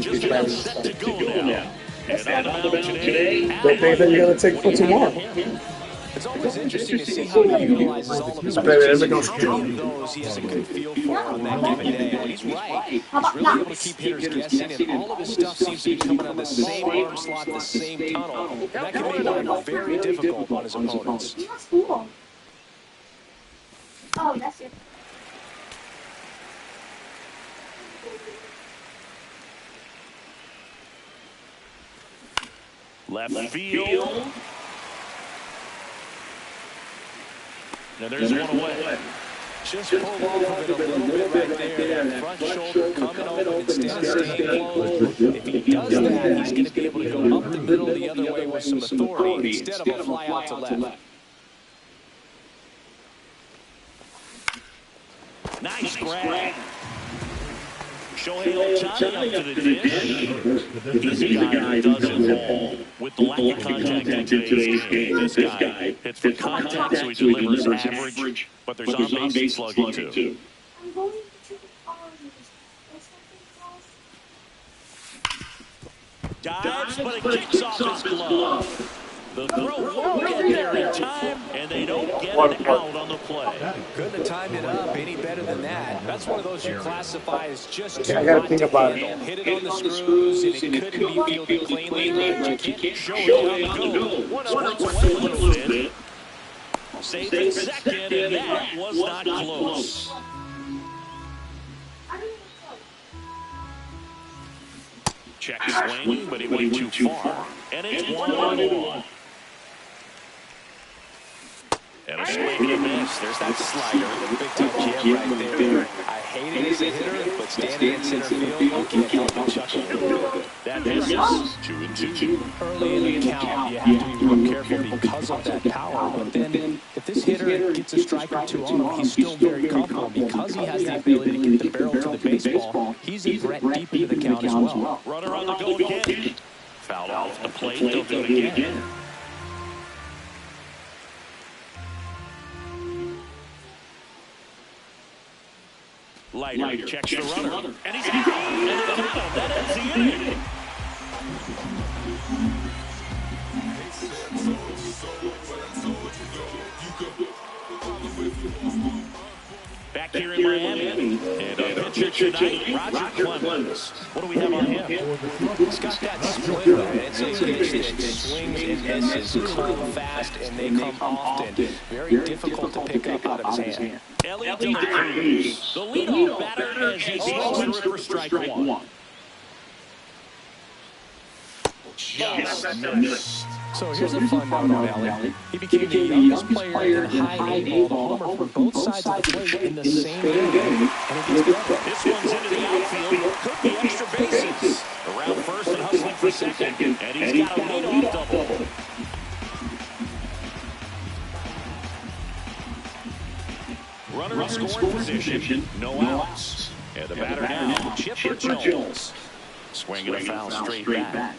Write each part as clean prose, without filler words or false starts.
just about set to go now. And on the mound today, the things that you're going to take for tomorrow. It's always interesting to see how he utilizes all of his pitches and how many of those he has a good feel for on that given day. And he's right. He's really able to keep hitters guessing, and all of his stuff seems to be coming on the same arm slot, the same tunnel. And that can make life very difficult on his opponents. Oh, that's it. Left field. Now there's one away. Just pull off of it a little bit right there. That front shoulder coming over instead of staying closed. If he does that, he's going to be able to go up the middle the other way with some authority instead of a fly out to left. Nice grab. Shohei Ohtani up to the dish. He's the guy who does it all. With the lack of contact in today's game, this guy hits for contact, so he delivers average, but there's on-base slugging too. Dives, but it kicks off his glove. The throw won't get there in time, and they don't get it out on the play. Couldn't have timed it up any better than that. That's one of those you classify as just too I gotta hot think to about handle. Hit it on the screws, and it couldn't be fielded cleanly, but you can't show it on the go. One up away a little bit. Saved it second, and that was not close. Check swing, but he went too far. And it's 1-1. And a swing and a miss. There's that slider. Big time jam right there. I hate it as a hitter, but standing in center field, you can't help but chuckle a little bit. That misses. 2-2. Early in the count, you have to be real careful because of that power. But then, if this hitter gets a strike or two on him, he's still very comfortable. Because he has the ability to get the barrel to the baseball, he's a threat deep into the count as well. Runner on the go again. Foul off the plate. They'll do it again. Leiter checks the runner. And he's out. And it's out. That ends the inning. Back here in Miami, and a pitcher tonight, Roger Clemens. What do we have on him? He's got that splitter. It's a pitch that swings and misses, come fast, and they come often. Very difficult to pick up out of his hand. Elliot De La Cruz, the leadoff batter as he swings for strike one. Just missed. So here's a fun note on Elliott. He became the youngest player in high A-ball to homer from both sides of the plate in the same game. And it gets better. This one's into the outfield. Could be extra bases. Around first and hustling for second. And he's got a leadoff double. Runner in scoring position. No outs. And the batter now, Chipper Jones. Swinging a foul straight back.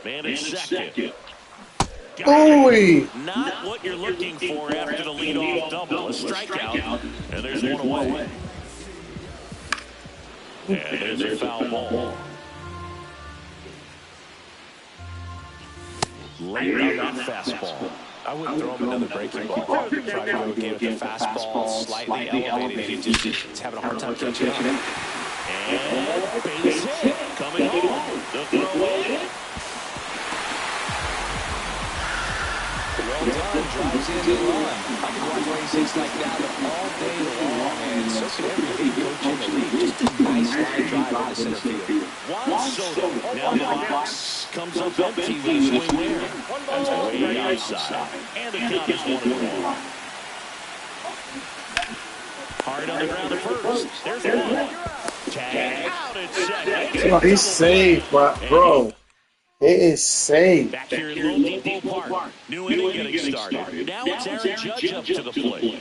Man at second. Ooh! Not what you're looking for after the leadoff double. A strikeout. And there's one away. And there's a foul ball. Laid on that fastball. I wouldn't throw him another breaking ball. Try to go again with the fastball slightly elevated. He's having a hard time catching up. And base hit coming home. The throw in. Well done, drives in the run. I can watch races like that all day long, and so can every head coach in the league. Just a nice line drive into center field. Juan Soto. Now the box comes up empty with a swing there. That's way outside. And the count is 1-1. Hard on the ground at first. There's one. Tag out at second. Oh, he's safe, bro. It is safe. Back here in Lone Depot Park. New inning getting started. Now it's Aaron Judge up to the plate.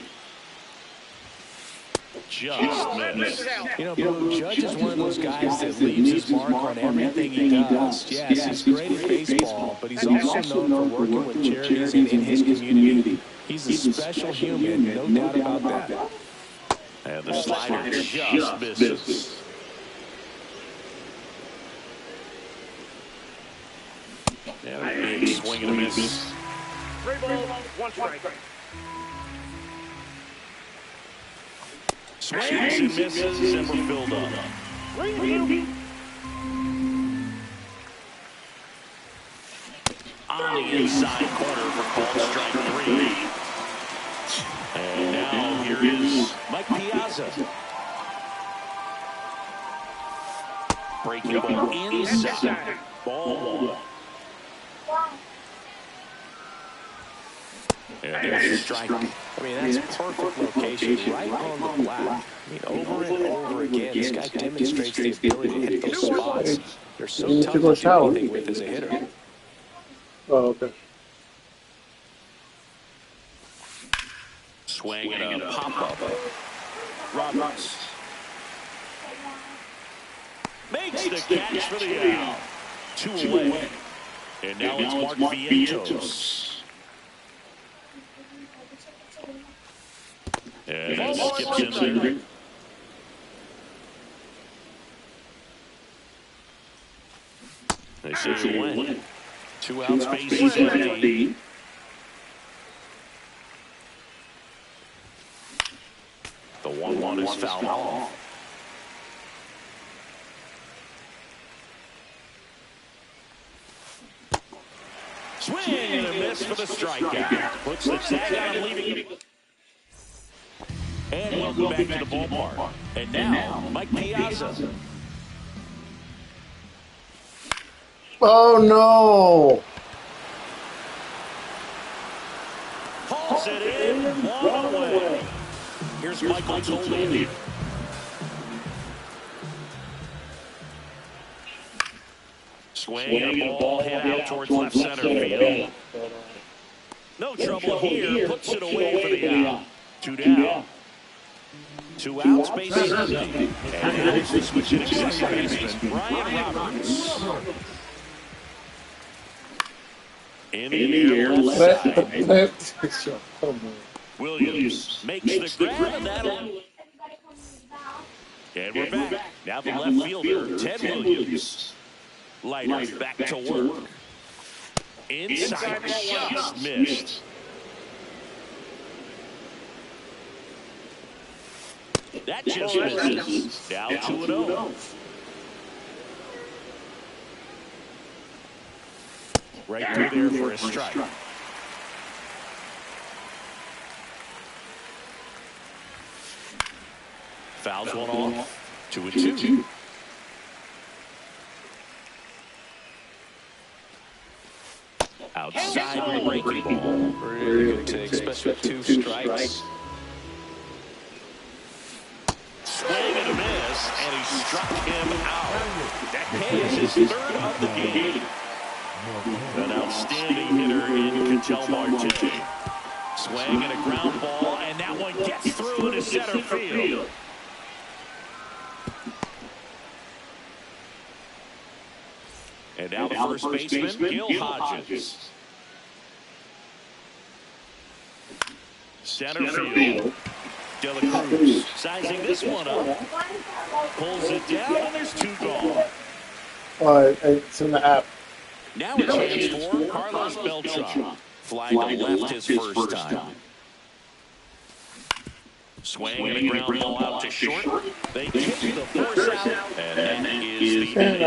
Just missed. You know, Blue, Judge is one of those guys that leaves his mark on everything he does. Yes, he's great at baseball, but he's also known for working with charities in his community. He's a special human, no doubt about that. And the slider just misses. And a big swing and a miss. 3 balls, 1 strike. Swings and misses, and we're filled up. On the inside corner for called strike 3. And now here is Mike Piazza. breaking ball inside. Ball 1. And there's a strike. I mean, that's perfect location, right on the black. I mean, over and over again, this guy demonstrates the ability to hit those spots. They're so tough to do anything with as a hitter. Oh, okay. Swing and a pop-up. Roberts. Makes the catch for the out. 2 away. And now it's Mark Vientos. And it skips in there. They say it's a win. 2 outs, bases empty. The 1-1 is fouled off. Swing and a miss for the strikeout. Puts the tag on, leaving. And welcome back to the ballpark. And now, Mike Piazza. Oh, no. Hauls it in, 1 away. Here's Michael Tolley. Swing and a ball hit out towards left center field. No trouble here, puts it away for the out. 2 down. 2 outs, bases empty. And here's the switch in second baseman, Brian Roberts. In the air, left side. Williams makes the grab, and that'll... And we're back. Now the left fielder, Ted Williams. Leiter back to work. Inside, just missed. That just misses. Now 2-0. Right through there for a strike. Fouls one off. 2-2. Outside with a breaking ball. Really good take, especially with 2 strikes. Swing and a miss, and he struck him out. That is his 3rd of the game. An outstanding hitter in Cod Mlb25. Swing and a ground ball, and that one gets through into center field. And now the first baseman, Gil Hodges. Center field. De La Cruz sizing this one up. Pulls it down, and there's 2 gone. It's in the app. Now a chance for Carlos Beltran. Fly to left his first time. Swing and a ground ball out to short. They kick the force out, and that is the inning.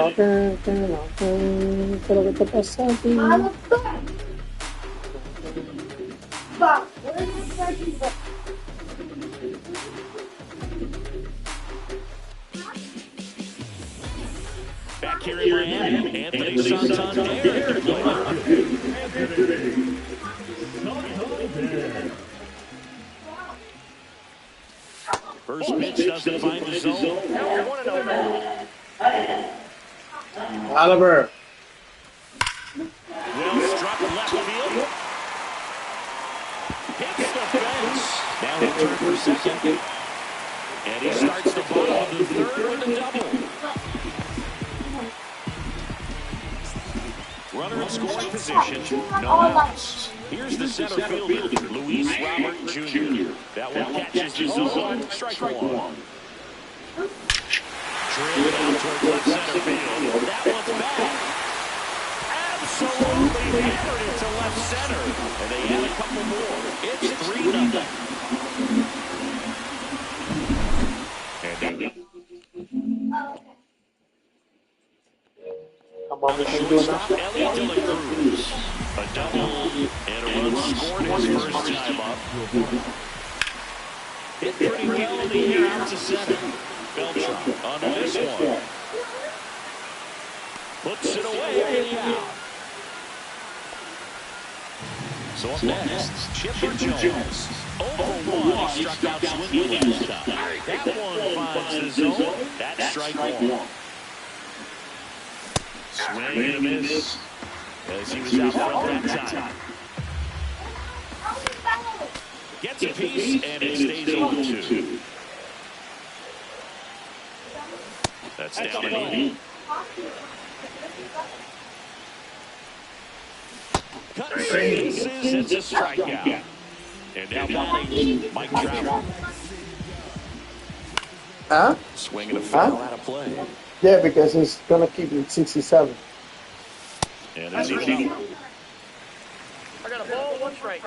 Back here in Miami, Anthony Santander. First pitch doesn't find the zone. Oliver. Well struck left field. Hits the fence. Now he turns for second. And he starts the bottom of the 3rd with a double. Runner in scoring position, no outs. Here's the center fielder, Luis Robert Jr. That one catches the zone, strike one. Drilled out towards left center field. That one's back. Absolutely hammered it to left center. And they add a couple more. It's 3-0. Come on, we can do Shortstop Ellie De La Cruz. A double and a run scored his first time up. Hit pretty well in the air out to center. Beltran on this one. Puts it away for the out. So up next, Chipper Jones. 0-1, he struck out swinging last time. That one finds the zone. That's strike one. Swing and a miss as he was out front that time. Gets a piece and it stays 0-2. That's down and in. Cut bases, it's a strikeout. And now batting Mike Trout. Huh? Swinging a foul out of play. Yeah, because he's gonna keep it 67. And it's easy. I got a ball, 1 strike.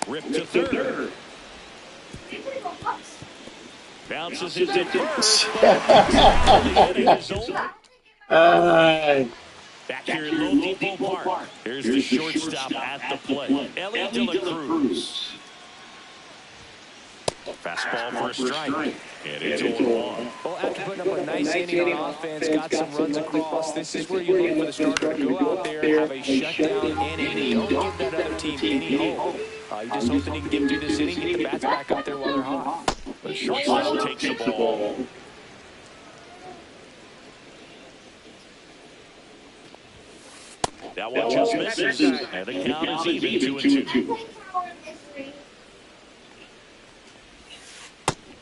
Ripped to third. Bounces into first. Back here in Low Depot Park. Here's the shortstop at the plate. Ellie De La Cruz. Fastball for a strike. And it's 0-1. Well, after putting up a nice inning on offense, got some runs across, this is where you look for the starter to go out there and have a shutdown inning. Don't give that other team any hope. You just hope that he can get through this inning, get the bats back up there while they're hot. The shortstop takes the ball. That one just misses, and the count is even 2-2.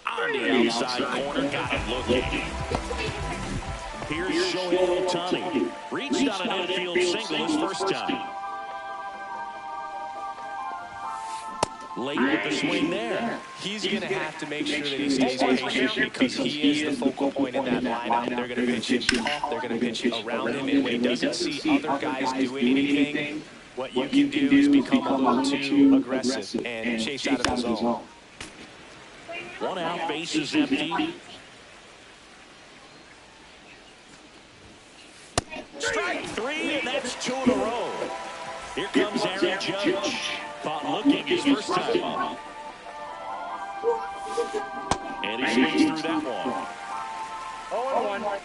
On the outside corner, got him looking. Here's Shohei Ohtani. Reached on an infield single his first time. Late with the swing there. He's going to have to make sure that he stays patient because he is the focal point in that lineup. They're going to pitch him off. They're going to pitch around him. And when he doesn't see other guys doing anything, what you can do is become a little too aggressive and chase out of the zone. 1 out, base is empty. Strike 3, and that's 2 in a row. Here comes Aaron Judge. Caught looking his first time up. And he swings through that one. 0-1.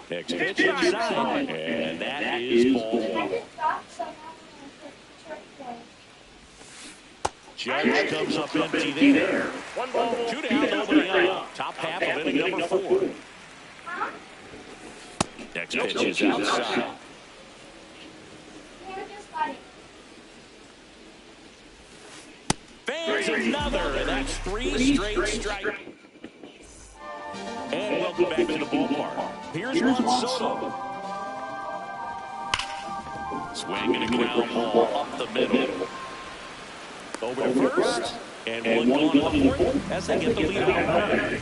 Next pitch inside, and that is ball 1. Judge comes up empty there. 1 ball, 2 down, nobody out. Top half of inning number 4. Next pitch is outside. Fans another, and that's 3 straight strikes. And welcome back to the ballpark. Here's Juan Soto. Swing and a ground ball up the middle. Over to first, and one gone in the 4th as they get the lead out. And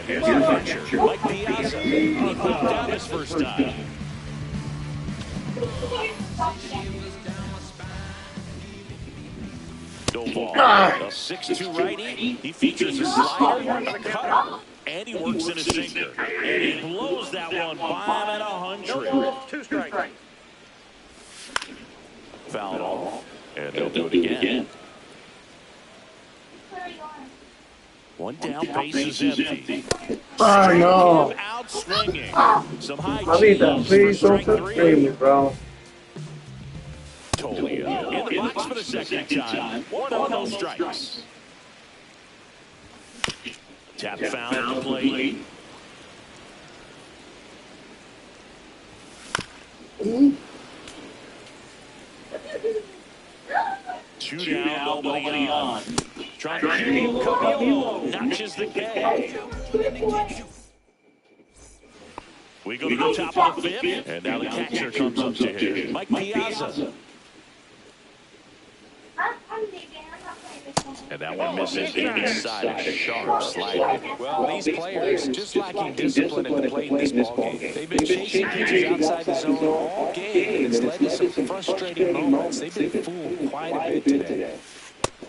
here's the pitcher, Mike Piazza. He put down his first time. No ball. A 6'2 righty. He features a slider and a cutter. And he works in a sinker. And he blows that one by at 100. 2 strikes. Fouled off. And they'll do it again. 1 down, base is empty. Oh, no. Out swinging. Some high Marita, please don't frustrate me, bro. Tolia in the box for the second time. 1-0, no strikes. Tap foul at the plate. Two down, nobody on. Trying to keep Camilo notches the K. We go to the top of the fifth, and now the catcher comes up to hit. Mike Piazza. And that one misses inside a sharp slider. Well, these players just lacking discipline at the plate in this ballgame. They've been chasing pitches outside the zone all game, and it's led to some frustrating moments. They've been fooled quite a bit today.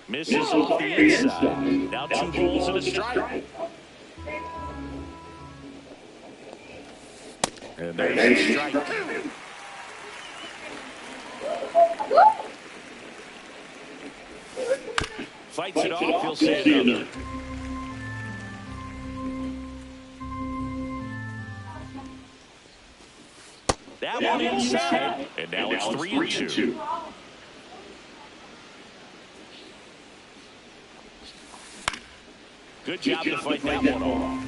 Misses off the inside. Now 2 balls and a strike. And there's a strike. Fights it off, he'll say another. That one inside, and now it's 3-2. Good job to fight that one off.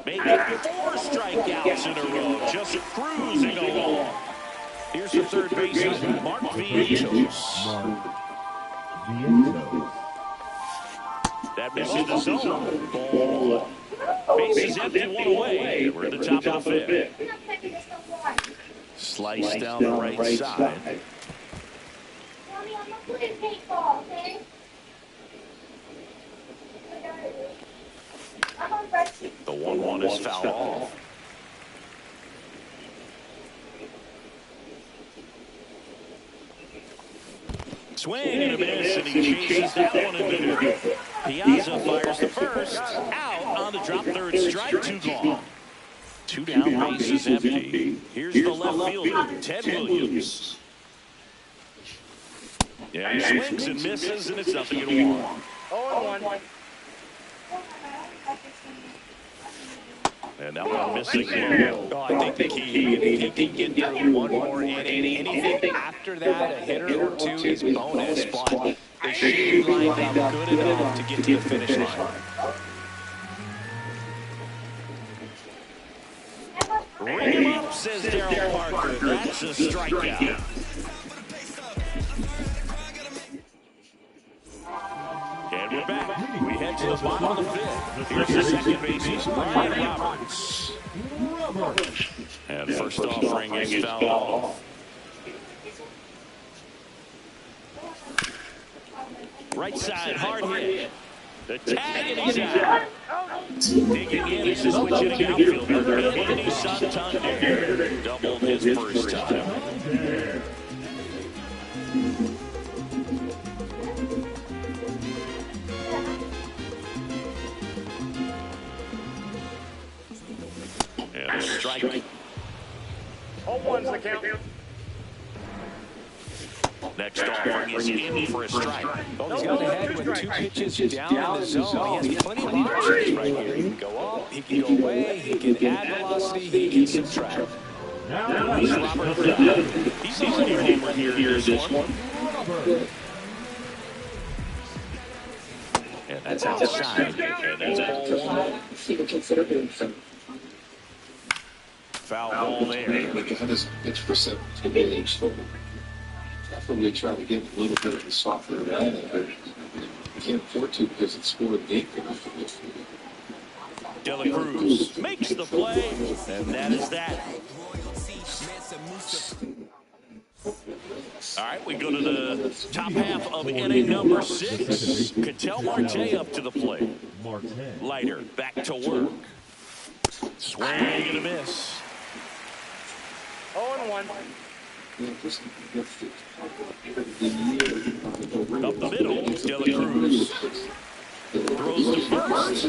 Making 4 strikeouts in a row, just cruising along. Here's the third baseman, Mark Vientos. That misses the zone. Ball. Bases empty, 1 away. We're at the top of the fifth. Slice down the right side. The 1-1 is fouled off. Swing and a miss, and he chases that one in midair. Piazza fires the first. Out on the drop, third strike, 2 gone. 2 down, bases empty. Here's the left fielder, Ted Williams. Yeah, he swings and misses, and it's nothing at 1. 0-1. And that one missing again. Oh, I think the key, if he can get through 1 more inning, anything after that, a hitter or 2 is bonus, but they should be lined up good enough to get to the finish line. Ring him up, says Darryl Parker. That's a strikeout. And we're back. We head to the bottom of the fifth. Here's the second baseman, Brian Roberts. And first offering is fouled off. Right side, hard hit. The tag, and he's out. Digging in is the switch hitting outfielder, Anthony Santander. Doubled his first time. And a strike. 0-1's the count. Next offering is in for a strike. Well, he's got ahead with 2 pitches down in the zone. He has plenty of options right here. He can go up, he can go away, he can add velocity, he can subtract. He's Robert Brown. He's already homered here in this one. And that's outside. And that's ball 1. Foul ball there. It's for 17 games. So definitely try to get a little bit of the softer line, but you can't afford to because it's scored deep. De La Cruz makes the play, and that is that. All right, we go to the top half of inning number 6. Ketel Marte up to the plate. Leiter back to work. Swing and a miss. 0-1. Up the middle, De La Cruz throws to first.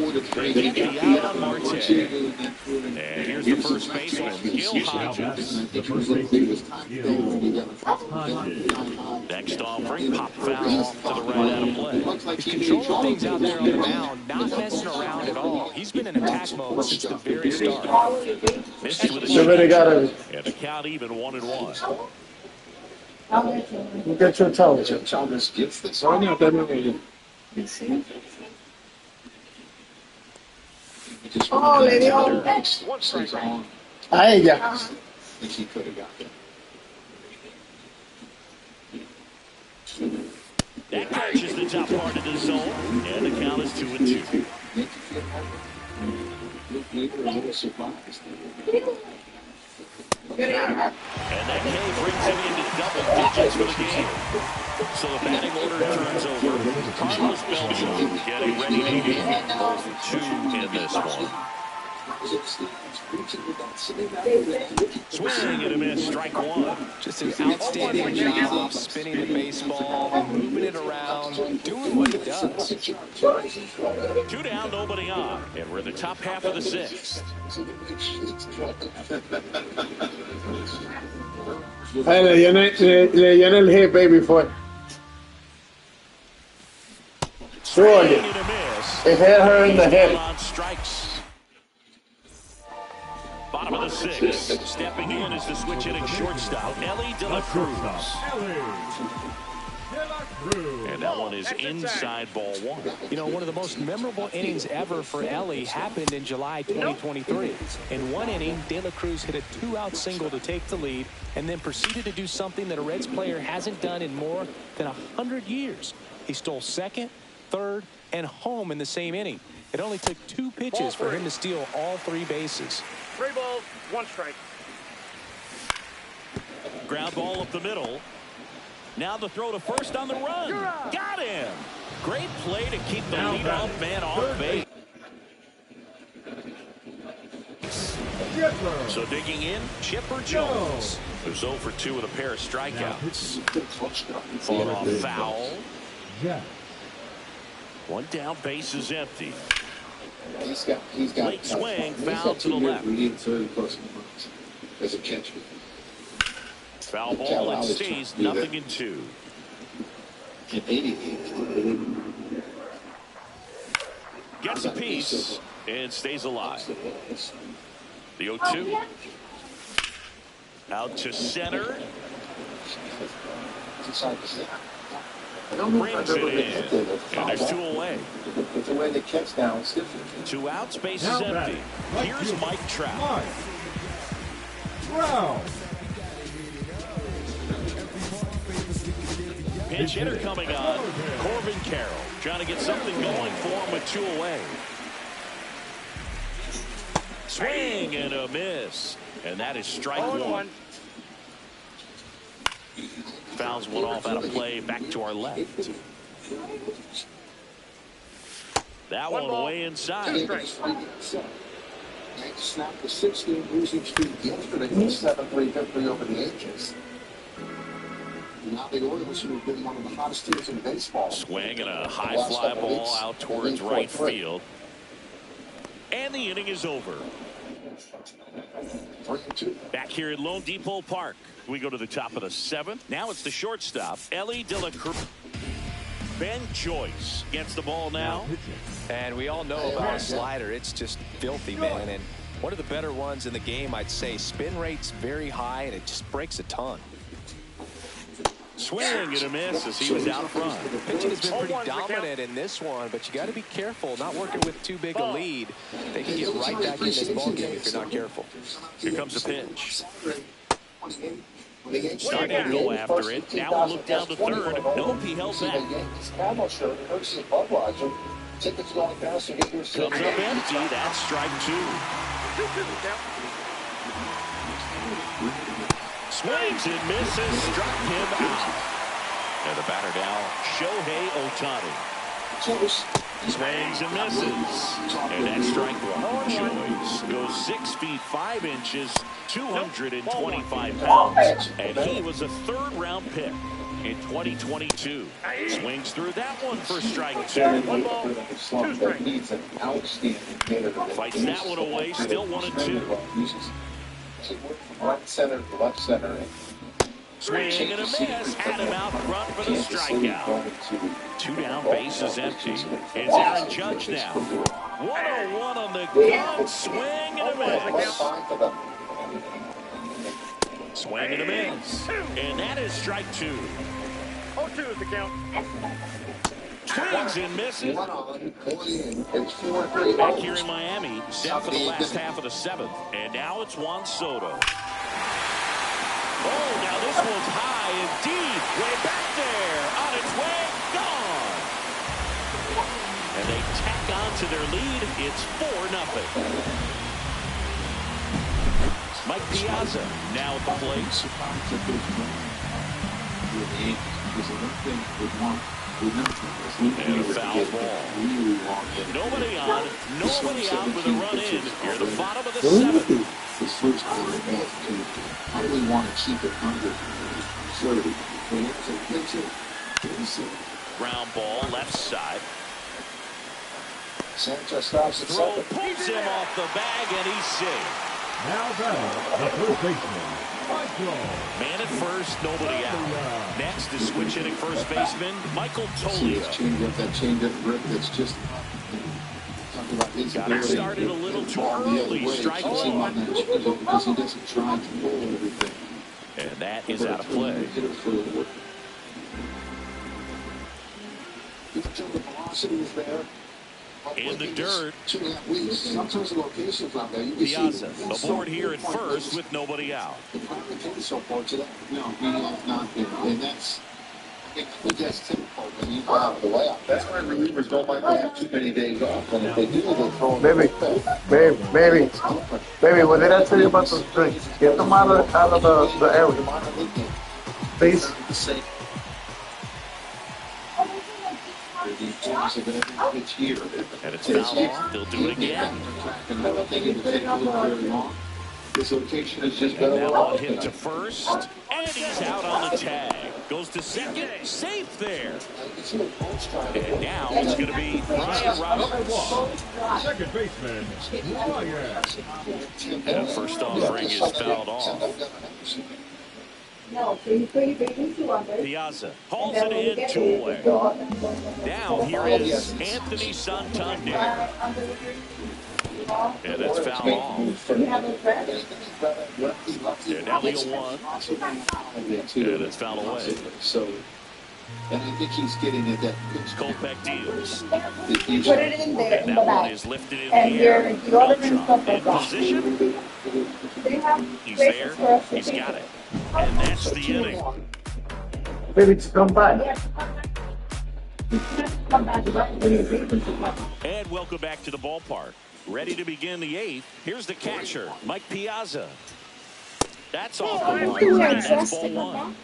Get the out on Marte. And here's the first baseman, Gil Hodges. Next offering, pop foul to the right out of play. He's controlling things out there on the mound, not messing around at all. He's been in attack mode since the very start. Missed with a Somebody got a and the count even 1-1. get your toe. Chalmers gets this. Oh, no, that movie. Oh, lady, oh, One strike. ahí ya. I think he could have got that. That catches the top part of the zone, and the count is 2-2. And that K brings it into double digits for the game. So the batting order turns over. Carlos Beltran getting ready to hit. 0-2 in this one. Swing and a miss, strike one. Just an outstanding job spinning the baseball, moving it around, doing what he does. 2 down, nobody on. And we're in the top half of the 6th. Hey, le llena el hit, baby, for surely. Swing and a miss. It hit her in the hip. On strikes. Bottom of the 6th. Stepping in is the switch hitting shortstop, Ellie De La Cruz. And that one is inside ball one. You know, one of the most memorable innings ever for Ellie happened in July 2023. In one inning, De La Cruz hit a 2-out single to take the lead and then proceeded to do something that a Reds player hasn't done in more than 100 years. He stole second, third, and home in the same inning. It only took 2 pitches for him to steal all 3 bases. 3 balls, 1 strike. Ground ball up the middle. Now the throw to first on the run. Got him. Great play to keep the leadoff man off base. So digging in, Chipper Jones, who's 0 for 2 with a pair of strikeouts. Fought off foul. 1 down, base is empty. He's got Late swing, foul to the left. As a catcher. Foul ball, it stays nothing in 2. Gets a piece and stays alive. The 0-2. Out to center. Brings it in. And there's 2 away. It's the way they catch down. It's different. 2 outs, base is empty. Here's Mike Trout. Pinch hitter coming on. Corbin Carroll trying to get something going for him with 2 away. Swing and a miss. And that is strike 1. Fouls one off out of play back to our left. That one way inside. Snapped the 6-game losing streak yesterday with a 7-3 victory over the Angels. Now the Orioles, who have been one of the hottest teams in baseball. Swing and a high fly ball out towards right field. And the inning is over. Back here at Lone Depot Park, we go to the top of the 7th. Now it's the shortstop, Ellie De La Cruz. Ben Joyce gets the ball now. And we all know about a slider. It's just filthy, man. And one of the better ones in the game, I'd say. Spin rate's very high, and it just breaks a ton. Swing and a miss as he was out front. Pitching has been pretty dominant in this one, but you got to be careful, not working with too big a lead. They can get right back in this ballgame if you're not careful. Here comes the pitch. Starting to go after it. Now we'll look down to third. Nope, he held back. Comes up empty. That's strike 2. Swings and misses. Struck him out. And the batter now, Shohei Ohtani. Swings and misses. And that's strike 1. Joyce goes 6 feet 5 inches, 225 pounds. And he was a 3rd-round pick in 2022. Swings through that one for strike 2. 1 ball, 2 strikes. Fights that one away, still 1-2. Right center, left center. Swing and a miss. Had him out front for the strikeout. 2 down, base is empty. It's Aaron Judge now. 1-0-1 on the gun. Swing and a miss. Swing and a miss. And that is strike 2. 0-2 is the count. Swings and misses. Back here in Miami, set for the last half of the 7th. And now it's Juan Soto. Oh, now this one's high and deep. Way back there. On its way. Gone. And they tack on to their lead. It's 4-0. Mike Piazza now at the plate. And a foul ball. Nobody on, nobody out with a run in. You're the bottom of the 7th. This first quarter, I really want to keep it under 30. Ground ball, left side. Sanchez stops at Throw second. pulls him off the bag, and he's safe. Now batting, the first baseman, Michael. Man at first, nobody out. Next is switch hitting first baseman, Michael See his Tolio. changeup, that changeup grip that's just... Got it started a little too early. Strike one. Because he doesn't try to pull everything. And that is out of play. The velocity is there. In the dirt. Sometimes the location's not there. Piazza aboard here at first with nobody out. So far today. No, we have not been. And that's... I think that's typical. When you go out the layout. That's why relievers don't like to have too many days off. And if they do, they'll throw them. Baby, what did I tell you about those drinks? Get them out of the area. Please. And it's foul off. They'll do it again. This location is just And better. that one hit to first. And he's out on the tag. Goes to second. Safe there. And now it's going to be Ryan Roberts. Second baseman, Ryan. And first offering is fouled off. No, 3-2 Piazza hauls it in 2 away. Now here is Anthony Santander. And that's foul off. And now the 0-1. And it's foul away. So, and I think he's getting at that pitch. Kopech deals. Put it in there, And in that the one bag. is lifted in And the air. your deodorant stuff In like that. position. They have He's places there. for us to He's take got it. it. And that's the inning. Baby, to come back. Yes. Come back, right? And welcome back to the ballpark. Ready to begin the 8th. Here's the catcher, Mike Piazza. That's off the line. And that's ball 1.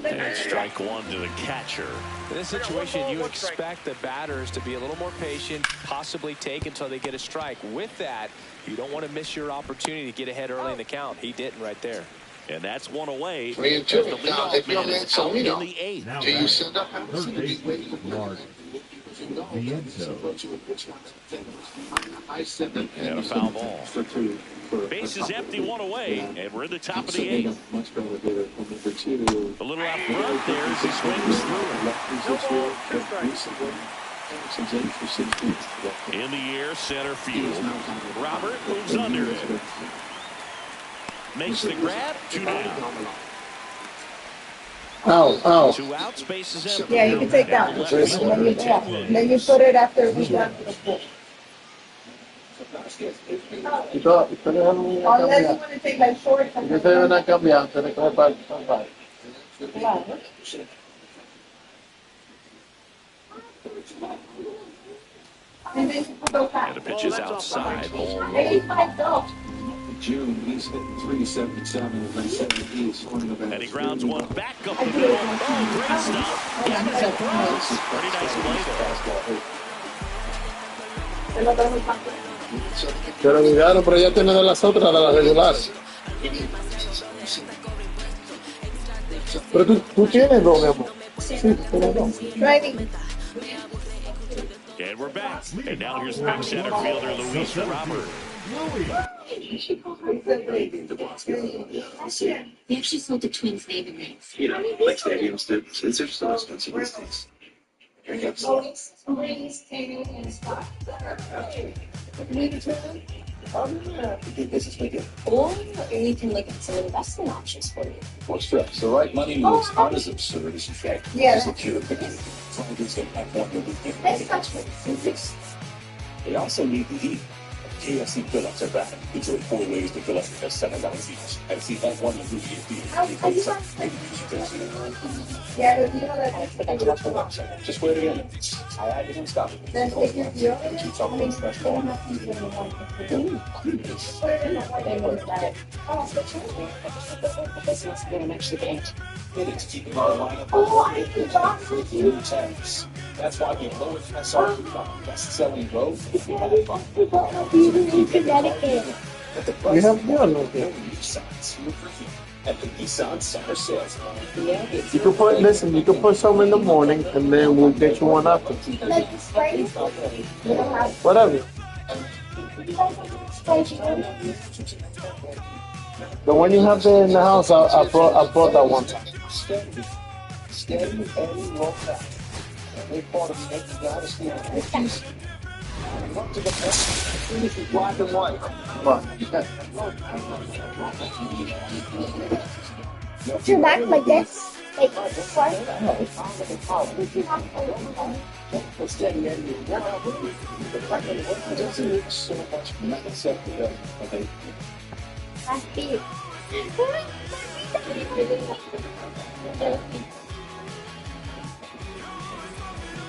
And strike 1 to the catcher. In this situation, you expect the batters to be a little more patient, possibly take until they get a strike. With that, you don't want to miss your opportunity to get ahead early in the count. He didn't right there. And that's 1 away. 3-2. As the Now, leadoff if you're man is Manso, out we in know. the 8th. Now Do you send up third baseman, Mark Viento. I send them And a foul ball. for 2. Base is empty, 1 away, and we're in the top of the 8th. Much better hitter. Number 2. A little out front there as he swings through. In the air, center field. Robert moves under it. Makes the grab, 2 down. Ow. 2 outs, base is empty. Yeah, you can take that. Left And field. then you put it after we done the pool. Ustedes dejan una Unless you cambiar. want to take like short. Ustedes deben una cambiar antes de coger para. Claro. And then you put those back. And the pitch is outside. Ball 85 though. June, he's hitting 377 and then 78 swinging about. and he grounds one back up the middle. Oh, great stuff. Anderson throws. Pretty nice play there. Se lo olvidaron, pero ya tiene de las otras, de las regulares. Pero tú tienes dos, mi amor. Sí, tú tienes dos. Driving. And we're back. And now here's big center fielder Luis Robert. They actually sold the Twins naming rights. You know, like stadiums do. It's just so expensive these days. Or we can look at some investment options for you. What's that? So right money moves not as absurd as you think. Yeah. As a few Let's touch it. They also need the heat. KFC fill-ups are back, featuring 4 ways to fill up for just $7 each. And see that one movie in theaters. Just wait again. I didn't stop. Then if you're deodorant, Keeps all things fresh. It's keeping our lineup of new temps. That's why we lowered SRP on best-selling road. We have deodorant here. At the Nissan Summer Sales. You can put, listen, you can put some in the morning and then we'll get you one after. Whatever. The one you have there in the house, I brought that one time. Steady Eddie roll back. A big part of the Yankee dynasty in the 50s. Up to the finish is black and white. Put your back like this. Like what? Steady Eddie. There's so much mindset to that. Okay. That's big.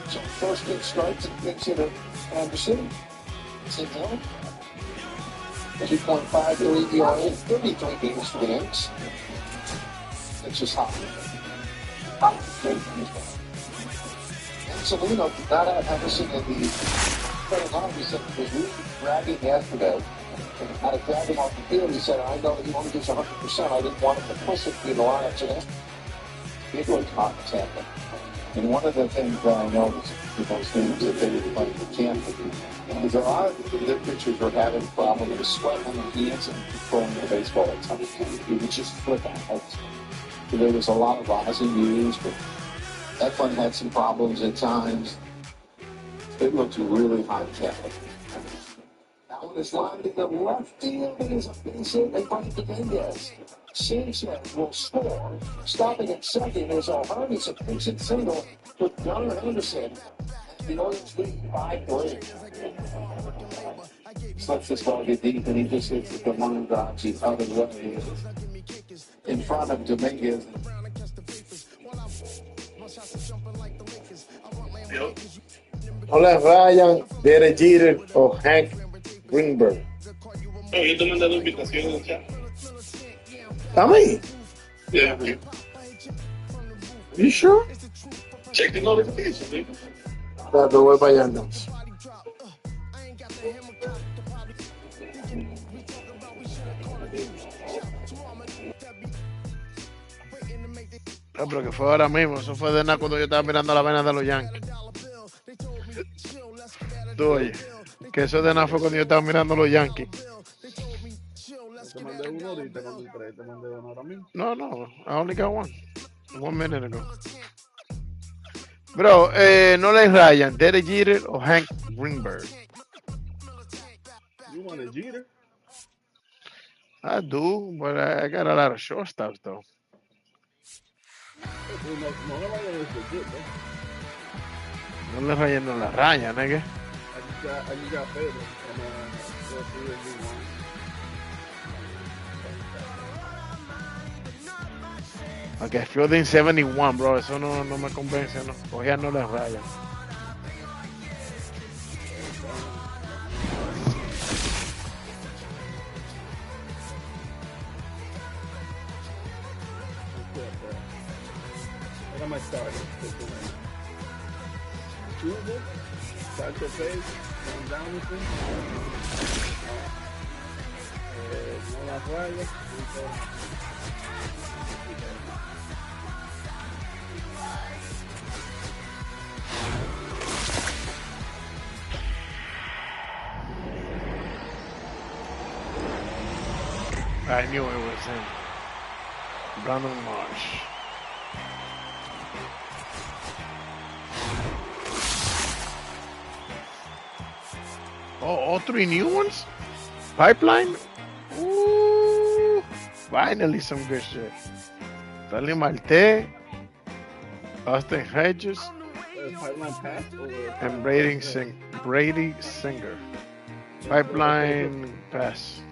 So first good strikes and picks it at Anderson. St. Hill. 2.53 ERA, 33 games for the Yanks. It's just hot. And Salino did not have Henderson in the third line. He said he was really bragging yesterday. And out of drag him off the field, he said, I know he only gives 100%. I didn't want him to push it in the lineup today. It was hot as happened. And one of the things that I noticed with those games that they were playing in camp is a lot of their pitchers were having problems with sweat on their hands and controlling the baseball at times. It would just flip out. So there was a lot of rosin used, but Eflin had some problems at times. It looked really high tempo. Now when it's lined in the left field, it is a base hit by Dominguez. Sanchez will score. Stopping at second is O'Harness, a pitch hit single with Gunnar Henderson. The Orange lead 5-3. Slips this ball get deep, and he just hits the one drops the other way in front of Dominguez. No le rayan Derek Jeter o Hank Greenberg. Yo te mandé la invitación en el chat. Tammy, Yeah. you sure? Check the notification, dude. Te voy para allá entonces. No, pero que fue ahora mismo, eso fue de nada cuando yo estaba mirando la vaina de los Yankees. Tú oye, que eso de nada fue cuando yo estaba mirando los Yankees. Te mandé uno ahorita, mandé tres, te mandé uno ahora mismo. No, I only got one. 1 minute ago. Bro, no le rayan Derek Jeter o Hank Greenberg. You want a Jeter? I do, but I got a lot of shortstops though. No le vayan a decir, ¿no? No le rayan, no la rayan, nigga. I just got Pedro, and Okay, Fielding 71, bro, eso no me convence, no. Ojalá no le rayan. What am I starting? Tuesday? Start the page? Going down with him? No las rayas. I knew it was him. Brandon Marsh. Oh, all 3 new ones? Pipeline? Ooh, finally some good shit. Dale Marte, Austin Hedges, Pipeline pass or and Brady Singer. Pipeline Pass.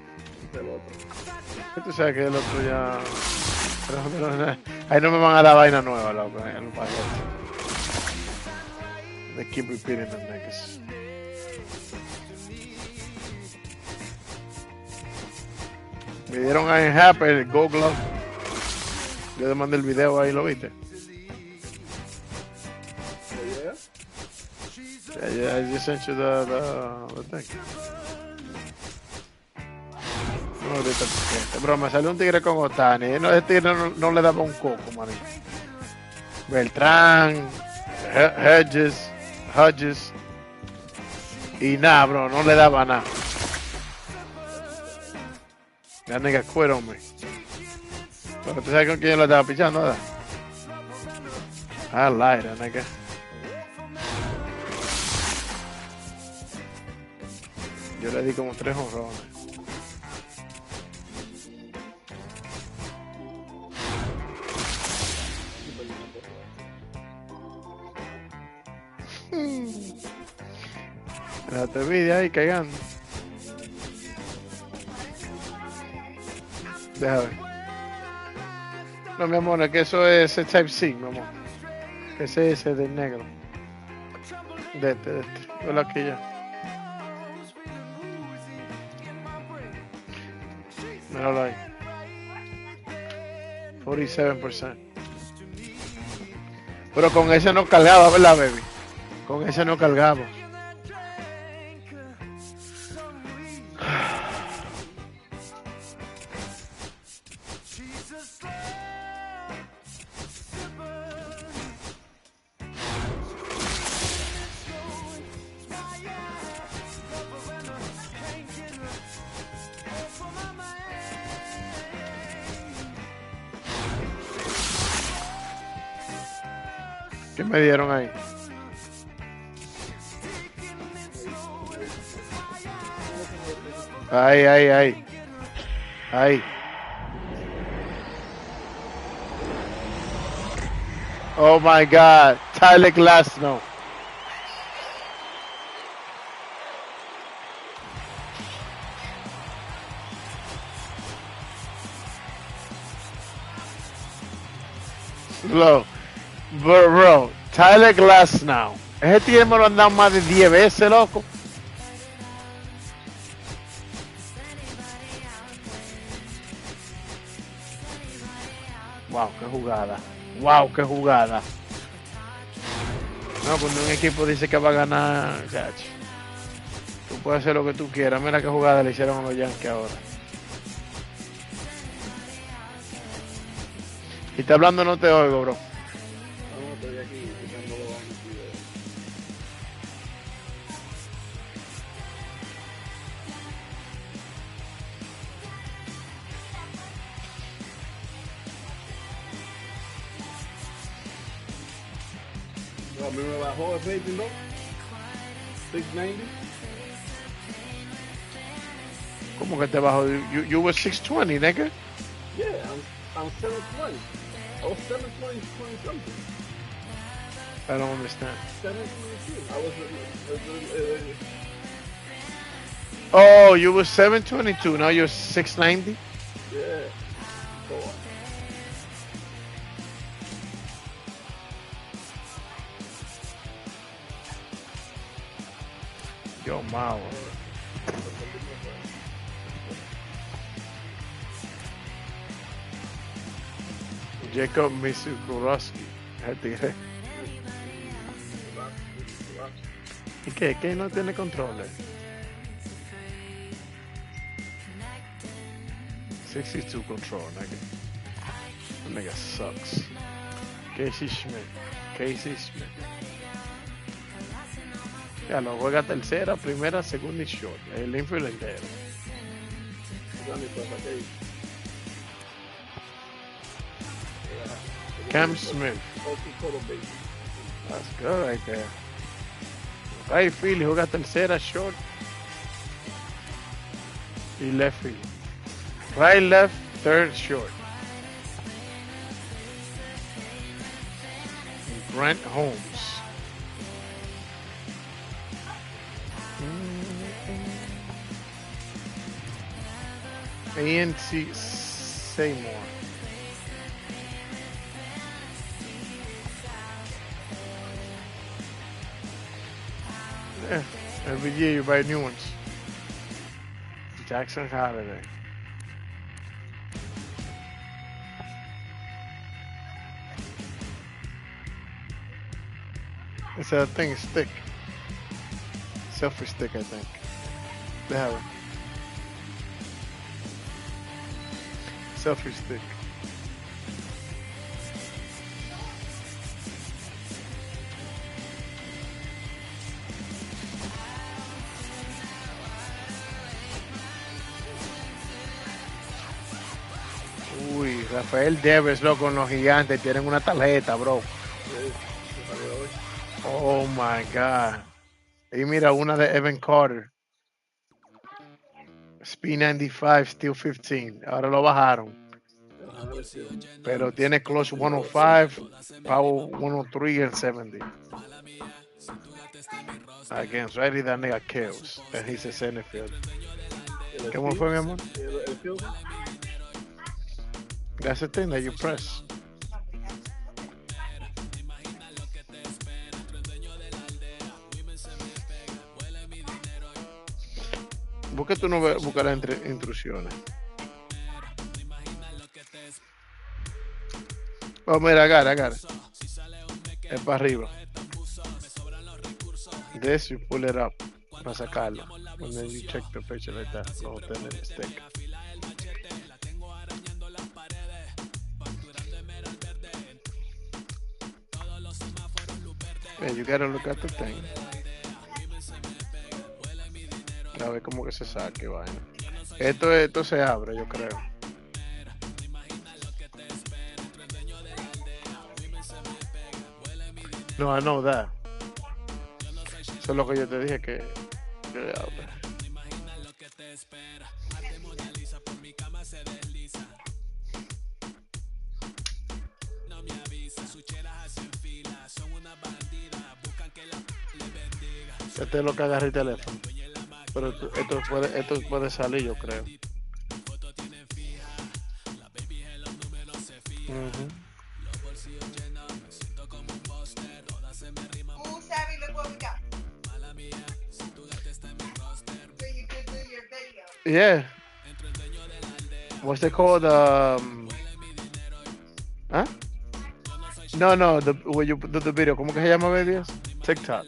El otro. Tú sabes que el otro ya. Ahí no me van a dar vaina nueva, loco. En el paquete. They keep repeating them niggas. Me dieron a Happy el Go Glove. Yo te mandé el video ahí, ¿lo viste? Yeah, I just sent you the thing. No, ahorita, bro, me salió un tigre con Otani. Ese tigre no le daba un coco, man. Beltrán, Hodges. Y nada, bro, no le daba nada. That nigga quit on me. Pero tú sabes con quién lo estaba pichando, ¿verdad? I lied, that nigga. Yo le di como 3 honrones. La te vi de ahí cagando. Déjame ver. No, mi amor, es que eso es el Type C, mi amor. Ese es del negro. De este. Hola, aquí ya. Míralo ahí. 47%. Pero con ese no cargaba, ¿verdad, baby? Con ese no cargaba. ¿Qué me dieron ahí? Ahí. Oh my God, Tyler Glasnow. Bro, Tyler Glasnow. Ese tío me lo han dado más de 10 veces, loco. Wow, qué jugada. No, cuando un equipo dice que va a ganar, chacho, tú puedes hacer lo que tú quieras. Mira qué jugada le hicieron a los Yankees ahora. Y está hablando, no te oigo, bro. No, estoy aquí quitando los baños. A mí me bajó el rating, ¿no? 690. ¿Cómo que te bajó? You were 620, nigga. Yeah, I'm 720. I was 720 something. I don't understand. 722. I was. Oh, you were 722. Now you're 690. Yeah. Yo, Mao. Jacob Misukurowski. ¿Y qué? ¿Qué no tiene controles? 62 control, nigga. That nigga sucks. Casey Schmidt. Ya lo juega tercera, primera, segunda y short. El infield entero. Cam Smith. That's good right there. Right field, juega tercera, short. Y left field. Right, left, third, short. Grant Holmes. ANC Seymour. Yeah, every year you buy new ones. Jackson Holiday. It's a thing, stick. Selfie stick, I think. They have it. Selfie stick. Uy, Rafael Devers, loco, con los gigantes tienen una tarjeta, bro. Oh my God. Y mira, una de Evan Carter. Speed 95, Steel 15. Ahora lo bajaron. Pero tiene Clutch 105, Power 103 and 70. Against Ready, that nigga kills. And he's a center field. ¿Cómo fue, mi amor? That's the thing that you press. ¿Por qué tú no buscas las intrusiones? Oh, mira, agarra. Es para arriba. This, you pull it up para sacarlo. And then you check the picture like that. No tener stick. Yeah, you gotta look at the thing. A ver cómo que se saque, vaina. Esto se abre, yo creo. No, I know that. Eso es lo que yo te dije que abre. Este es lo que agarra el teléfono. Pero esto puede salir, yo creo. Yeah. What's it called? Huh? No. When you do the video, ¿cómo que se llama videos? TikTok.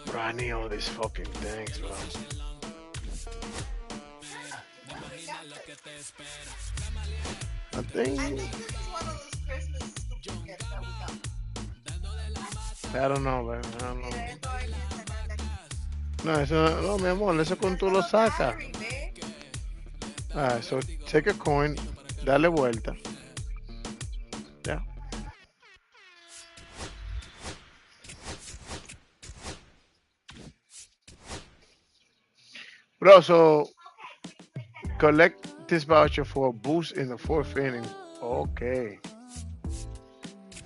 Bro, I need all these fucking things, bro. I think this is one of those Christmas gifts that we got. I don't know, man. I don't know. No, eso no, mi amor, eso con tú lo sacas. Alright, so take a coin, dale vuelta. Ya. Bro, so collect this voucher for a boost in the fourth inning. Ok.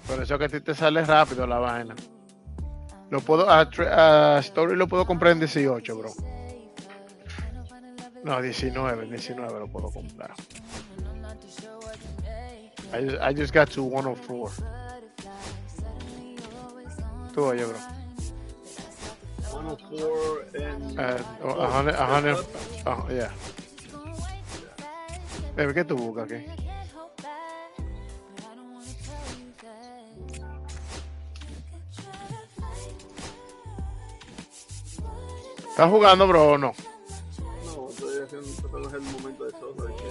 Por eso que a ti te sale rápido la vaina. Lo puedo a Story lo puedo comprar en 18, bro. No, 19 lo puedo comprar. I just got to 104. Tú oye, bro. 104 and 100. Oh, yeah. Baby, ¿qué tú buscas aquí? ¿Estás jugando, bro, o no? No, estoy tratando de hacer un momento de software que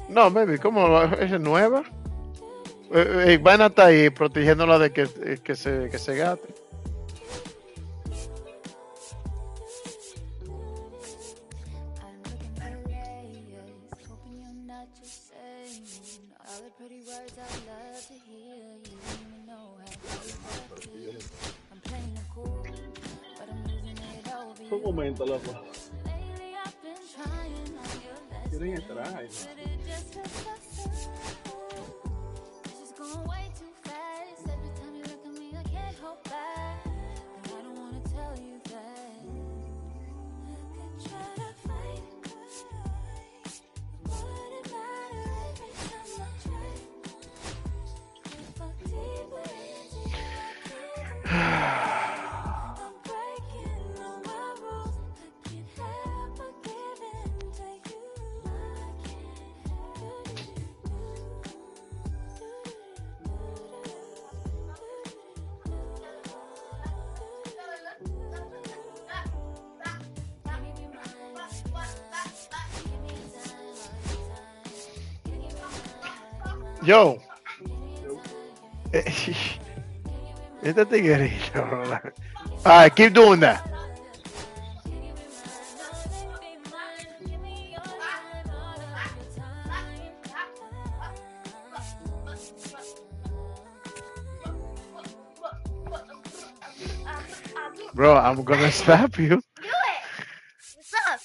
No, baby, ¿cómo? ¿Es nueva? Van a estar ahí protegiéndola de que se gaste. Un momento, loco. Quieren entrar. Yo. Este tiguerito, bro. Alright, keep doing that. Bro, I'm gonna slap you. Do it. What's up?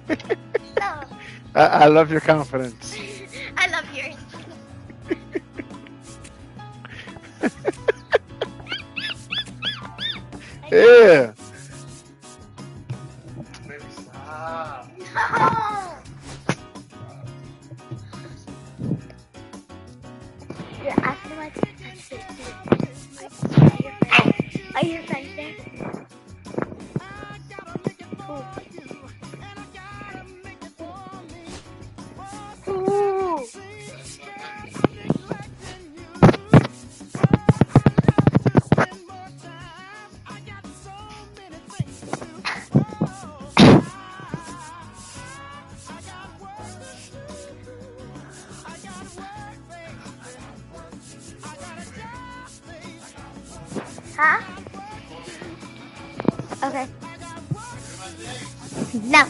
What's up? I love your confidence. I love yours. Yeah. No. Yeah, afterwards, that's it. Are your friends there? Ooh. Huh? Okay. No.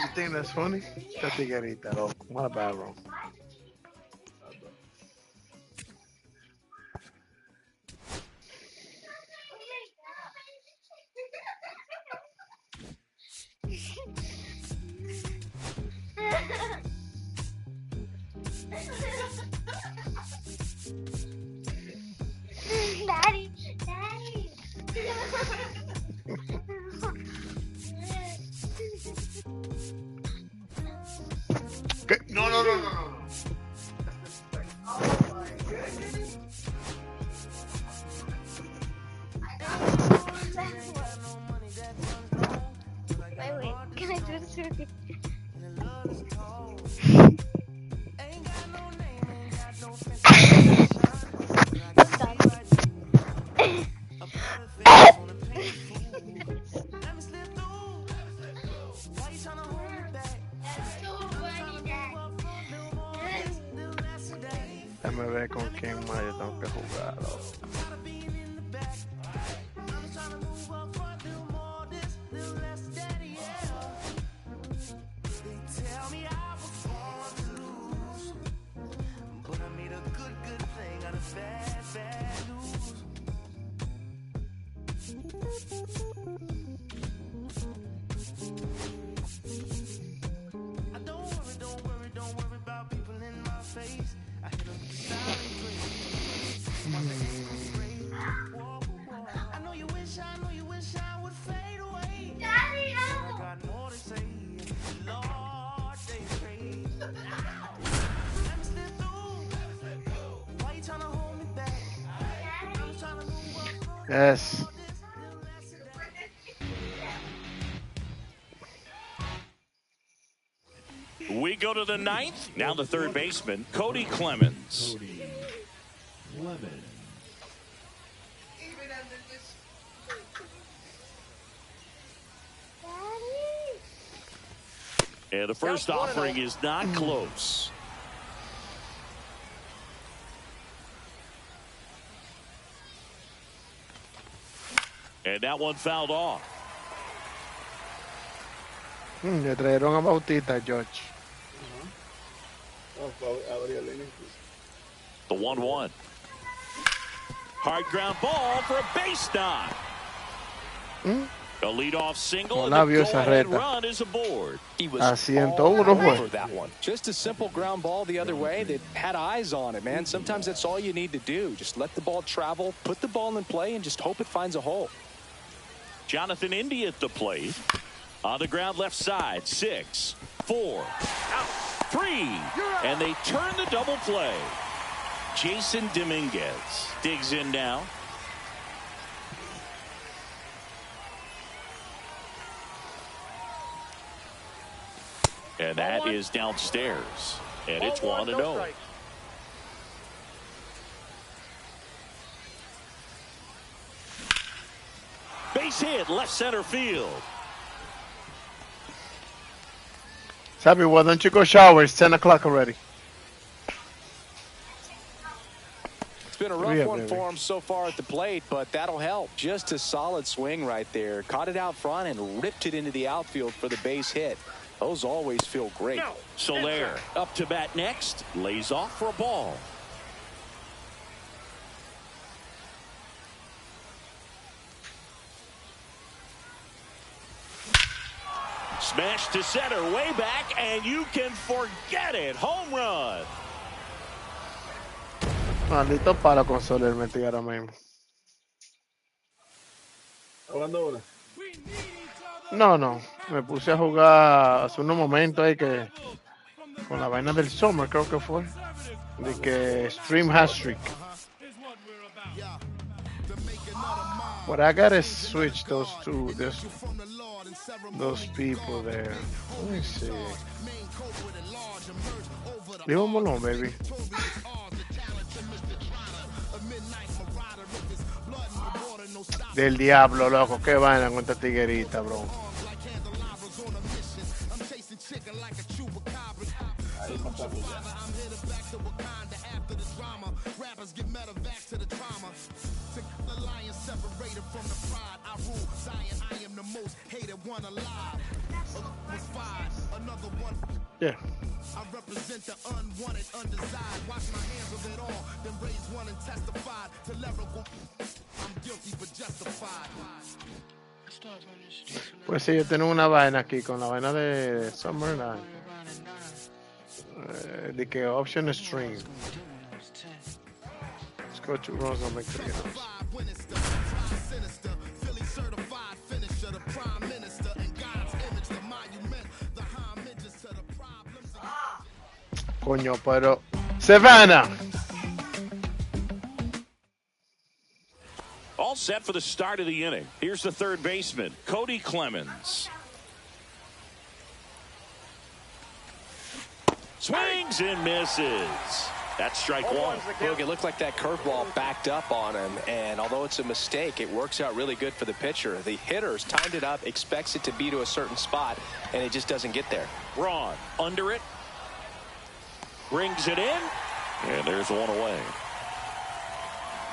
You think that's funny? Esta tiguerita, loco. My bad, bro. Daddy, Daddy. No, no, no, no, no, no. Wait, can I do this with you? Déjame ver con quién más yo tengo que jugar, loco. Yes. We go to the ninth. Now the third baseman, Cody Clemens. And the first offering is not close. And that one fouled off. Le trajeron a Bautista, George. The 1-1. Hard ground ball for a base knock. A leadoff single and the go-ahead run is aboard. He was a 101 all over that one. Just a simple ground ball the other way that had eyes on it, man. Sometimes that's all you need to do. Just let the ball travel, put the ball in play, and just hope it finds a hole. Jonathan Indy at the plate. On the ground left side. 6, 4, 3. And they turn the double play. Jason Dominguez digs in now. And that is downstairs. And it's 1-0. Base hit, left center field. Sabi, why don't you go shower? It's 10 o'clock already. It's been a rough one for him so far at the plate, but that'll help. Just a solid swing right there. Caught it out front and ripped it into the outfield for the base hit. Those always feel great. Soler up to bat next. Lays off for a ball. Smash to center, way back, and you can forget it. Home run. Maldito palo con Soler metí ahora mismo. No. Me puse a jugar hace unos momentos ahí que con la vaina del Summer, creo que fue. De que Stream Hat-Trick. But I gotta switch those people there. Let me see. Leave them alone, baby. Del diablo, loco. Qué vaina con esta tiguerita, bro. Yeah. I represent the unwanted, undesired. Wash my hands of it all, then raise one and testified to lyrical. I'm guilty but justified. Pues sí, yo tengo una vaina aquí con la vaina de Summer Night. De que option string. Let's go to Rose and make the Coño, pero Savannah. All set for the start of the inning. Here's the third baseman, Cody Clemens. Swings and misses. That's strike one. Look, it looked like that curveball backed up on him, and although it's a mistake, it works out really good for the pitcher. The hitter's timed it up, expects it to be to a certain spot, and it just doesn't get there. Braun under it. Brings it in. And there's one away.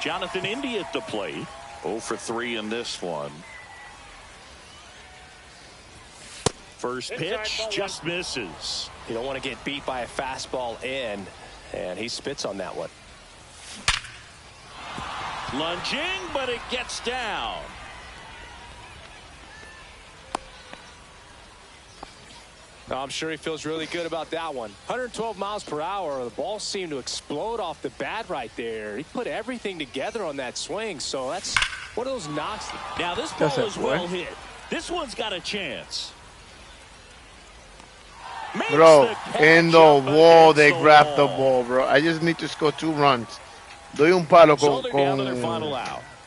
Jonathan Indy at the plate. 0 for 3 in this one. First pitch just misses. You don't want to get beat by a fastball in, and he spits on that one. Lunging, but it gets down. I'm sure he feels really good about that one. 112 miles per hour. The ball seemed to explode off the bat right there. He put everything together on that swing, so that's one of those knocks. Now this ball is well hit. This one's got a chance. Bro, in the wall they grabbed the ball, bro. I just need to score 2 runs. Doy un palo con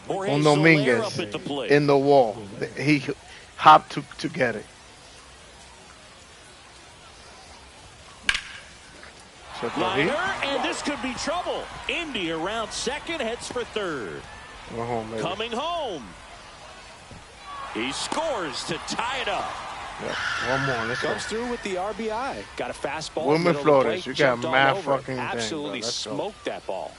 on Dominguez in the wall. He hopped to get it. Liner, and this could be trouble. Indy around second, heads for third. Coming home. He scores to tie it up. Yeah, one more. Let's Comes go. through with the RBI. Got a fastball. Wilmer Flores, you got mad over. fucking Absolutely thing, smoked that ball.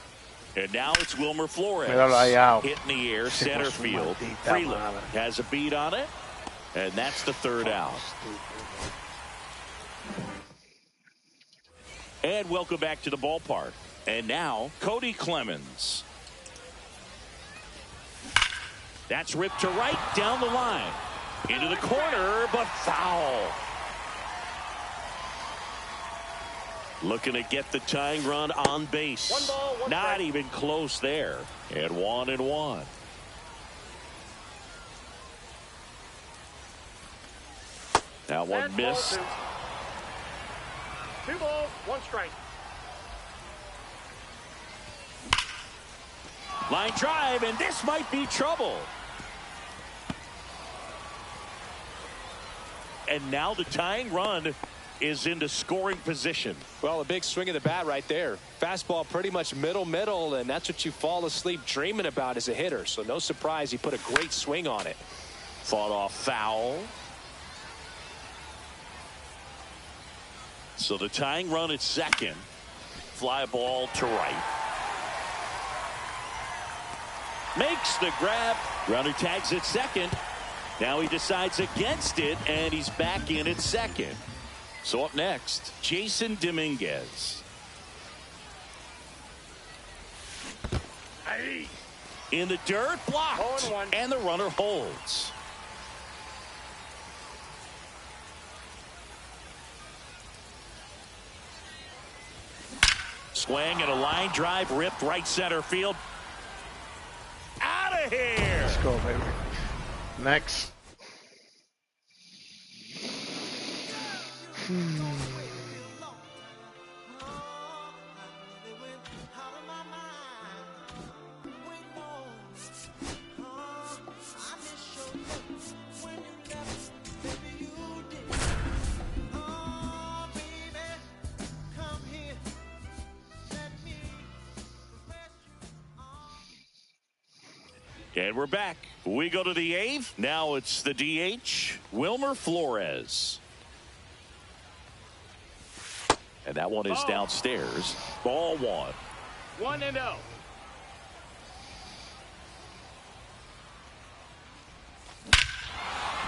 And now it's Wilmer Flores. Míralo Hit in the air, center field. Freeland has a beat on it. And that's the third out. And welcome back to the ballpark. And now, Cody Clemens. That's ripped to right, down the line. Into the corner, but foul. Looking to get the tying run on base. One ball, one Not strike. even close there. And 1-1. That one And ball missed. two. 2 balls, 1 strike. Line drive, and this might be trouble. And now the tying run is into scoring position. Well, a big swing of the bat right there. Fastball pretty much middle, and that's what you fall asleep dreaming about as a hitter. So no surprise he put a great swing on it. Fought off foul. So the tying run at second. Fly ball to right. Makes the grab. Runner tags at second. Now he decides against it, and he's back in at second. So up next, Jason Dominguez. In the dirt, blocked, 0-1. and the runner holds. Swing and a line drive ripped right center field. Out of here. Let's go, baby. Next. And we're back. We go to the 8th. Now it's the DH, Wilmer Flores. And that one is downstairs. Ball 1. 1-0.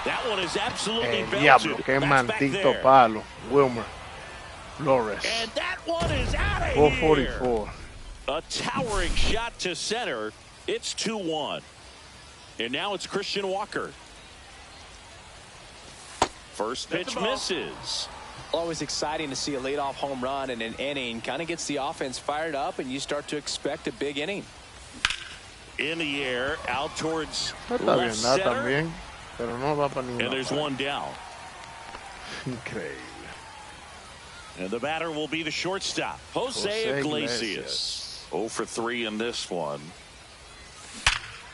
That one is absolutely belted. Diablo, qué That's back maldito there. palo. Wilmer Flores. And that one is out of 444. here. A towering shot to center. It's 2-1. And now it's Christian Walker. First pitch misses. Always exciting to see a leadoff home run in an inning. Kind of gets the offense fired up, and you start to expect a big inning. In the air, out towards No está bien, left nada center. también. Pero no va para ninguna And there's parte. one down. Increíble. And the batter will be the shortstop, Jose Iglesias. 0 for 3 in this one.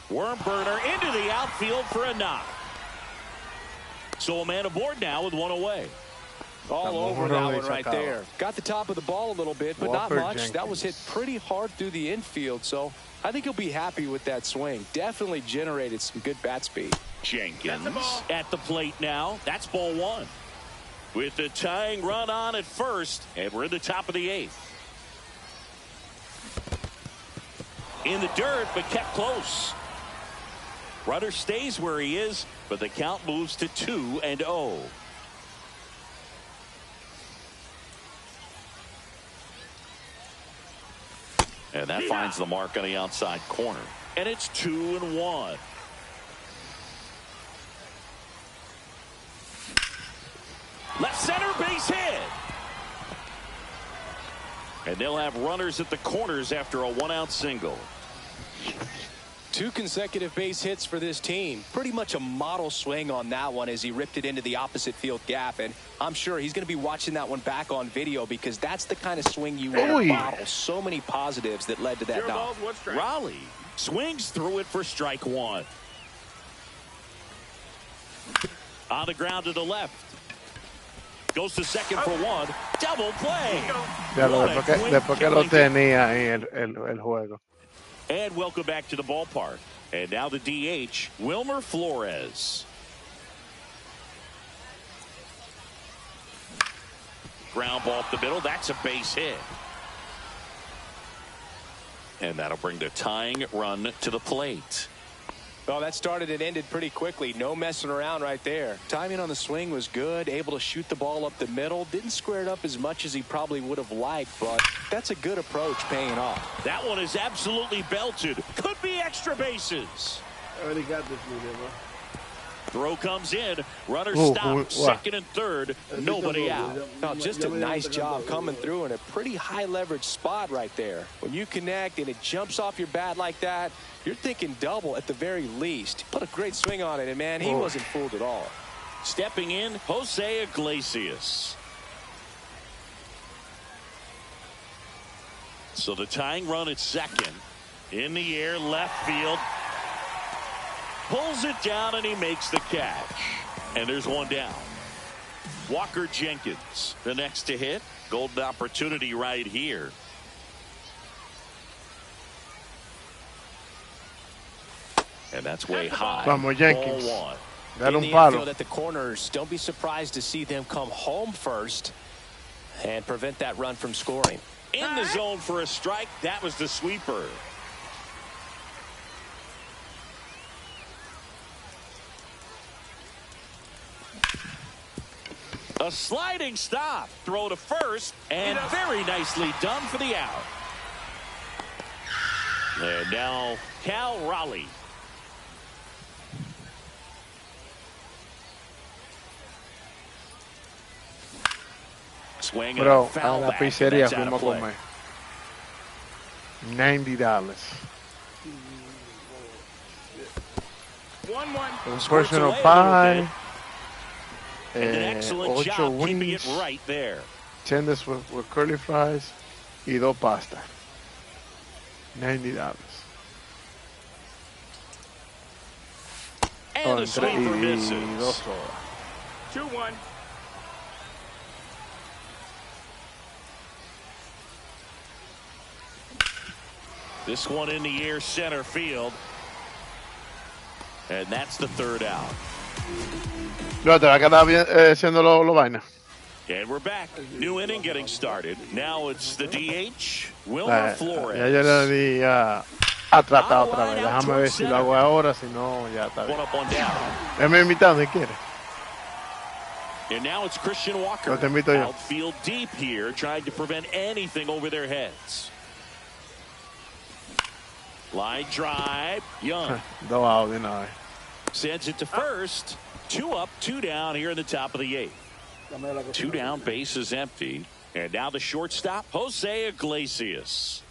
Worm burner into the outfield for a knock. So a man aboard now with one away. All over that one right there. Got the top of the ball a little bit, but not Walker much. Jenkins. That was hit pretty hard through the infield, so I think he'll be happy with that swing. Definitely generated some good bat speed. Jenkins at the plate now. That's ball 1. With the tying run on at first, and we're in the top of the 8th. In the dirt, but kept close. Runner stays where he is, but the count moves to 2-0. And that finds the mark on the outside corner. And it's 2-1. Left center base hit. And they'll have runners at the corners after a 1-out single. 2 consecutive base hits for this team. Pretty much a model swing on that one as he ripped it into the opposite field gap. And I'm sure he's going to be watching that one back on video because that's the kind of swing you want to model. So many positives that led to that knock. Raleigh swings through it for strike 1. On the ground to the left. Goes to second for 1. Double play. Después que lo tenía ahí el juego. And welcome back to the ballpark. And now the DH, Wilmer Flores. Ground ball up the middle. That's a base hit. And that'll bring the tying run to the plate. Well, that started and ended pretty quickly. No messing around right there. Timing on the swing was good. Able to shoot the ball up the middle. Didn't square it up as much as he probably would have liked, but that's a good approach paying off. That one is absolutely belted. Could be extra bases. I already got this video, bro. Throw comes in. Runner stopped. Second and third. Nobody out. No, just a nice job coming through in a pretty high leverage spot right there. When you connect and it jumps off your bat like that, you're thinking double at the very least. Put a great swing on it, and man, he wasn't fooled at all. Stepping in, Jose Iglesias. So the tying run at second. In the air, left field. Pulls it down and he makes the catch. And there's one down. Walker Jenkins, the next to hit. Golden opportunity right here. And that's way high. Vamos, Jenkins. Ball 1. Dale In un the palo. infield at the corners, don't be surprised to see them come home first and prevent that run from scoring. In the zone for a strike. That was the sweeper. A sliding stop. Throw to first. And very nicely done for the out. And now Cal Raleigh. Swing and Bro, a foul a la back. pizzeria That's out of fuimos a play. comer. $90. 1-1. Un Squirts personal away a pie. little bit. And an excellent 8 job keeping wings. it right there. Tenders with curly fries. Y 2 pasta. $90. And the sweeper y misses. 2 sodas. 2-1. This one in the air, center field. And that's the third out. No, te va a quedar bien, haciendo lo vaina. And we're back. New inning getting started. Now it's the DH, Wilmer Flores. Ya yo le di a tratar otra vez. Déjame ver si lo hago ahora, si no, ya está bien. One up, one down. Déjame invitando si quiere. And now it's Christian Walker. No te invito yo. Outfield deep here, trying to prevent anything over their heads. Line drive, Young. 2 out de una vez. Sends it to first. 2 up, 2 down here in the top of the 8th. 2 down, base is empty. And now the shortstop, Jose Iglesias.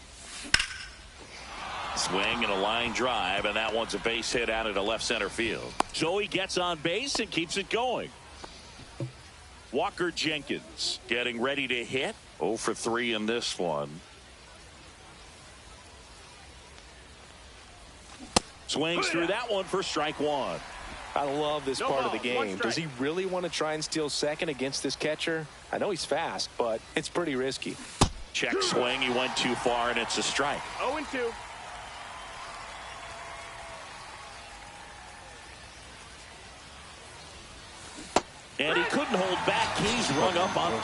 Swing and a line drive, and that one's a base hit out into left center field. So he gets on base and keeps it going. Walker Jenkins getting ready to hit. 0 for 3 in this one. Swings through that one for strike 1. I love this part of the game. Does he really want to try and steal second against this catcher? I know he's fast, but it's pretty risky. Check swing. He went too far, and it's a strike. 0-2. And he couldn't hold back. He's rung up on it.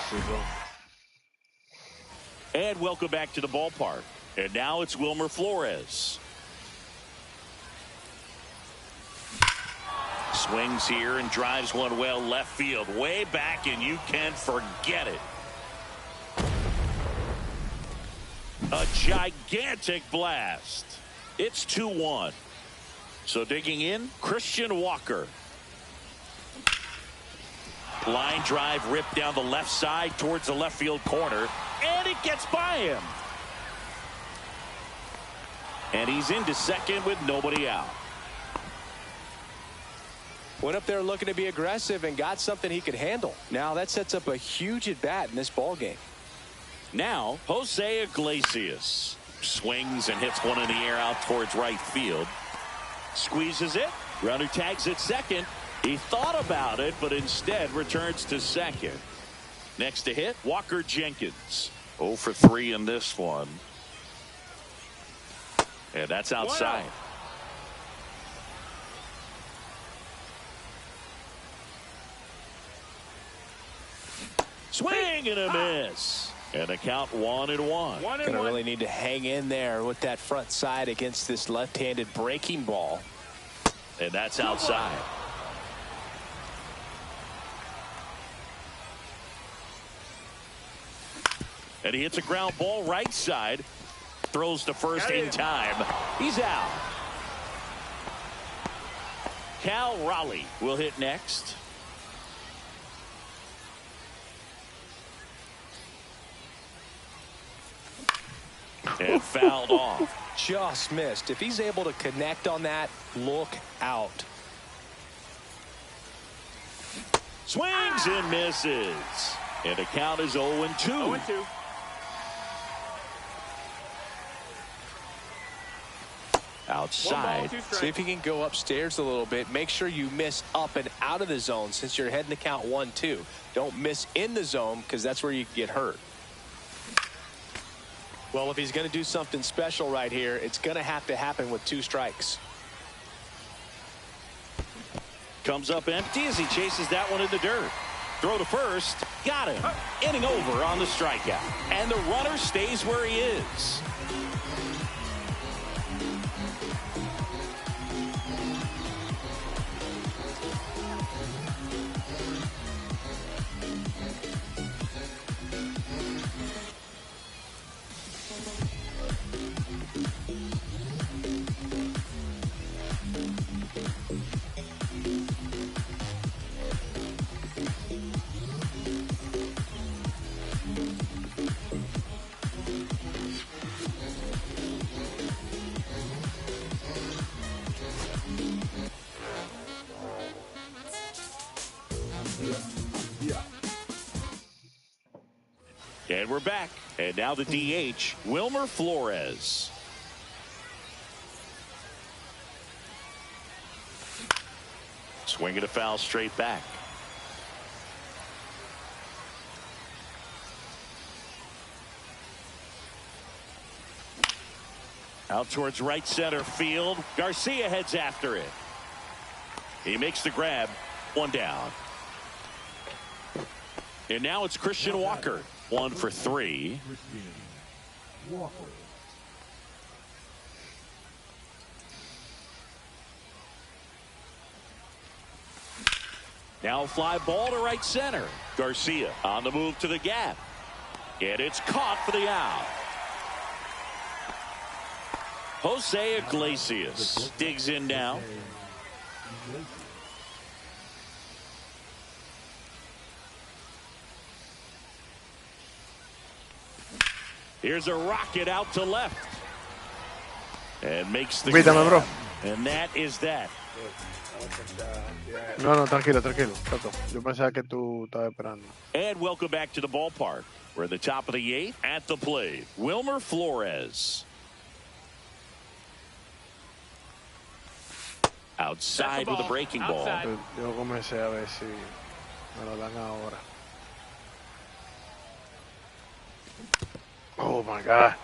And welcome back to the ballpark. And now it's Wilmer Flores. Swings here and drives one well left field. Way back, and you can forget it. A gigantic blast. It's 2-1. So digging in, Christian Walker. Line drive ripped down the left side towards the left field corner. And it gets by him. And he's into second with nobody out. Went up there looking to be aggressive and got something he could handle. Now that sets up a huge at-bat in this ball game. Now, Jose Iglesias swings and hits one in the air out towards right field. Squeezes it. Runner tags at second. He thought about it, but instead returns to second. Next to hit, Walker Jenkins. 0 for 3 in this one. And that's outside. Swing and a miss. And a count 1-1. Gonna really need to hang in there with that front side against this left-handed breaking ball. And that's outside. And he hits a ground ball right side. Throws to first in time. He's out. Cal Raleigh will hit next. And fouled off. Just missed. If he's able to connect on that, look out. Swings and misses. And the count is 0-2. 0-2. Outside. See if he can go upstairs a little bit. Make sure you miss up and out of the zone since you're heading to count 1-2. Don't miss in the zone because that's where you get hurt. Well, if he's going to do something special right here, it's going to have to happen with 2 strikes. Comes up empty as he chases that one in the dirt. Throw to first. Got him. Inning over on the strikeout. And the runner stays where he is. And we're back. And now the DH, Wilmer Flores. Swinging a foul straight back. Out towards right center field. Garcia heads after it. He makes the grab. 1 down. And now it's Christian Walker. 1 for 3. Now a fly ball to right center. Garcia on the move to the gap. And it's caught for the out. Jose Iglesias digs in now. Here's a rocket out to left. And makes the Cuídame, bro. And that is that. No, tranquilo, tranquilo. Tato. Yo pensaba que tú estabas esperando. And welcome back to the ballpark. We're at the top of the 8th. At the plate, Wilmer Flores. Outside with a breaking ball. Yo comencé a ver si me lo dan ahora. Oh my God.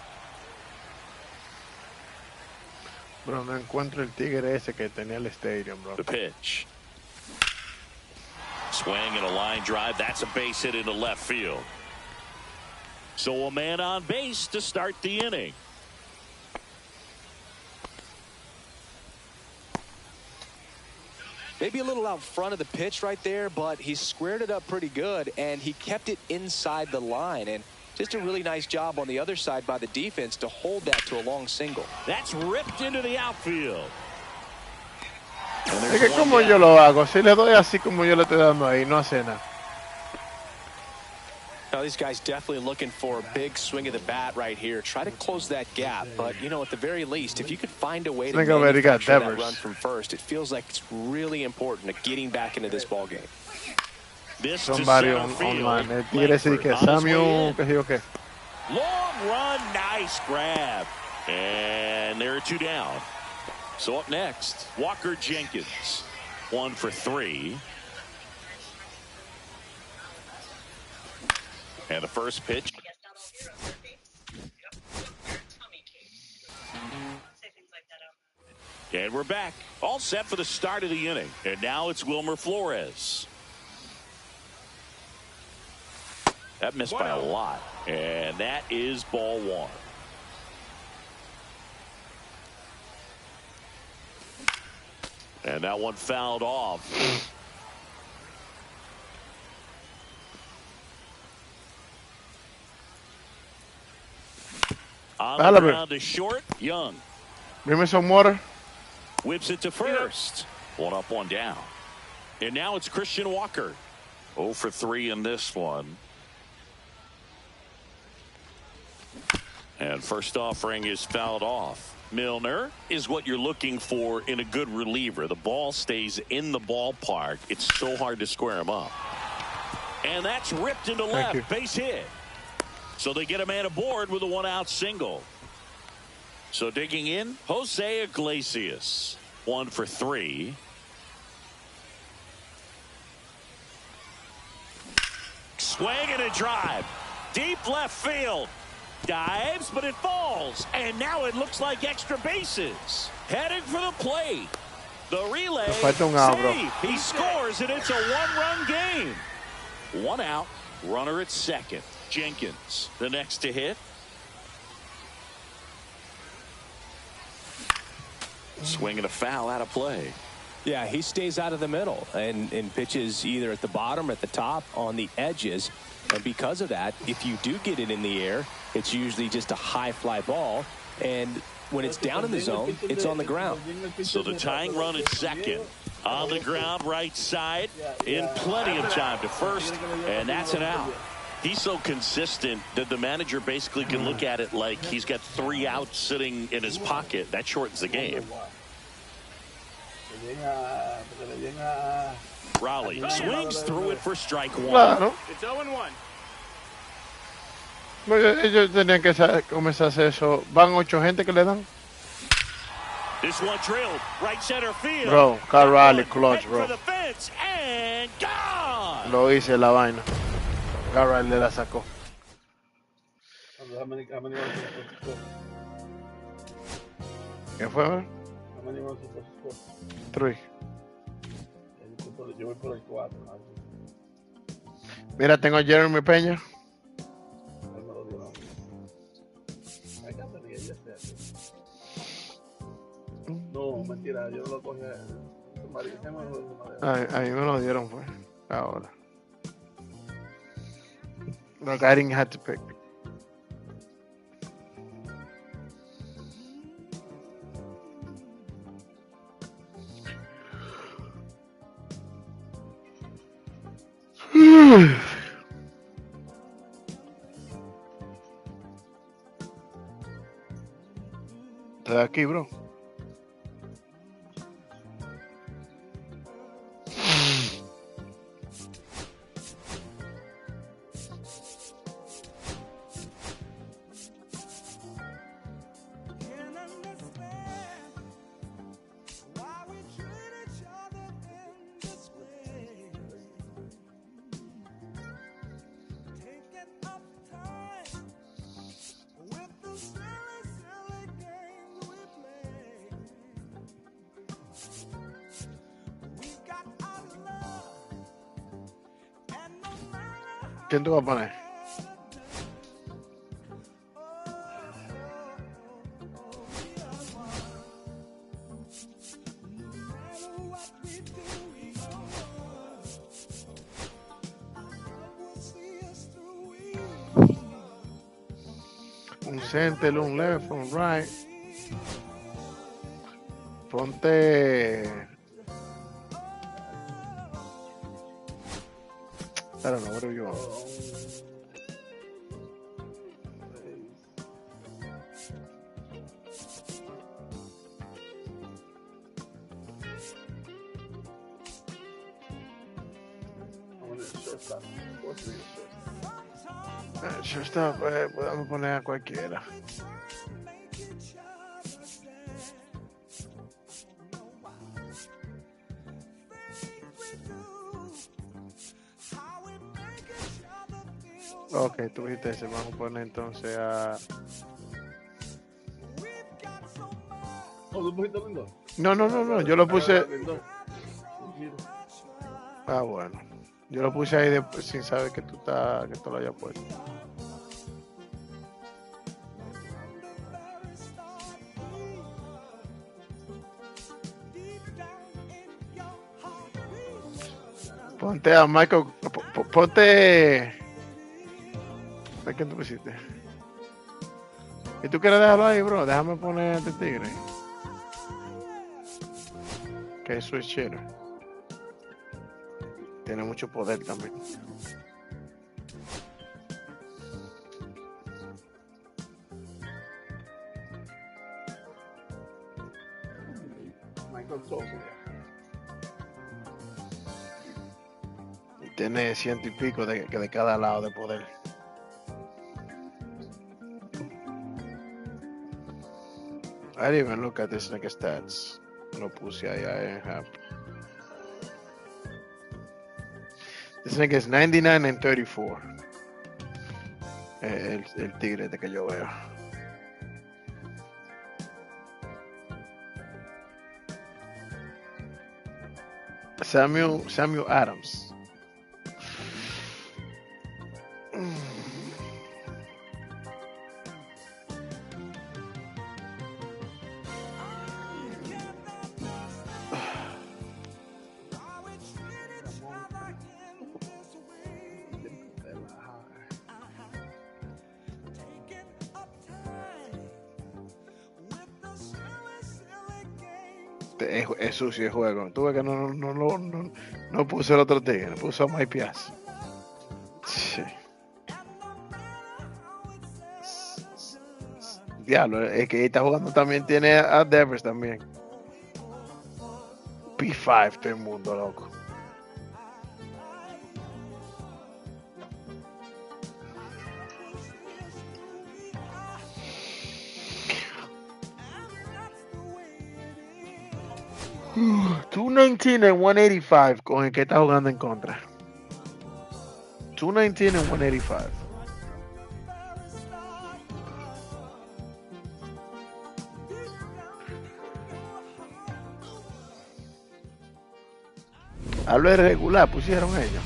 Bro, no encuentro el tigre ese que tenía el stadium, bro. The pitch. Swing and a line drive. That's a base hit into left field. So a man on base to start the inning. Maybe a little out front of the pitch right there, but he squared it up pretty good, and he kept it inside the line. And just a really nice job on the other side by the defense to hold that to a long single. That's ripped into the outfield. Es que como yo lo hago, si le doy así como yo le estoy dando ahí, no hace nada. Now, these guys definitely looking for a big swing of the bat right here. Try to close that gap. But, you know, at the very least, if you could find a way to manufacture that run from first, it feels like it's really important to getting back into this ball game. This Son varios online. El tigre sí que Samuel, que sí o qué. Long run, nice grab. And there are 2 down. So up next, Walker Jenkins. 1 for 3. And the first pitch. And we're back. All set for the start of the inning. And now it's Wilmer Flores. That missed by a lot. And that is ball 1. And that one fouled off. On the ground to short, Young. Bring me some water. Whips it to first. 1 up, 1 down. And now it's Christian Walker. 0 for 3 in this one. And first offering is fouled off. Milner is what you're looking for in a good reliever. The ball stays in the ballpark. It's so hard to square him up. And that's ripped into left. Base hit. So they get a man aboard with a 1-out single. So digging in, Jose Iglesias. 1 for 3. Swing and a drive. Deep left field. Dives, but it falls. And now it looks like extra bases. Heading for the plate. The relay. Save. He scores, and it's a 1-run game. 1 out. Runner at second. Jenkins, the next to hit. Swing and a foul out of play. Yeah, he stays out of the middle and pitches either at the bottom or at the top on the edges. And because of that, if you do get it in the air, it's usually just a high fly ball. And when it's down in the zone, it's on the ground. So the tying run at second. On the ground, right side. In plenty of time to first. And that's an out. He's so consistent that the manager basically can look at it like he's got 3 outs sitting in his pocket. That shortens the game. Raleigh swings through it for strike 1. Claro. It's 0-1. Ellos tenían que comenzar a hacer eso. Van 8 gente que le dan. This one drilled right center field. Bro, Cod Raleigh clutch, bro. For the fence and gone. Lo hice la vaina. Cod Raleigh le la sacó. ¿Qué fue, bro? 3. Yo voy por el 4. Mira, tengo a Jeremy Peña. No, mentira, yo lo cogí a mí me lo dieron, pues. Ahora. Look, I didn't have to pick. Estoy aquí, bro. ¿Quién tú vas a poner? Un center, un left, un right. Ponte. I don't know, what do you want? Shortstop, podemos poner a cualquiera. Ok, tú dijiste ese. Vamos a poner entonces a. No. Yo lo puse. Ah, bueno. Yo lo puse ahí sin saber que tú lo hayas puesto. Ponte a Michael. Ponte. ¿A quién tú pusiste? ¿Y tú quieres dejarlo ahí, bro? Déjame poner este tigre. Que es switch hitter. Tiene mucho poder también. Michael Sosa. Tiene 100 y pico de cada lado de poder. I didn't even look at this nigga stats. Lo puse ahí. This nigga is 99 and 34. El tigre de que yo veo. Samuel Adams. Es sucio el juego. Tuve que no puse el otro tigre, puso a Mike Piazza. Sí. Diablo, es que está jugando también, tiene a Devers también. P5 todo el mundo, loco. $219 and 185 con el que está jugando en contra. $219 and 185. Hablo de regular, pusieron ellos.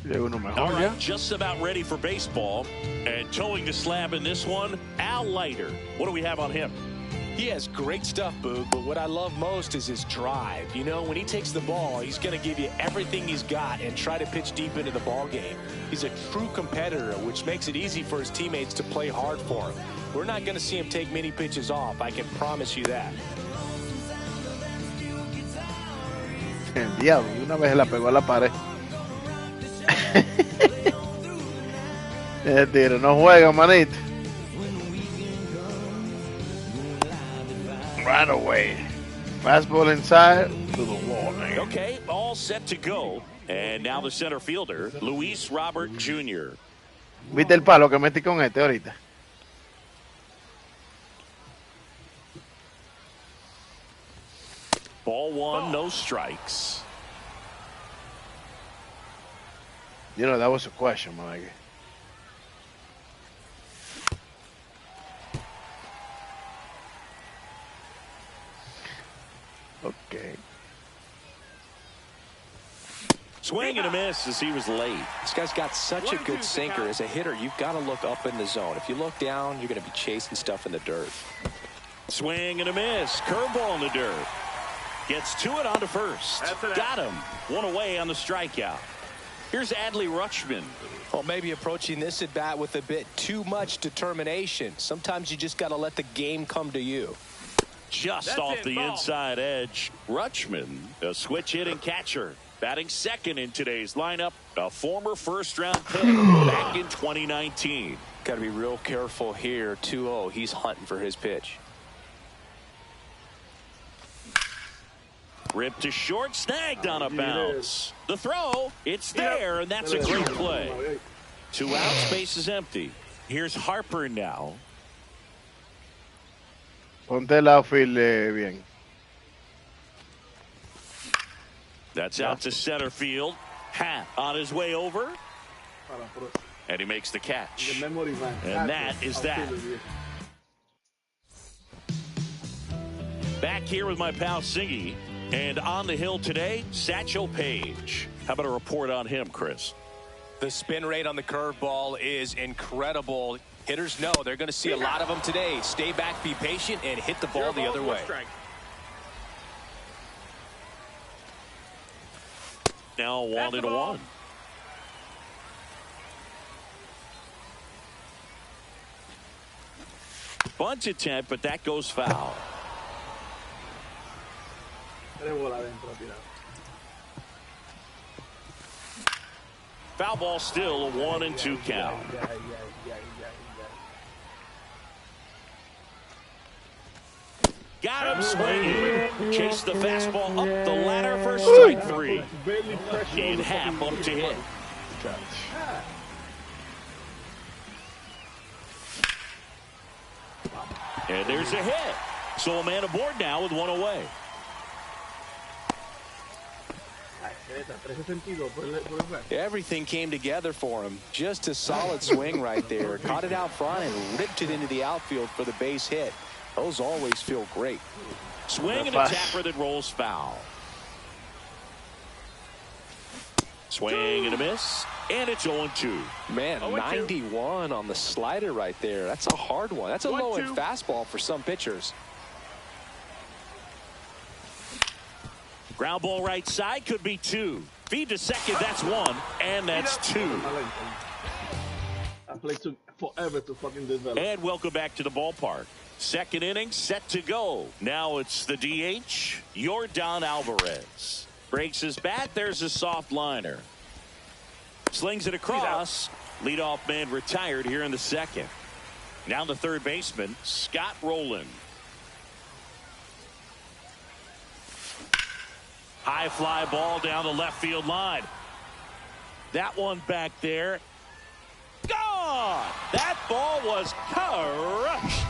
Uno mejor, all right, ya. just about ready for baseball. And towing the slab in this one, Al Leiter. What do we have on him? He has great stuff, Boog, but what I love most is his drive. You know, when he takes the ball, he's going to give you everything he's got and try to pitch deep into the ball game. He's a true competitor, which makes it easy for his teammates to play hard for him. We're not going to see him take many pitches off, I can promise you that. El diablo, y una vez la pegó a la pared. Ese tiro no juega, manito. Right away. Fastball inside to the wall, man. Okay, all set to go. And now the center fielder, Luis Robert Jr. ¿Viste el palo que metí con este ahorita? Ball one, no strikes. You know, that was a question, Mike. Okay. Swing and a miss as he was late. This guy's got such a good sinker. As a hitter, you've got to look up in the zone. If you look down, you're going to be chasing stuff in the dirt. Swing and a miss. Curveball in the dirt. Gets to it onto first. Got him. One away on the strikeout. Here's Adley Rutschman. Well, maybe approaching this at bat with a bit too much determination. Sometimes you just got to let the game come to you. Just off the inside edge. Rutschman, a switch hitting catcher. Batting second in today's lineup, a former first-round pick back in 2019. Got to be real careful here. 2-0. He's hunting for his pitch. Ripped to short, snagged on a bounce. The throw, it's there, and that's a great play. 2 out, space is empty. Here's Harper now. Ponte el outfield bien. That's out to center field. Hat on his way over. And he makes the catch. And that is that. Back here with my pal Singy. And on the hill today, Satchel Paige. How about a report on him, Chris? The spin rate on the curveball is incredible. Hitters know they're going to see a lot of them today. Stay back, be patient, and hit the ball the other way. Now 1-1. Bunt attempt, but that goes foul. Foul ball still, a 1-2 count. Got him swinging. Chased the fastball up the ladder for strike 3. In half up to hit. And there's a hit. So a man aboard now with 1 away. Everything came together for him. Just a solid swing right there. Caught it out front and ripped it into the outfield for the base hit. Those always feel great. Swing and a tapper that rolls foul. Swing and a miss. And it's 0-2. Man, 91 on the slider right there. That's a hard one. That's a low-end fastball for some pitchers. Ground ball right side, could be 2. Feed to second, that's 1. And that's 2. I played forever to fucking develop. And welcome back to the ballpark. Second inning set to go. Now it's the DH, Yordan Alvarez. Breaks his bat, there's a soft liner. Slings it across. Leadoff man retired here in the second. Now the third baseman, Scott Rowland. High fly ball down the left field line. That one back there. Gone! That ball was crushed.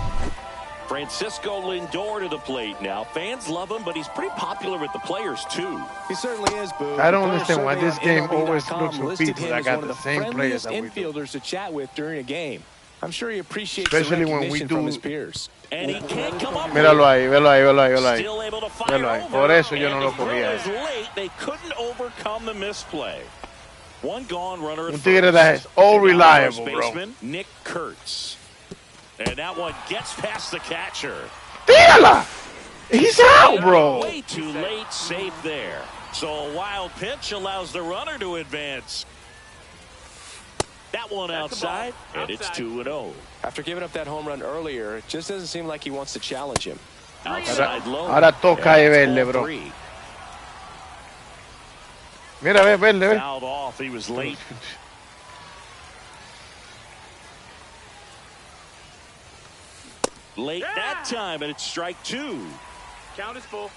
Francisco Lindor to the plate now. Fans love him, but he's pretty popular with the players, too. He certainly is, Boo. I don't understand why this game always looks for people that got the same players that we do. Infielders to chat with during a game. I'm sure he appreciates especially the when we recognition do. from his peers. And he can't come up Míralo ahí, velo ahí, velo ahí, velo ahí. Still able to fire Velo ahí. over. Por eso yo no lo And the throw cogía. is late. They couldn't overcome the misplay. One gone, runner at Un first. tigre that is all And now reliable, first bro. baseman, Nick Kurtz. And that one gets past the catcher. Tírala! He's out, bro. Way too late, safe there. So a wild pitch allows the runner to advance. That one outside, and it's 2-0. After giving up that home run earlier, it just doesn't seem like he wants to challenge him. Outside low. Ahora toca de verle, bro. Mira, ve, verle, ve. Fouled off, he was late. Late that time, and it's strike 2. Count is full.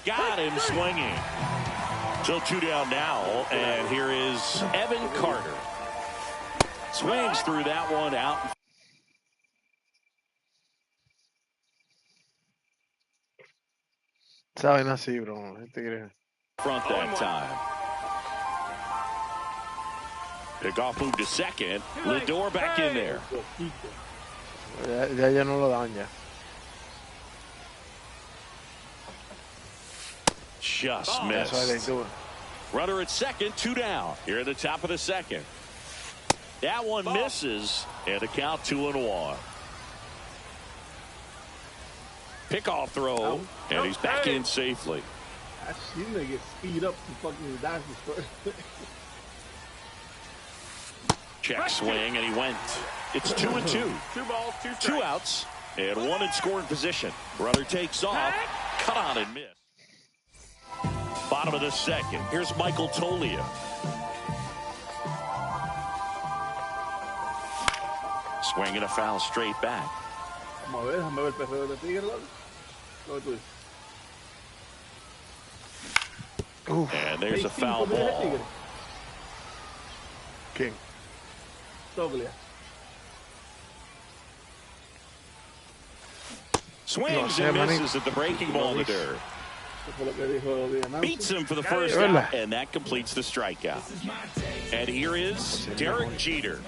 Got him swinging. So 2 down now, and here is Evan Carter. Swings through that one out. Saben así, bro. Front that time. The golf move to second. Lindor back in there. Ya no lo dan ya. Just missed. That's why they do it. Runner at second, 2 down. Here at the top of the second. That one misses, and the count 2-1. Pickoff throw, and he's back in safely. I seen him get speed up to fucking dash first. Check swing, and he went. It's 2-2. 2 balls, 2 strikes. 2 outs, and 1 in scoring position. Runner takes off, cut on and miss. Bottom of the second. Here's Michael Tolia. Swinging a foul straight back. Vamos a ver, déjame ver el perreo de Tigre, loco. Lo que tú dices. And there's a foul ball. ¿Quién? Doble. Swings and misses at the breaking ball to dirt. Beats him for the first out, and that completes the strikeout. And here is Derek Jeter.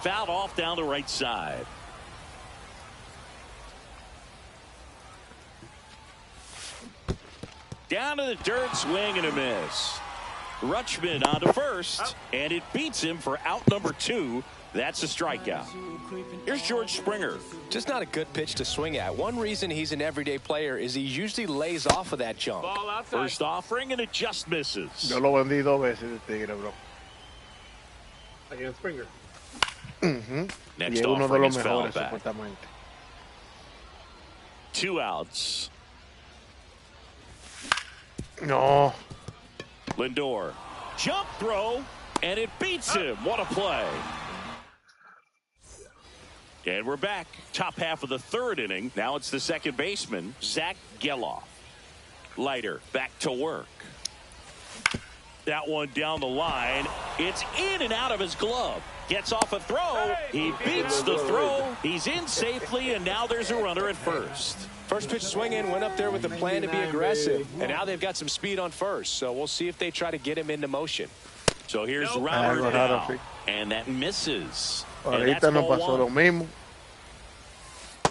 Fouled off down the right side. Down to the dirt, swing and a miss. Rutschman on to first, and it beats him for out number 2. That's a strikeout. Here's George Springer. Just not a good pitch to swing at. One reason he's an everyday player is he usually lays off of that jump. First offering, and it just misses. Yo lo vendí 2 veces de Tigre, bro. Against Springer. Next y uno de offering los is fouled mejores, back. supuestamente. 2 outs. No. Lindor. Jump throw, and it beats him. What a play. And we're back. Top half of the 3rd inning. Now it's the second baseman, Zach Geloff. Leiter back to work. That one down the line. It's in and out of his glove. Gets off a throw. He beats the throw. He's in safely, and now there's a runner at first. First pitch swing in, went up there with a plan to be aggressive. And now they've got some speed on first. So we'll see if they try to get him into motion. So here's the runner now. And that misses. Ahorita no pasó lo mismo.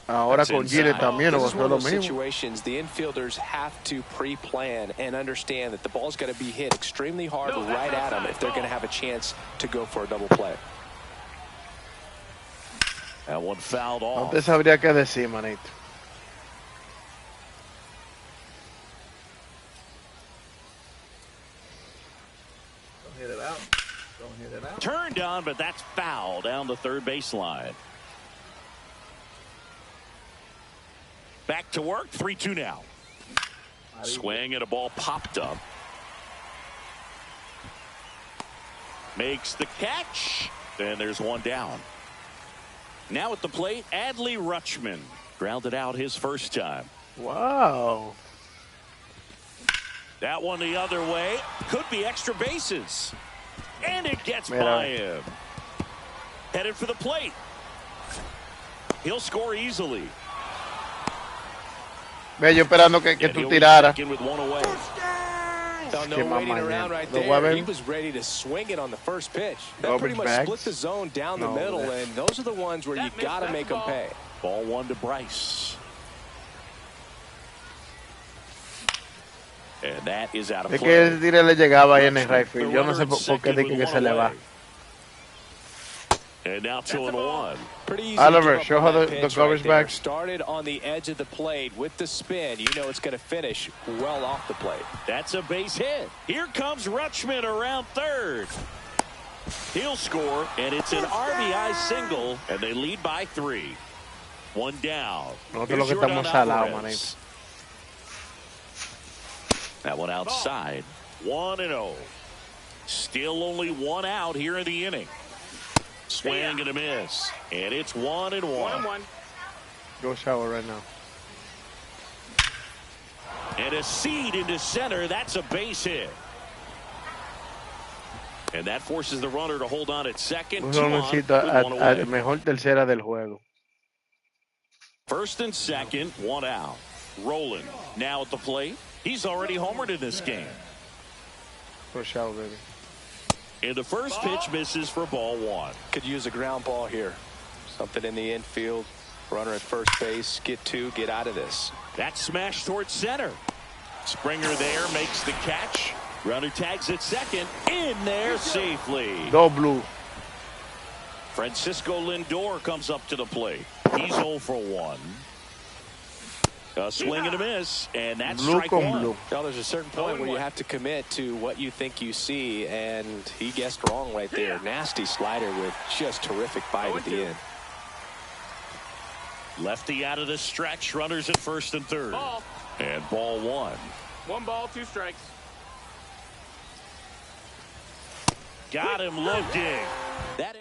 Ahora con Jeter también no pasó lo mismo. Situations the infielders have to pre-plan and understand that the ball's got to be hit extremely hard right at them if they're going to have a chance to go for a double play. That one fouled off. No te sabría qué decir, manito. Don't hit it out. Don't hit it out. Turned on, but that's foul down the third baseline. Back to work, 3-2 now. Swing and a ball popped up. Makes the catch. And there's one down. Now at the plate, Adley Rutschman. Grounded out his first time. Wow. That one the other way. Could be extra bases. And it gets by him. Headed for the plate. He'll score easily. Ve, yo esperando que tú tiraras. No waiting around right there. He was ready to swing it on the first pitch. That pretty much split the zone down the middle, and those are the ones where you got to make them pay. Ball 1 to Bryce. And that is out of play. Es que ese tiro le llegaba ahí en el right field. Yo no sé por qué dije que se le va. And now 2-1. Pretty easy. Oliver, show her the coverage back. Started on the edge of the plate with the spin. You know it's going to finish well off the plate. That's a base hit. Here comes Rutschman around third. He'll score, and it's an RBI single, and they lead by 3. 1 down. Nosotros lo que estamos salados, manito. That one outside. 1-0. Still only 1 out here in the inning. Swing and a miss. And it's 1-1. 1-1. Go shower right now. And a seed into center. That's a base hit. And that forces the runner to hold on at second. Uno necesita a mejor tercera del juego. First and second, 1 out. Rolling. Now at the plate. He's already homered in this game. Go shower, baby. And the first pitch misses for ball 1. Could use a ground ball here. Something in the infield. Runner at first base. Get 2. Get out of this. That smash towards center. Springer there makes the catch. Runner tags at second. In there safely. Go blue. Francisco Lindor comes up to the plate. He's 0 for 1. A swing and a miss, and that's strike 1. Blue. Well, there's a certain point where you have to commit to what you think you see, and he guessed wrong right there. Nasty slider with just terrific bite at the end. Lefty out of the stretch. Runners at first and third. Ball. And ball 1. 1 ball, 2 strikes. got him looking. That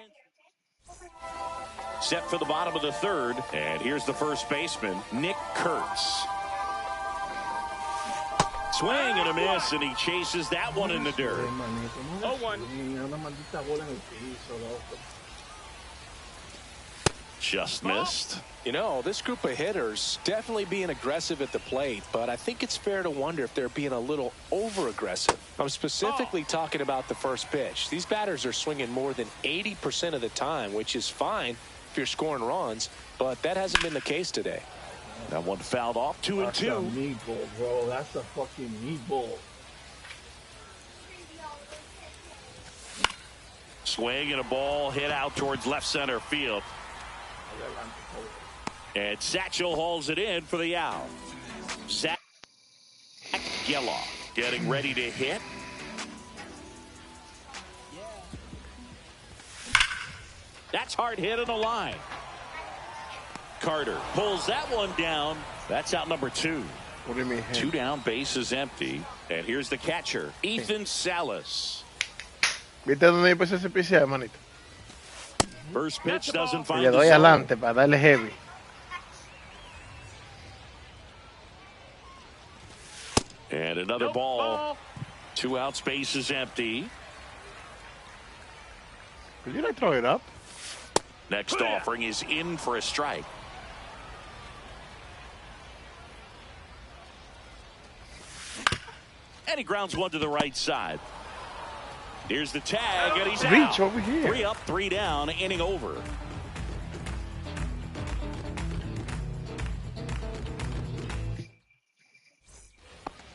set for the bottom of the third. And here's the first baseman, Nick Kurtz. Swing and a miss, and he chases that one in the dirt. 0-1. Just missed. You know, this group of hitters definitely being aggressive at the plate, but I think it's fair to wonder if they're being a little over-aggressive. I'm specifically talking about the first pitch. These batters are swinging more than 80% of the time, which is fine if you're scoring runs, but that hasn't been the case today. That one fouled off, 2-2. That's a meatball, bro. That's a fucking meatball. Swing and a ball hit out towards left center field. And Satchel hauls it in for the out. Zach Geloff getting ready to hit. That's hard hit in the line. Carter pulls that one down. That's out number 2. What do you mean? Two down, base is empty. And here's the catcher, Ethan Salas. ¿Viste dónde yo puse ese piseado, manito? First pitch doesn't Y find le the doy zone. adelante para darle heavy. And another ball. 2 outs, base is empty. Could you like throw it up? Next offering is in for a strike. And he grounds one to the right side. Here's the tag, and he's Reach out. over here. 3 up, 3 down, inning over.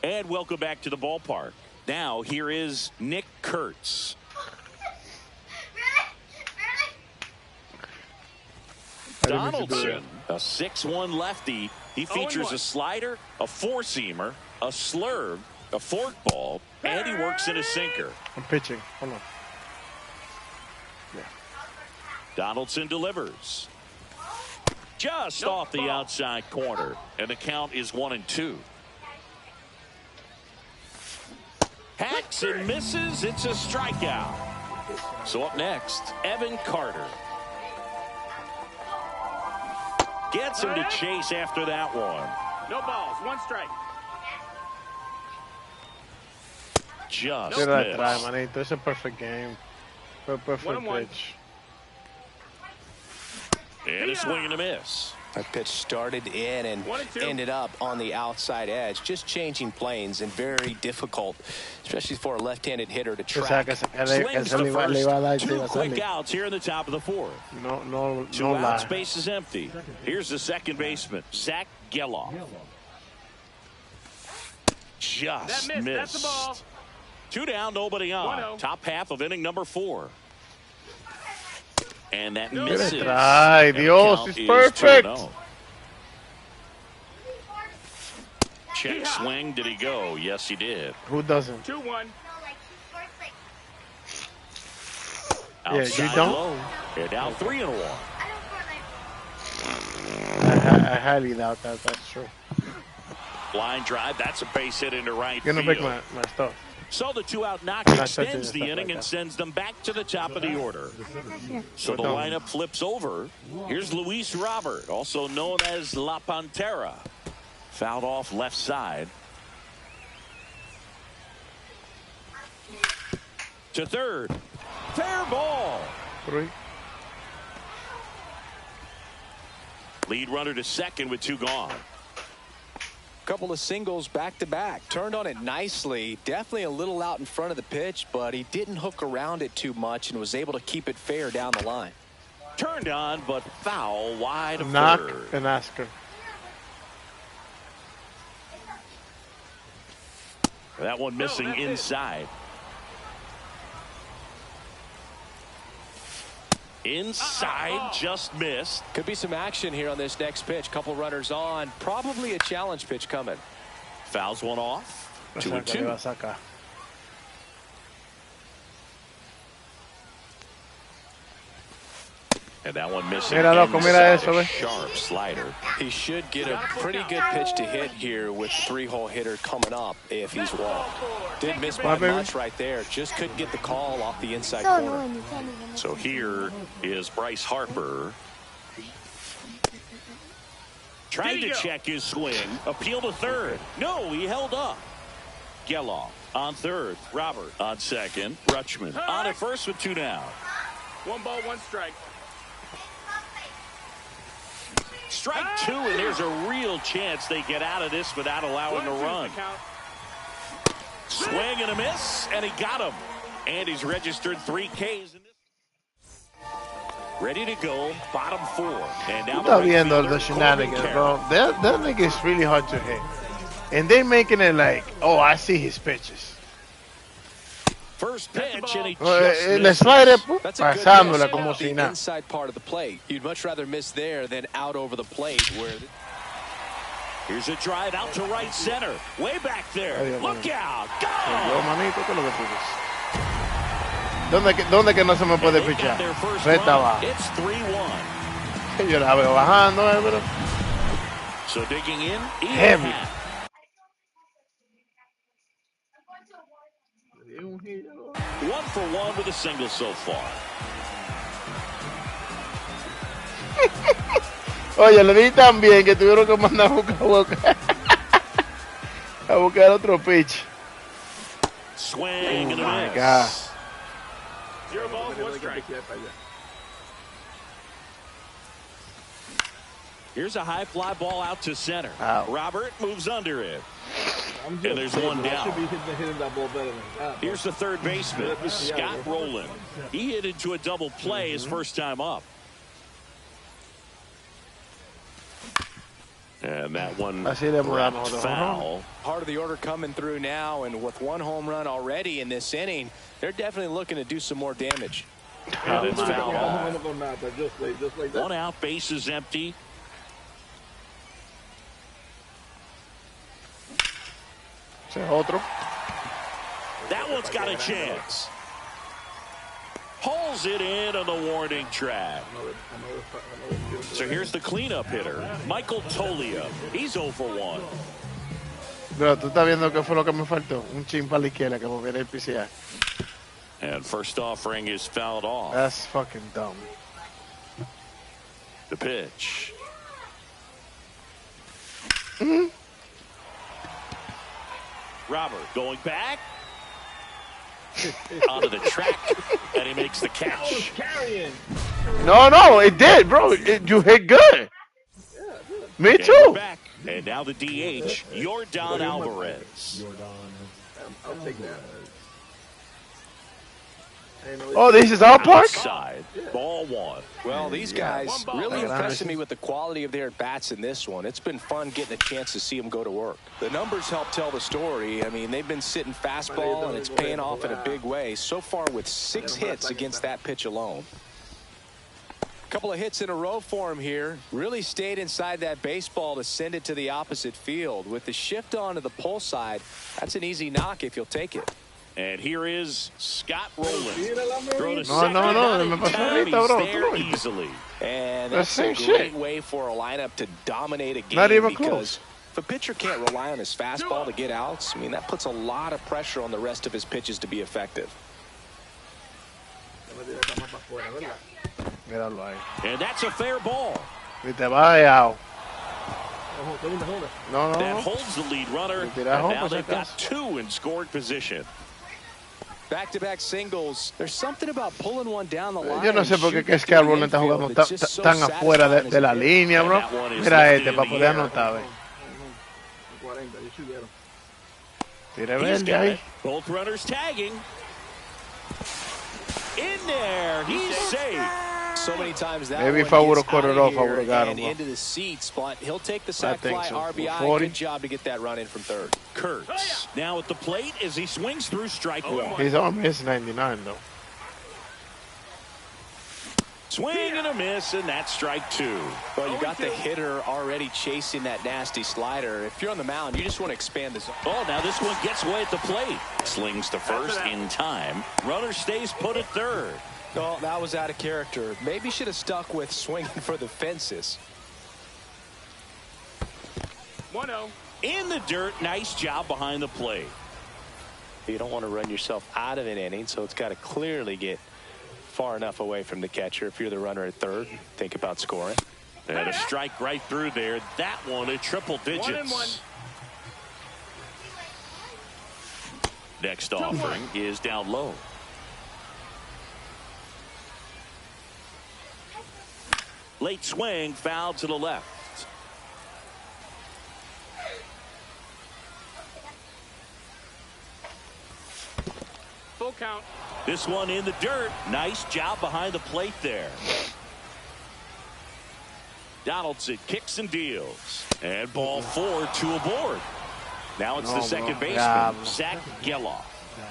And welcome back to the ballpark. Now here is Nick Kurtz. Donaldson, a 6'1 lefty. He features a slider, a four-seamer, a slurve, a forkball, and he works in a sinker. I'm pitching. Hold on. Yeah. Donaldson delivers. Just off the outside corner, and the count is 1-2. Hacks and misses. It's a strikeout. So up next, Evan Carter. Gets him to chase after that one. No balls, 1 strike. Just Get that try, missed. manito. It's a perfect game. Perfect 1-1. pitch. And a swing and a miss. That pitch started in and 1-2. ended up on the outside edge, just changing planes, and very difficult, especially for a left-handed hitter to track. Swings the first. 2 quick outs here in the top of the 4th. No 2 lie. outs, base is empty. Here's the second baseman, Zach Geloff. Just That missed. That's the ball. missed. 2 down, nobody on. 1-0. Top half of inning number 4. And that No. misses. Get it right. And the Dios, count it's is perfect. 2-0. Check swing. Did he go? Yes, he did. Who doesn't? 2-1. Yeah, you Outside don't? low. They're down 3-1. I highly doubt that. That's true. Line drive. That's a base hit into right You're field. gonna break my stuff. So the 2-out knock Not touching extends the the stuff inning like and that. sends them back to the top of the order. So the No. lineup flips over. Here's Luis Robert, also known as La Pantera. Fouled off left side. To third. Fair ball. 3. Lead runner to second with 2 gone. Couple of singles back-to-back. Turned on it nicely. Definitely a little out in front of the pitch, but he didn't hook around it too much and was able to keep it fair down the line. Turned on, but foul wide of Knock third. and ask her. That one missing that's it. inside. Inside, just missed. Could be some action here on this next pitch. Couple runners on. Probably a challenge pitch coming. Fouls one off. La 2-2. saca, le va a sacar. And that one missing. Mira, loco, mira eso, ve. Sharp slider. He should get a pretty good pitch to hit here with three-hole hitter coming up if he's walked. Didn't miss by much right there. Just couldn't get the call off the inside corner. So here is Bryce Harper. Tried to check his swing. Appeal to third. No, he held up. Geloff on third. Robert on second. Rutschman on at first with 2 down. 1 ball, 1 strike. Strike 2, and there's a real chance they get out of this without allowing a run. Swing and a miss, and he got him. And he's registered 3 Ks. Ready to go, bottom 4. And now Está viendo the shenanigans, bro. That nigga is really hard to hit. And they making it like, oh, I see his pitches. First pitch, and he Le slider, pasándola como si nada. Inside part of the plate. You'd much rather miss there than out over the plate. Where here's a drive out to right center, way back there. Look out! Go! ¿Dónde que no se me puede pichar? Recta abajo. It's 3-1. Yo la veo bajando, bro. So digging in, heavy. 1 for 1 with a single so far. Oye, le di tan bien que tuvieron que mandar a buscar otro pitch. Swing and a miss. God. 0 balls, 1 strike. Here's a high fly ball out to center. Ow. Robert moves under it. And there's 1 down. Here's the third baseman, Scott Rowland. He hit into a double play his first time up. And that one wrapped foul. Part of the order coming through now, and with 1 home run already in this inning, they're definitely looking to do some more damage. And it's foul ball. Just like that. 1 out, base is empty. That one's got a chance. Pulls it in on the warning track. So here's the cleanup hitter, Michael Toglia. He's 0 for 1. Pero tú estás viendo qué fue lo que me faltó. Un chin para la izquierda que moviera el PCI. And first offering is fouled off. That's fucking dumb. The pitch. Robert going back onto the track, and he makes the catch. No, it did, bro. You hit good. Me too. Back. And now the DH, Yordan Alvarez. I'll take that. Oh, this is our park? Outside, ball 1. Well, these guys really impressing me with the quality of their at-bats in this one. It's been fun getting a chance to see them go to work. The numbers help tell the story. I mean, they've been sitting fastball, and it's paying off in a big way. So far with 6 hits against that pitch alone. A couple of hits in a row for him here. Really stayed inside that baseball to send it to the opposite field. With the shift on to the pull side, that's an easy knock if you'll take it. And here is Scott Rowland. Throw to No, me pasó ahorita, bro. there easily. And that's a great way for a lineup to dominate a game. Not even because close. if a pitcher can't rely on his fastball to get outs, I mean, that puts a lot of pressure on the rest of his pitches to be effective. And that's a fair ball. Viste, vaya. That holds the lead runner. And now they've got 2 in scored position. Back-to-back singles. There's something about pulling one down the line. Yo no sé por qué es que Arbol no está jugando tan afuera de la línea, bro. Mira este, para poder anotar, ve. Tire verde ahí. Both runners tagging. In there. He's safe. So many times that maybe if I would have cut it off, I would have got him. Into the seats, but he'll take the sac fly RBI. Good job to get that run in from third. Kurtz now at the plate as he swings through strike 1. His arm is 99 though. Swing and a miss, and that's strike 2. Well, you got the hitter already chasing that nasty slider. If you're on the mound, you just want to expand the zone. Oh, now this one gets away at the plate. Slings to first in time. Runner stays put at third. No, that was out of character. Maybe should have stuck with swinging for the fences. 1-0. In the dirt, nice job behind the plate. You don't want to run yourself out of an inning, so it's got to clearly get far enough away from the catcher. If you're the runner at third, think about scoring. And a strike right through there. That one at triple digits. 1-1. Next offering is down low. Late swing, foul to the left. Full count. This one in the dirt. Nice job behind the plate there. Donaldson kicks and deals. And ball 4, 2 aboard. Now it's the second baseman, Zach Geloff.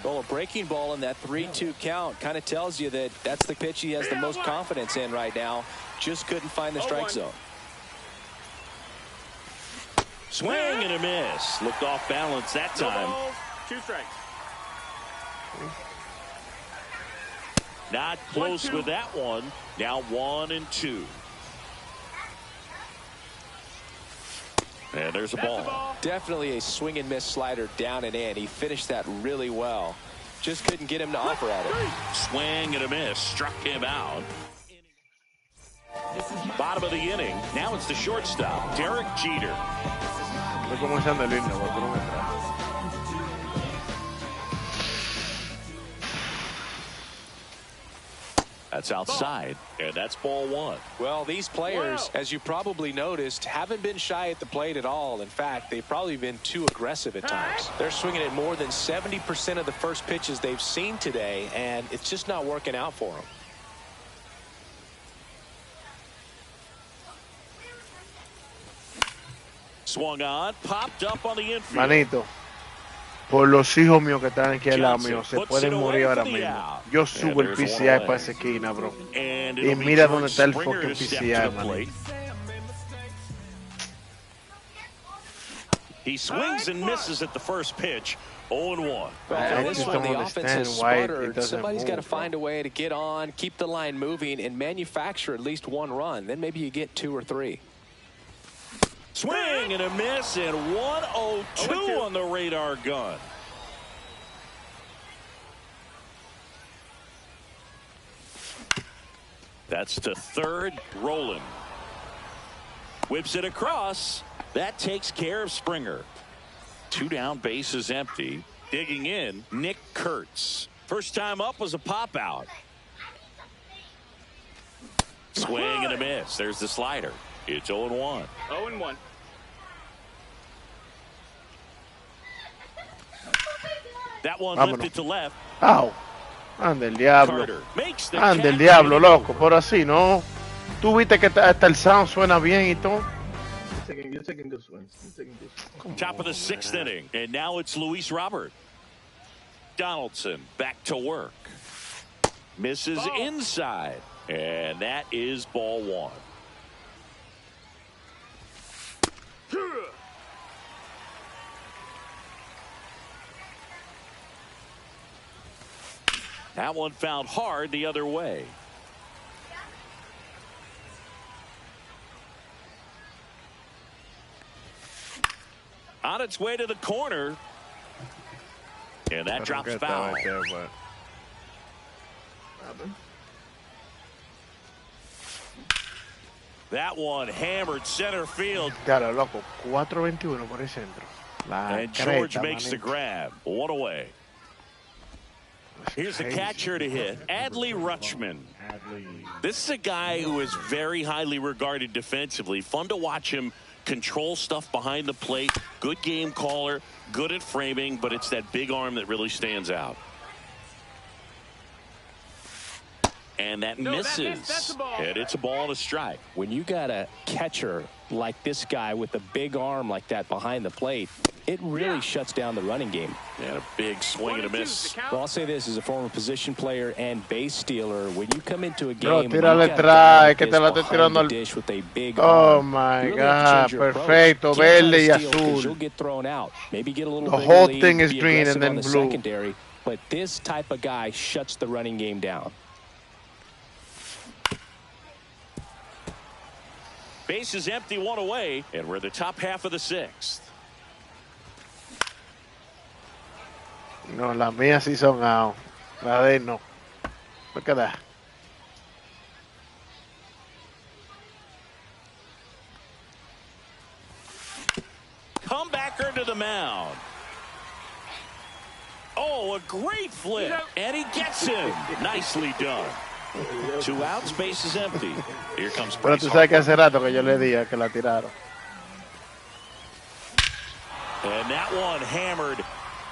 Well, a breaking ball in that 3-2 count kind of tells you that that's the pitch he has the most confidence in right now. Just couldn't find the strike zone. Swing and a miss. Looked off balance that time. 2 strikes. Not close with that one. Now 1-2. And there's a ball. Definitely a swing and miss slider down and in. He finished that really well. Just couldn't get him to offer at it. Swing and a miss. Struck him out. Bottom of the inning. Now it's the shortstop, Derek Jeter. That's outside, and that's ball 1. Well, these players, as you probably noticed, haven't been shy at the plate at all. In fact, they've probably been too aggressive at times. They're swinging at more than 70% of the first pitches they've seen today, and it's just not working out for them. Swung on, popped up on the infield. Manito, por los hijos míos que están aquí al lado mío, se pueden morir ahora mismo. Yo subo el PCI para esa esquina, bro. Y mira dónde está el fucking PCI, manito. He swings and misses at the first pitch. 0-1. Well, this one, the offense has sputtered. Somebody's got to find a way to get on, keep the line moving, and manufacture at least 1 run. Then maybe you get 2 or 3. Swing and a miss, and 1-0-2 on the radar gun. That's to third, Roland. Whips it across. That takes care of Springer. 2 down, bases empty. Digging in, Nick Kurtz. First time up was a pop out. Swing and a miss. There's the slider. It's 0-1. 0-1. That one lifted to left. Ow. Anda el diablo. Carter makes the Anda el catch. diablo, loco. Por así, ¿no? Tú viste que hasta el sound suena bien y todo. You're taking good swings. You're taking good swings. Top of the 6th inning. And now it's Luis Robert. Donaldson back to work. Misses inside. And that is ball 1. That one found hard the other way. On its way to the corner. And that drops foul. Right there, but... That one hammered center field. Claro, loco. 4-21 por el centro. And George makes the grab. 1 away. Here's the catcher to hit, Adley Rutschman. This is a guy who is very highly regarded defensively. Fun to watch him control stuff behind the plate. Good game caller, good at framing, but it's that big arm that really stands out. And that misses. And it's a ball and a strike. When you got a catcher like this guy with a big arm like that behind the plate, it really shuts down the running game. And a big swing and a miss. Well, I'll say this as a former position player and base stealer. When you come into a Bro, game, tírale atrás, que te la estoy tirando al... dish with a big Oh arm, my you really have to God, change your perfecto, approach. Can't verde y try to steal 'cause azul. You'll get thrown out. Maybe get a little The bigger whole lead, thing is be green aggressive and then on the blue. secondary, but this type of guy shuts the running game down. Base is empty, one away, and we're the top half of the sixth. No, las mías sí son out. La de él no. Look at that. Comebacker to the mound. Oh, a great flip. And he gets him. Nicely done. 2 outs, base is empty. Here comes Pero Bryce tú sabes que Harper. hace rato que yo le dije que la tiraron. And that one hammered.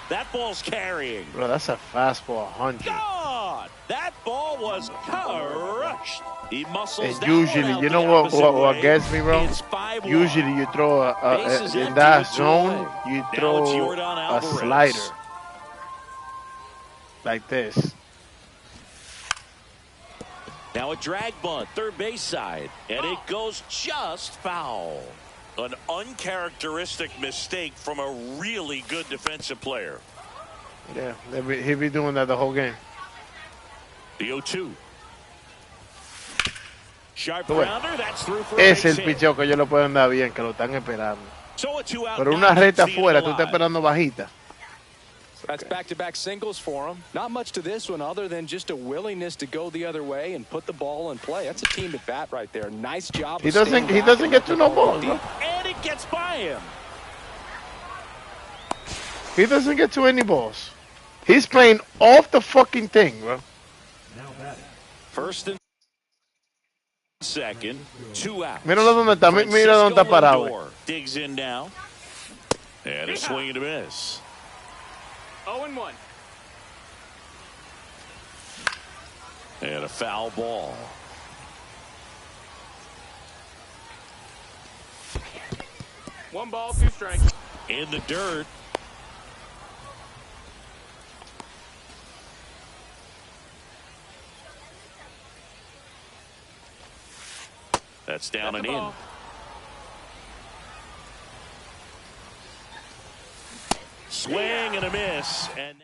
That ball's carrying. Bro, that's a fastball, 100. God, that ball was crushed. He muscles And down usually, out you the know what opposite gets me, bro? It's 5-1. Usually you throw Bases in empty that with 2 zone, away. you Now it's throw Yordan a Alvarez. slider. Like this. Now a drag bunt, third base side, and it goes just foul. An uncharacteristic mistake from a really good defensive player. Yeah, he'll be doing that the whole game. The 0-2. Sharp Tú ves. grounder, that's through for a Es base el hit. picheo que ellos lo pueden dar bien, que lo están esperando. So a 2-out Pero now una recta keeps the afuera, inning tú estás alive. esperando bajita. That's back-to-back singles for him. Not much to this one other than just a willingness to go the other way and put the ball in play. That's a team at bat right there. Nice job. He of staying doesn't back get to and no let the ball balls, deep. bro. And it gets by him. He doesn't get to any balls. He's playing off the fucking thing, bro. First and second, 2 outs. Míralo dónde está, mira dónde está parado. Lindor digs in now. And a swing and a miss. 0-1. And a foul ball. One ball, 2 strikes. In the dirt. That's down and in. Swing and a miss. And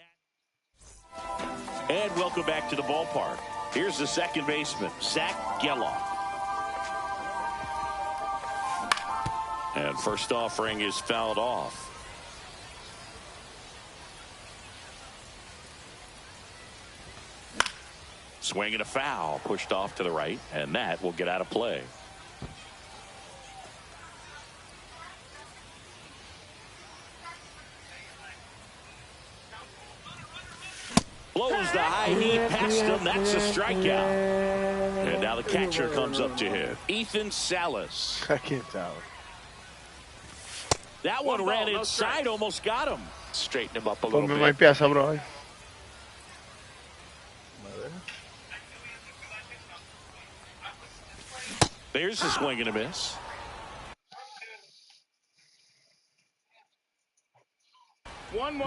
welcome back to the ballpark. Here's the second baseman, Zach Geloff. And first offering is fouled off. Swing and a foul, pushed off to the right, and that will get out of play. Blows the high heat past him. That's a strikeout. And now the catcher comes up to him. Ethan Salas. I can't tell. That one One ran ball, no inside, strikes. almost got him. Straighten him up a little Ponme my bit. pieza, bro. There's a swing and a miss. One.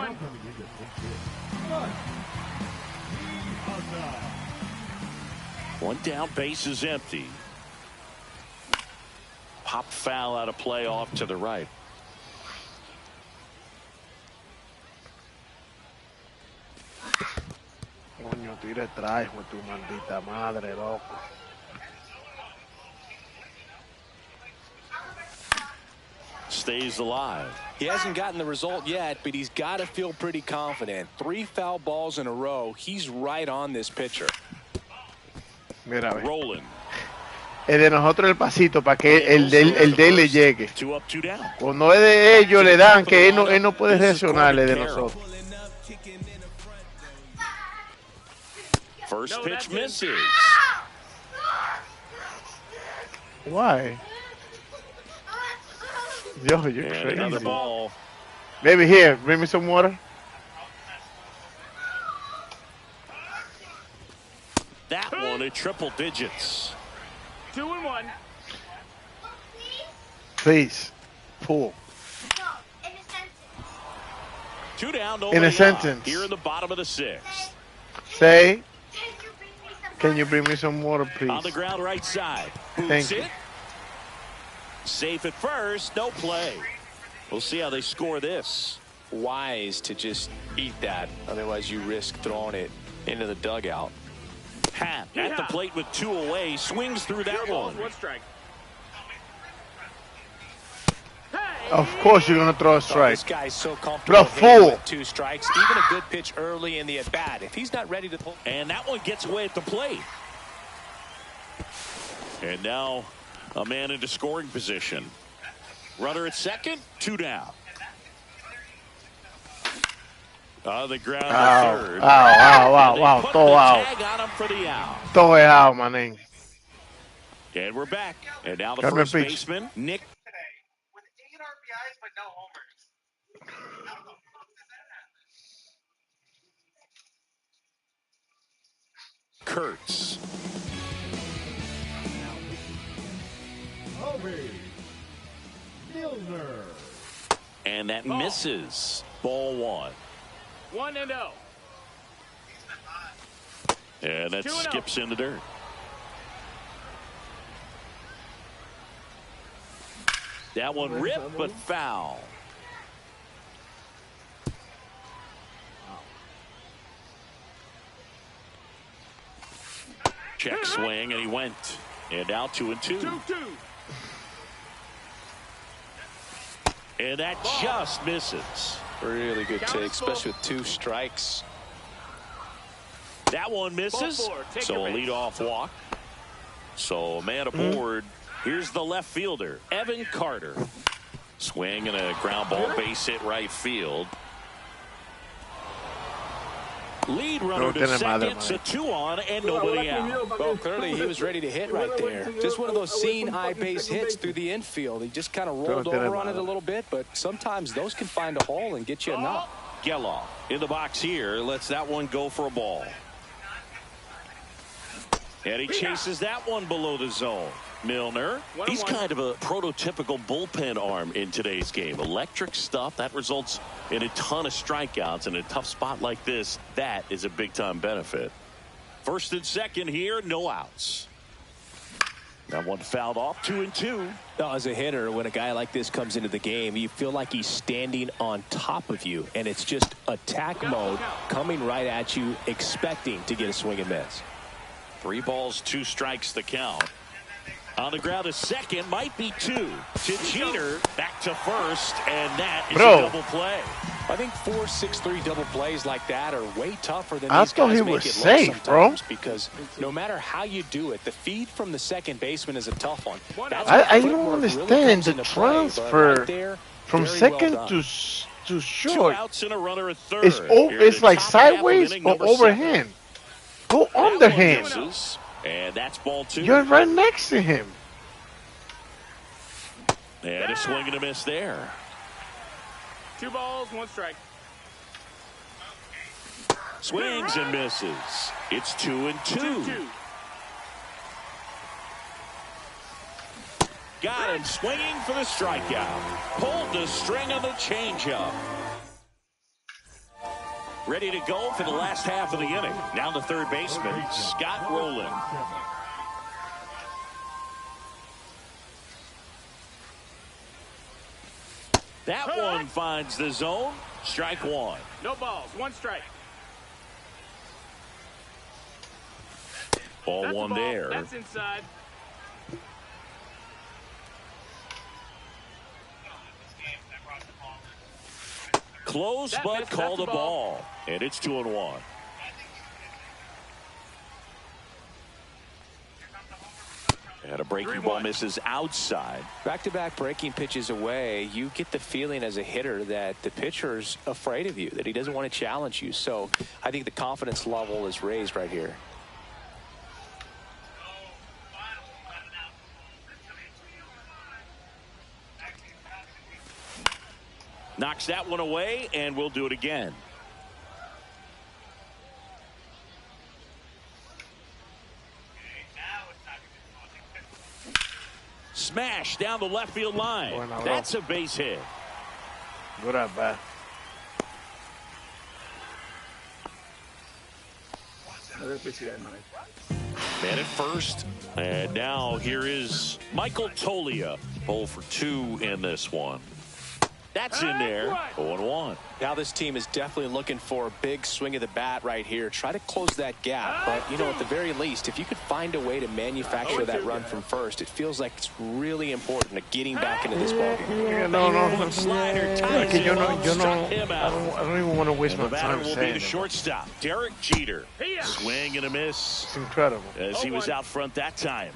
One down, base is empty. Pop foul out of play off to the right. Coño, tira atrás, hijo de tu maldita madre, loco. Stays alive. He hasn't gotten the result yet, but he's got to feel pretty confident. 3 foul balls in a row. He's right on this pitcher. Mira, ve. Rolling. Es de nosotros el pasito para que el de él le llegue. 2 up, 2 down. Cuando es de ellos, le dan que él no puede reaccionarle de nosotros. First No, pitch that's it. misses. Why? Yo, you're And another crazy. ball. Baby, here, bring me some water. That one at triple digits. 2-1. Please, pull. 2 down, In a nobody out. sentence. Here in the bottom of the 6th. Say, can you bring me some water, On please? the ground right side. Thank Boots you. it. Safe at first, no play. We'll see how they score this. Wise to just eat that. Otherwise, you risk throwing it into the dugout. Pat at the plate with 2 away. Swings through that 0 balls, one. 1 strike. Of course you're gonna throw a Oh, strike. this guy's so comfortable Bro, hitting fool. with 2 strikes. Even a good pitch early in the at-bat. If he's not ready to pull. And that one gets away at the plate. And now a man into scoring position. Runner at second, 2 down. On the ground at third. Wow. Put Throw the out. tag on him for the out. Throw it out, my name. And we're back. And now the Come first here, Peach. baseman, Nick. Kurtz. Kobe Milner. And that misses. Ball 1. 1-0. And that 2-0. skips in the dirt. That one ripped, but foul. Check swing, and he went. And now 2-2. 2-2. And that just misses. Really good take, especially with 2 strikes. That one misses. Ball 4, take So your a base. leadoff walk. So a man aboard. Here's the left fielder, Evan Carter. Swing and a ground ball base hit right field. Lead runner to second. It's a 2 on and nobody out. Well, clearly he was ready to hit right there. Just one of those seeing eye base hits through the infield. He just kind of rolled over on it a little bit, but sometimes those can find a hole and get you a knock. Geloff in the box here. Lets that one go for a ball. And he chases that one below the zone. Milner, he's kind of a prototypical bullpen arm in today's game. Electric stuff that results in a ton of strikeouts in a tough spot like this. That is a big time benefit. First and second here, no outs. That one fouled off, 2-2. Now, as a hitter, when a guy like this comes into the game, you feel like he's standing on top of you, and it's just attack mode coming right at you, expecting to get a swing and miss. 3 balls, 2 strikes the count. On the ground, a second, might be 2. To Jeter, back to first, and that is a double play. I think 4-6-3 double plays like that are way tougher than I these thought guys he make was it safe, look bro. sometimes, because no matter how you do it, the feed from the second baseman is a tough one. That's I where don't footwork really understand comes the into play, but transfer right there, from very second well to Two short. outs and a runner at third. It's like sideways or overhand. Go underhand. And that's ball 2. You're right next to him. And a swing and a miss there. 2 balls, 1 strike. Swings and misses. It's 2-2. 2-2. Got him swinging for the strikeout. Pulled the string on the changeup. Ready to go for the last half of the inning. Now the third baseman, Scott Rowland. That one finds the zone. Strike 1. No balls, 1 strike. Ball That's 1 a ball. there. That's inside. Close, but called a ball. And it's 2-1. And a breaking ball misses outside. Back-to-back breaking pitches away, you get the feeling as a hitter that the pitcher's afraid of you, that he doesn't want to challenge you. So I think the confidence level is raised right here. Knocks that one away, and we'll do it again. Smash down the left field line. That's a base hit. Good at bat. Man at first. And now here is Michael Tolia. 0 for 2 in this one. That's in there. 0-1. Now this team is definitely looking for a big swing of the bat right here. Try to close that gap. But, you know, at the very least, if you could find a way to manufacture that run from first, it feels like it's really important to getting back into this ballgame. No. Slider ties him up, struck him out. I don't even want to waste And my the batter time will be saying the it. shortstop, Derek Jeter. Swing and a miss. It's incredible. As he was out front that time.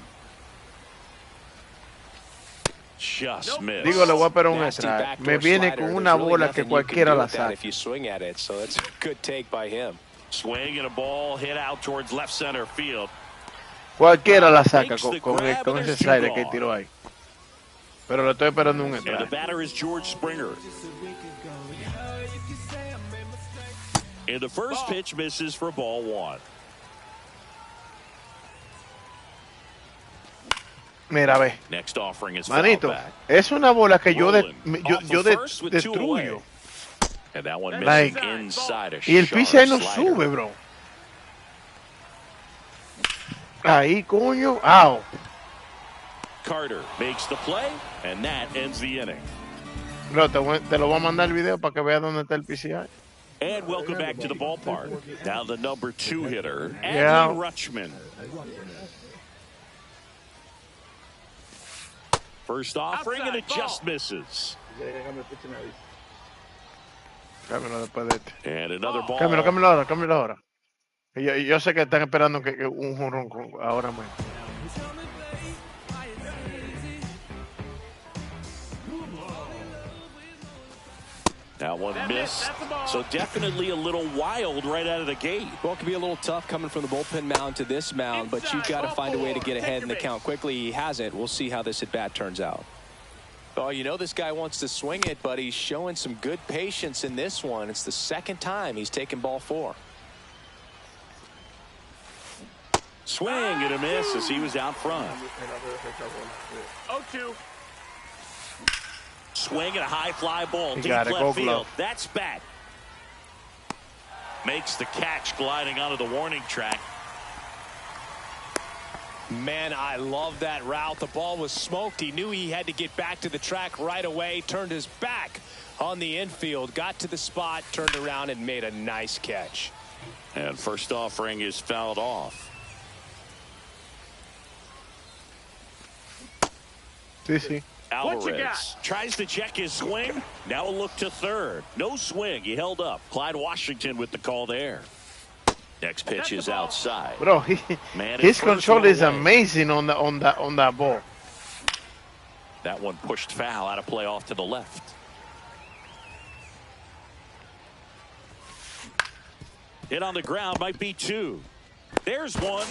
Just missed. Digo, le voy a pegar un Nasty extra. backdoor Me viene slider. con There's una really bola nothing que you can cualquiera do la with that saca. if you swing at it. So that's a good take by him. Swing and a ball hit out towards left center field. Cualquiera la saca Makes the con grab ese and there's slider two que gone. tiró ahí. Pero le estoy esperando un And the extra. batter is George Springer. And the first pitch misses for ball one. Mira, ve. Next offering is Manito, foul back. es una bola que yo Off the first with two away. destruyo. And that one Like, misses inside a y el sharp piche ahí no slider. sube, bro. Ahí, coño. Au. Carter makes the play, and that ends the inning. Bro, te lo voy a mandar el video para que veas dónde está el PCI. And welcome back to the ballpark. Now the number 2 hitter, Yeah. Adley Rutschman. First offering, and it just misses. Cámbialo después de este. And another ball. Cámbialo ahora. Yo sé que están esperando que un jonrón ahora mismo. That one missed. So definitely a little wild right out of the gate. Well, it can be a little tough coming from the bullpen mound to this mound, but you've got to find a way to get ahead in the count quickly. He hasn't. We'll see how this at-bat turns out. Oh, you know this guy wants to swing it, but he's showing some good patience in this one. It's the second time he's taken ball 4. Swing and a miss as he was out front. 0-2. Swing and a high fly ball deep got it. Go left field. glove. That's back. Makes the catch gliding onto the warning track. Man, I love that route. The ball was smoked. He knew he had to get back to the track right away. Turned his back on the infield. Got to the spot, turned around, and made a nice catch. And first offering is fouled off. Sí. Alvarez tries to check his swing. Now a look to third. No swing. He held up. Clyde Washington with the call there. Next pitch is outside. Bro, his control is away. amazing on that ball. That one pushed foul out of play off to the left. Hit on the ground might be 2. There's one.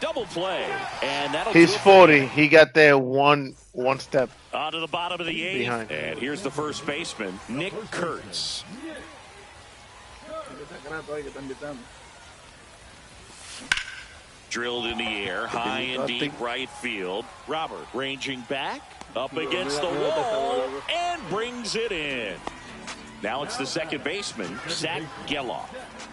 Double play. And that'll He's do it. 40. He got there one step. Onto the bottom of the 8th. Behind. And here's the first baseman, Nick Kurtz. Drilled in the air, high and deep right field. Robert ranging back, up against the wall, and brings it in. Now it's the second baseman, Zach Geloff.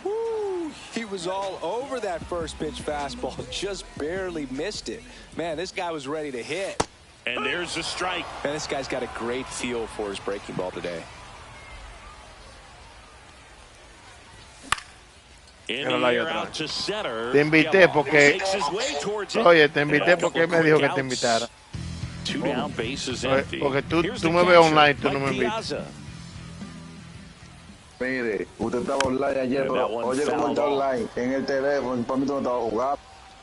Woo, he was all over that first pitch fastball. Just barely missed it. Man, this guy was ready to hit. And there's a strike. Man, this guy's got a great feel for his breaking ball today. In the air out to center. Te invité porque... Makes his way towards it. Oye, te invité And a porque couple me dijo que quick te outs. invitara. 2 down, bases empty. Porque tú Here's the me ves catcher, online, tú no Mike me invitas. Piazza. Mire, usted estaba online ayer, Yeah, pero that one oye cómo fouled está off. online en el teléfono. Para mí tú no estabas jugando.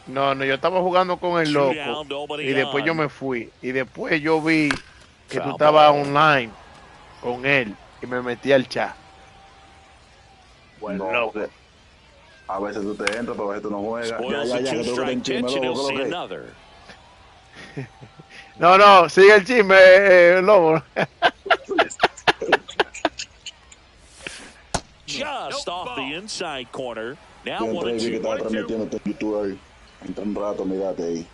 No, yo estaba jugando con el 2 loco. down, nobody Y después on. yo me fui. Y después yo vi que tú Foul estabas ball. online con él. Y me metí al chat. Bueno, No, loco. a veces tú te entras, pero a veces tú no juegas. Spoils Ya, the que tengo que 2-strike te enchisme, pitch, and he'll loco, see ¿qué? another. No, sigue el chisme, Lobo. Just off the inside corner. Now Yo entré y vi que 1-2. estaba transmitiendo en YouTube ahí. Entra un rato, mirate ahí.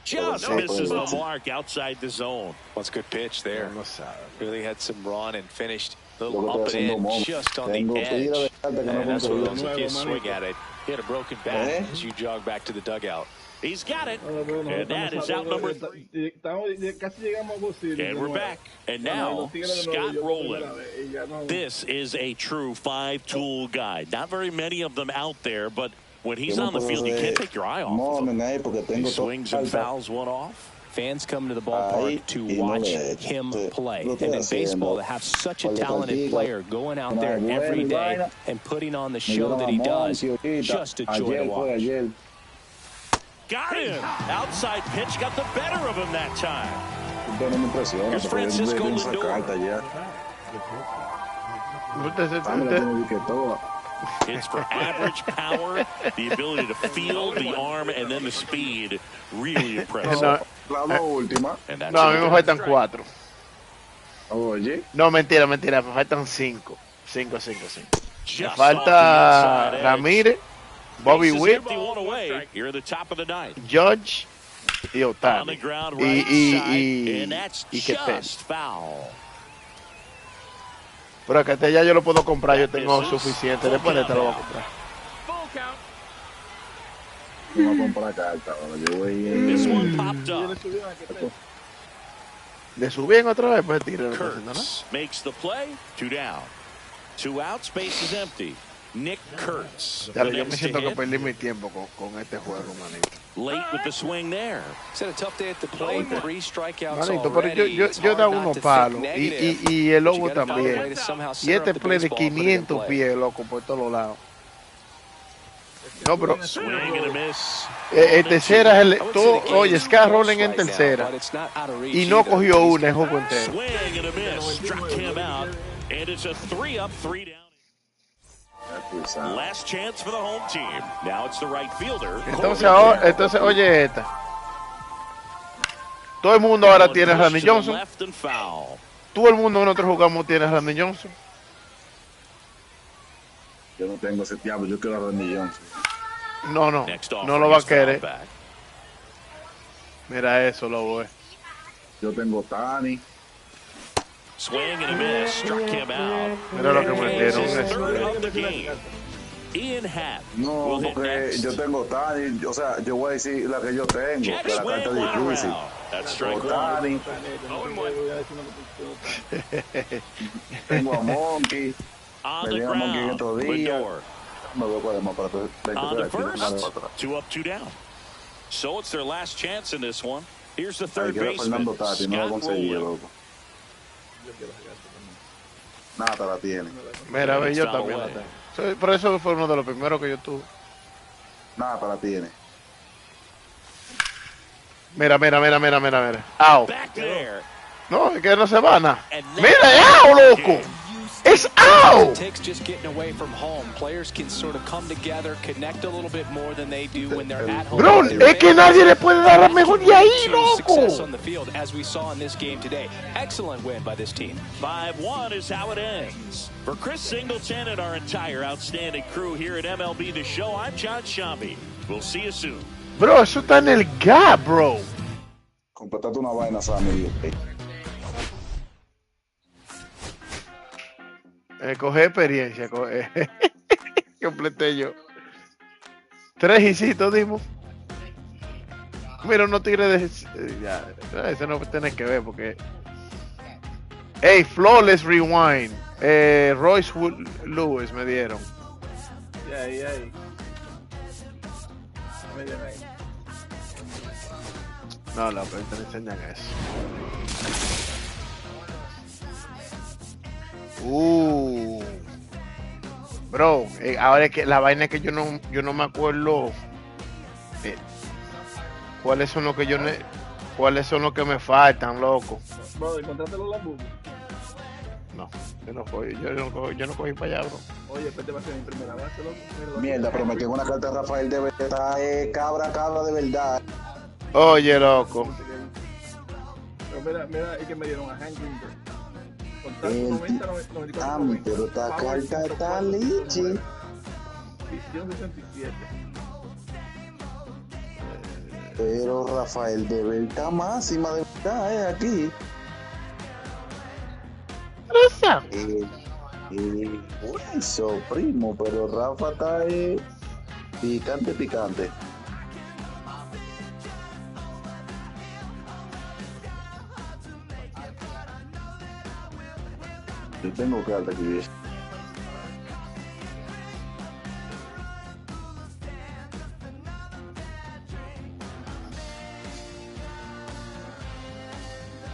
Just No. misses the mark outside the zone. Well, it's a good pitch there. No sabe. Really had some run and finished a Lo little que up estoy and haciendo, in, Momo. just on Tengo the que ir a edge. dejarte que no And that's what it conseguí. looks like. You swing at it. Hit a broken bat Eh? as you jog back to the dugout. He's got it. Pero And that is out number. casi llegamos a World Series And de we're nuevo. back. And Bueno, y now, los Tigres de Nueva Scott York por primera Rowland. vez, y ya no- This is a true 5-tool guy. Not very many of them out there, but when he's on the field, you can't take your eye off of him. He swings and fouls one off. Fans come to the ballpark to watch him play. And in baseball, to have such a talented player going out there every day and putting on the show that he does, just a joy to watch. Got him. Outside pitch got the better of him that time. Here's Francisco Lindor. It's for average power, the ability to feel the arm, and then the speed. Really impressive. And that's No, a mí me faltan 4. Oye. No, mentira, me faltan 5. 5. Me just falta Ramírez, Bobby Bases Witt, empty, one away. Here at the top of the ninth. Judge y On the Otani. ground, right side, and that's que just foul. Pero que este ya yo lo puedo comprar, yo tengo suficiente. Después de este lo voy a comprar. No voy a comprar carta ahora. Yo voy This one popped up. Le subían otra vez, pues tire. Kurtz makes the play. 2 down. 2 outs, base is empty. Nick Kurtz. Dale, yo me siento que perdí mi tiempo con este juego, manito. Late with the swing there. It's had a tough day at the plate. 3 strikeouts Manito, pero already. yo da unos palos. Y el lobo también. Y este play de 500 pies, loco, por todos lados. No, pero Swing and a miss. tercera es oye, Scott Rowland en tercera y no cogió una en juego entero. Swing and a miss. Struck him out. And it's a 3-up, 3 down. Last chance for the home team. Now it's the right fielder. Entonces, oye esta. Todo el mundo ahora tiene a Randy Johnson. Left and foul. Todo el mundo que nosotros jugamos tiene a Randy Johnson. Yo no tengo ese diablo, yo quiero a Randy Johnson. No lo va a querer. Mira eso, lobo. Yo tengo Tani. Swing and a miss. Struck him out. Mira lo que metieron. Third of the game. Ian Happ. No, porque yo tengo Tani. O sea, yo voy a decir la que yo tengo. Jack Que la swing, carta one difícil. around. That's strike Tengo one. Tani. Tengo a Monkey. On Me the dio a Monkey en ground. estos días. Lindor. Me voy a poner más para On the first. atrás. 2 up, 2 down. So it's their last chance in this one. Here's the Ay, third quiero a baseman, Fernando Tati, no lo Scott conseguí, Rowland. loco. Nada la tiene. Mira, ve, yo también la tengo. Por eso fue uno de los primeros que yo tuve. Nada la tiene. Mira. Au. Back there. No, es que no se va nada. Mira, es au, loco. Es au. It takes just getting away from home. Players can sort of come together, connect a little bit more than they do when they're at home. Bro, es que nadie le puede dar a mejor de ahí, Success loco. on the field, as we saw in this game today. Excellent win by this team. 5-1 is how it ends. For Chris Singleton and our entire outstanding crew here at MLB The Show, I'm John Shambi. We'll see you soon. Bro, eso está en el gap, bro. Completate una vaina, Sammy. Coge experiencia, completé yo. 3 hicitos, dimos. Mira, unos tigres de... ya, eso no tiene que ver porque... Hey, Flawless Rewind. Royce Lewis me dieron. Ahí. No, pero te enseñan eso. Bro, ahora es que la vaina es que yo no me acuerdo cuáles son los que me faltan, loco. Bro, ¿encontraste los Lamborghini? No, yo no cogí para allá, bro. Oye, pues te va a ser mi primera base, loco. Mierda, pero metió una carta de Rafael de verdad. Cabra de verdad. Oye, loco. Pero mira, es que me dieron a Hank Greenberg. Pero esta carta está lichi. Visión 67. Pero Rafael de verdad máxima de verdad, aquí. Eso, primo, pero Rafa está picante. Yo tengo carta aquí.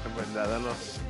En verdad, de los...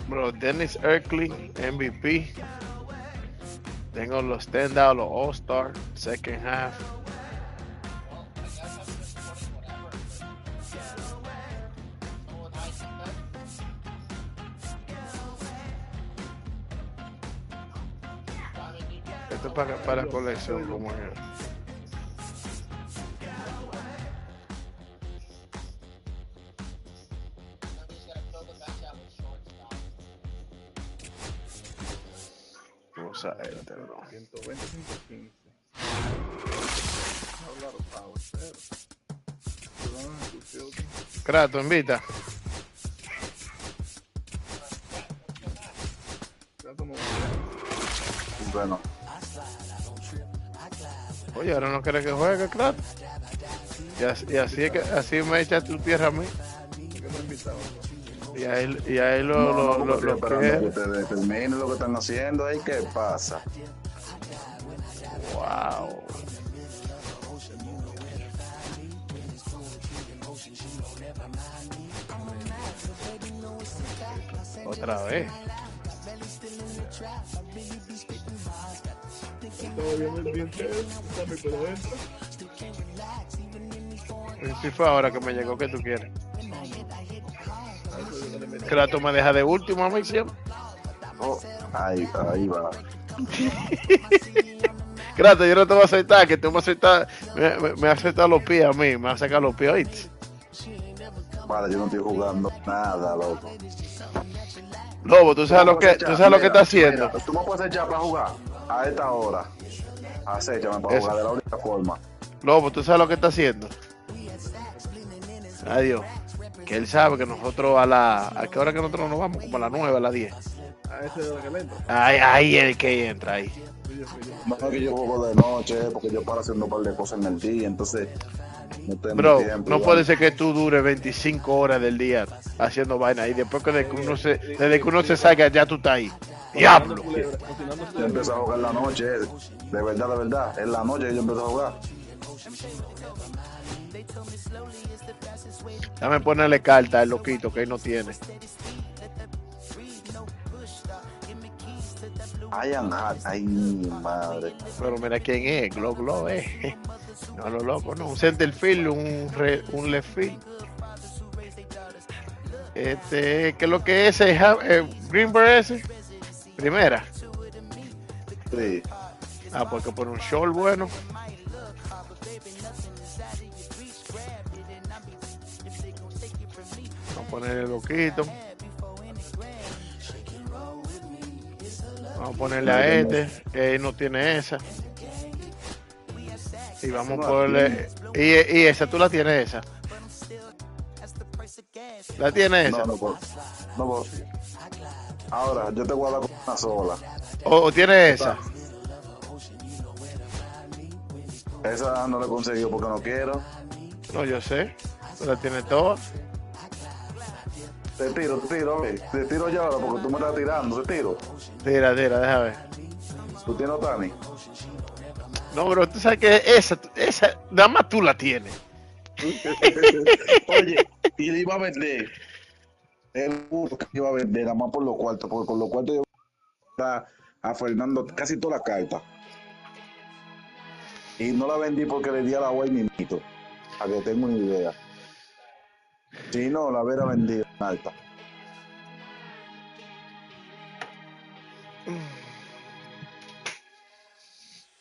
Bro, Dennis Erkley, MVP. Tengo los standout, los All-Star, second half. Esto es para colección, como es. Vamos a ver, bro. 120, 115. Hablar power, pero. Kratos, invita. Bueno. Oye, ahora no quieres que juegue, Kratos. Y así es que así me echa tu tierra a mí. Y ahí lo que ustedes terminen lo que están haciendo ahí, ¿qué pasa? Wow. Otra vez. Si fue ahora que me llegó, ¿qué tú quieres? Kratos me deja de último a mí siempre. Oh, ahí va. Kratos, yo no te voy a aceptar, que tú me aceptas, me aceptas los pies a mí, me vas a sacar los pies, ¿oíste? Vale, yo no estoy jugando nada, loco. Lobo, ¿tú sabes lo que está haciendo? Mira, tú me puedes echar para jugar a esta hora. Acéchame para jugar de la única forma. Lobo, ¿tú sabes lo que está haciendo? Adiós. Que él sabe que nosotros ¿a qué hora que nosotros nos vamos? Como a las 9, a las 10. A ese es el que le entra. Ahí es el que entra ahí. No es que yo juego de noche, porque yo paro haciendo un par de cosas en el día, entonces no tengo Bro, tiempo. no puede ser que tú dures 25 horas del día haciendo vaina y después que desde que uno se salga ya tú estás ahí. ¡Diablo! Yo empecé a jugar en la noche, de verdad, en la noche yo empecé a jugar. Dame ponerle carta al loquito que él no tiene. Ay, mi madre. Pero mira quién es, Glow, No, lo loco, no. Un center field, un left field. ¿Qué es lo que es ese? Greenberg ese. Primera. Sí. Porque por un short bueno. Vamos a ponerle loquito. Vamos a ponerle a que él no tiene esa. Y vamos a ponerle. Y esa, tú la tienes esa. ¿La tienes esa? No. Ahora, yo te voy a dar con una sola. ¿O tienes esa? Esa no la he conseguido porque no quiero. No, yo sé. Tú la tienes toda. Te tiro ya ahora porque tú me estás tirando, te tiro. Tira, deja ver. ¿Tú tienes Otani? No, bro, tú sabes que esa, nada más tú la tienes. Oye, y le iba a vender. El que iba a vender, nada más por los cuartos, porque con los cuartos yo a Fernando casi toda la carta. Y no la vendí porque le di a la web mismito, para que tenga una idea. Si no, la hubiera vendido en alta.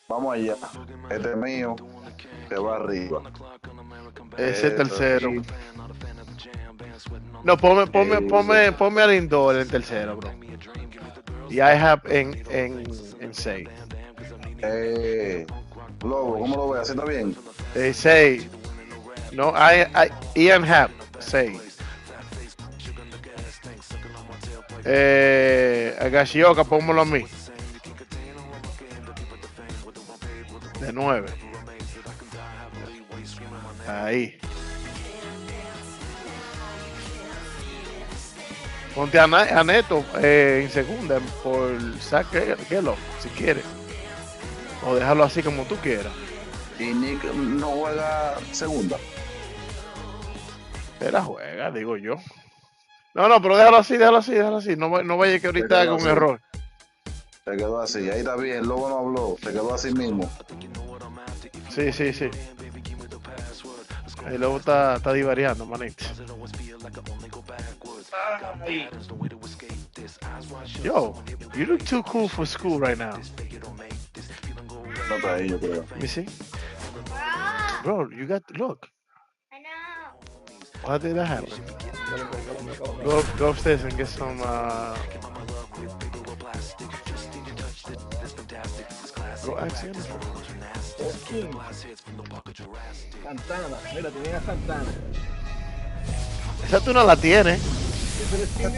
Vamos allá. Este es mío, que va arriba. Ese tercero. No, ponme al indoor en tercero, bro. Y I have en 6. Lobo, ¿cómo lo ves? ¿Así está bien? 6. No, Ian Happ, 6. A Gashioka, pónmelo a mí. De 9. Ahí. Ponte a Neto en segunda por Zach Gellof, si quieres. O déjalo así como tú quieras. Y Nick no juega segunda. Él la juega, digo yo. No, pero déjalo así. No vaya que ahorita haga un error. Te quedó así, ahí está bien, Lobo no habló, te quedó así mismo. Sí. Ahí luego está divariando, manito. Yo, you look too cool for school right now. No está ahí, yo creo. You see? Bro, you got, look. I know. Why did that happen? Go upstairs and get some, go ask him. Santana, mira, tenía Santana. Esa tú no la tienes. In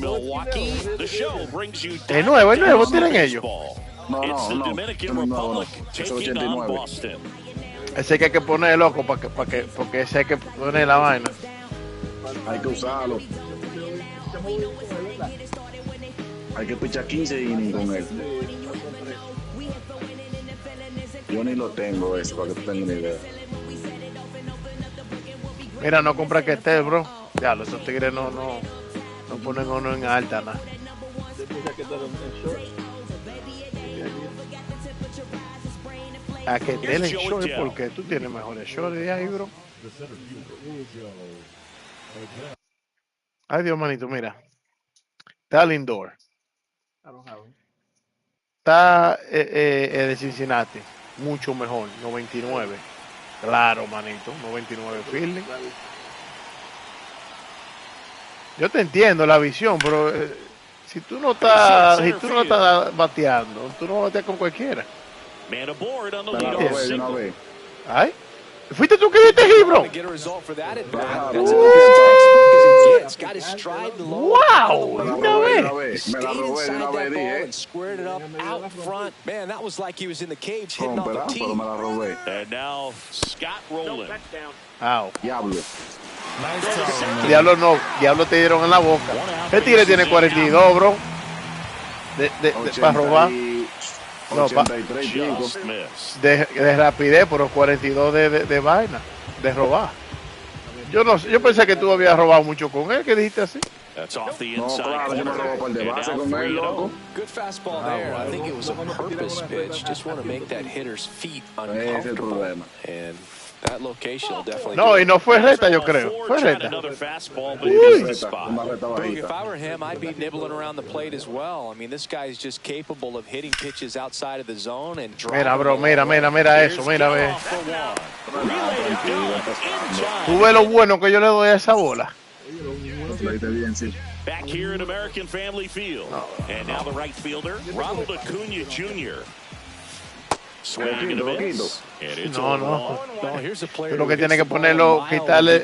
Milwaukee, the show brings you Es nuevo, tienen ellos. It's the Dominican Republic taking on Boston. Ese que hay que poner loco porque ese hay que poner la vaina. Hay que usarlo. Hay que pichar 15 innings con él. Yo ni lo tengo eso, para que tú tengas una idea. Mira, no compra que esté, bro. Ya, los tigres no ponen uno en alta, nada. A que te den short porque tú tienes mejores shorts de ahí, bro. Ay, Dios, manito, mira. Está al indoor. Está de Cincinnati. Mucho mejor, 99. Claro, manito, 99 fielding. Yo te entiendo la visión, pero si tú no estás bateando, tú no vas a batear con cualquiera. Man aboard on the leadoff single. Ay, fuiste tú que viste aquí, bro. Wow, una vez. Stayed inside that ball and squared it up out front. Man, that was like he was in the cage hitting off the tee. And now Scott Rowland. Wow. Diablo. Diablo te dieron en la boca. El tigre tiene 42, bro. Para robar. No, de rapidez, pero 42 de vaina, de robar. Yo pensé que tú habías robado mucho con él, que dijiste así. No, claro, yo no robo por de base con él, loco. Good fastball there. I think it was a purpose pitch. Just want to make that hitter's feet uncomfortable. And that location will definitely. No, y no fue recta, yo creo. Fue recta. If I were him, I'd be nibbling around the plate as well. I mean, this guy's just capable of hitting pitches outside of the zone and driving. Mira, bro, mira eso, mira, ve. Tú ves lo bueno que yo le doy a esa bola. Back here at American Family Field. And now the right fielder, Ronald Acuna Jr. Swing and a miss. No. Tú lo que tiene que ponerlo, quitarle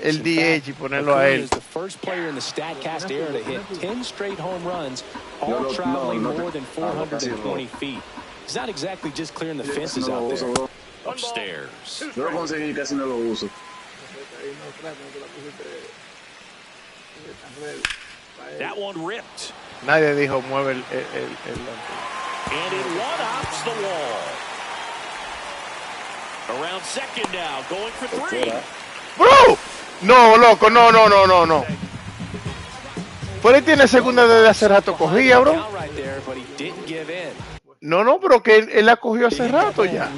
el DH y ponerlo a él. The first player in the StatCast era to hit 10 straight home runs, all traveling more than 420 feet. He's not exactly just clearing the fences out there. Upstairs. Yo lo conseguí, casi no lo uso. That one ripped. Nadie dijo mueve el And it one-ops the wall. Around second now, going for 3. ¡Bro! No, loco, no. Pues él tiene segunda desde hace rato cogía, bro. No, pero que él la cogió hace rato ya.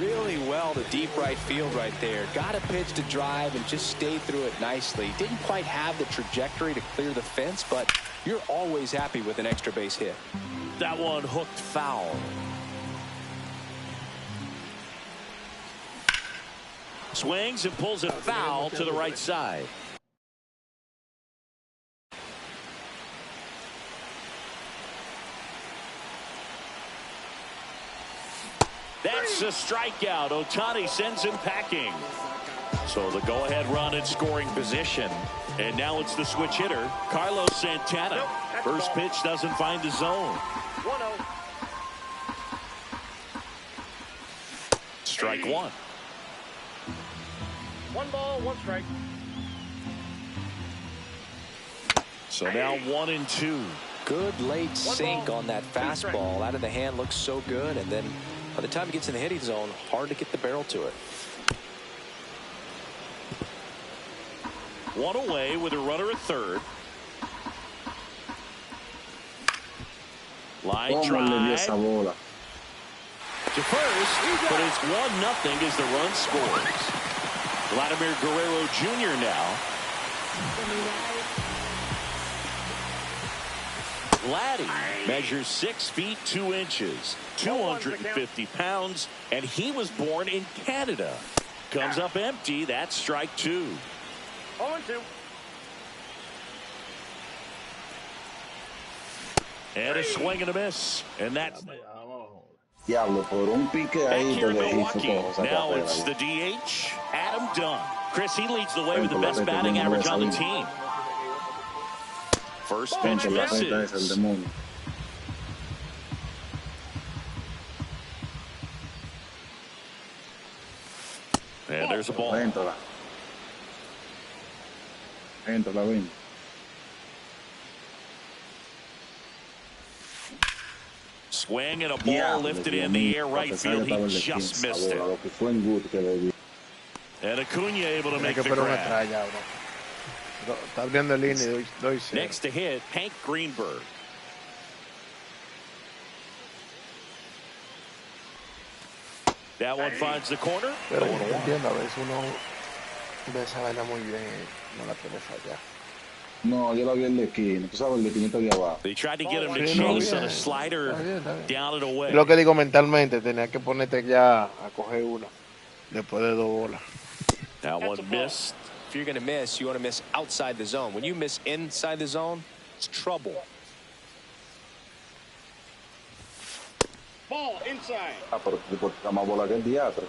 The deep right field right there. Got a pitch to drive and just stayed through it nicely. Didn't quite have the trajectory to clear the fence, but you're always happy with an extra base hit. That one hooked foul. Swings and pulls it foul to the right side. That's a strikeout. Ohtani sends him packing. So the go-ahead run in scoring position. And now it's the switch hitter, Carlos Santana. First pitch doesn't find the zone. 1-0. Strike one. 1 ball, 1 strike. So now 1-2. Good late sink on that fastball. Out of the hand, looks so good. And then by the time he gets in the hitting zone, hard to get the barrel to it. One away with a runner at third. Line drive to first, but it's 1-0 as the run scores. Vladimir Guerrero Jr. now. Vladdy measures 6 feet 2 inches, 250 pounds, and he was born in Canada. Comes up empty. That's strike two. 0-2. And a swing and a miss. And that's Diablo, por un pique ahí here in te hizo Milwaukee. todo esa Now carrera it's ahí. the DH, Adam Dunn. Chris, he leads the way with the Por la best recta batting que no average puede on the salir. team. First pitch Por la recta es el misses. demonio. And there's a ball. Éntrala. Éntrala, ven. Swing and a ball Diablo, lifted Dios in the mío, air right a pesar field. que estaba He el just esquina, missed ahora, it. lo que fue en good que le dio. And Acuna able to Tiene make que the esperar una grab. tralla, bro. Está abriendo el línea y doy cero. Next to hit, Hank Greenberg. That one finds the corner. Pero yo no entiendo, a veces uno ve esa vaina muy bien y no la puede fallar. No, yo la vi en la esquina. Tú sabes, el de esquinita de abajo. They tried to get him to Sí, no, chase on a bien. slider Está bien, está bien. down and away. Lo que digo mentalmente, tenía que ponerte ya a coger una después de 2 bolas. That one missed. If you're going to miss, you want to miss outside the zone. When you miss inside the zone, it's trouble. Ball inside. Ah, pero tú cortas más bola que el diatre.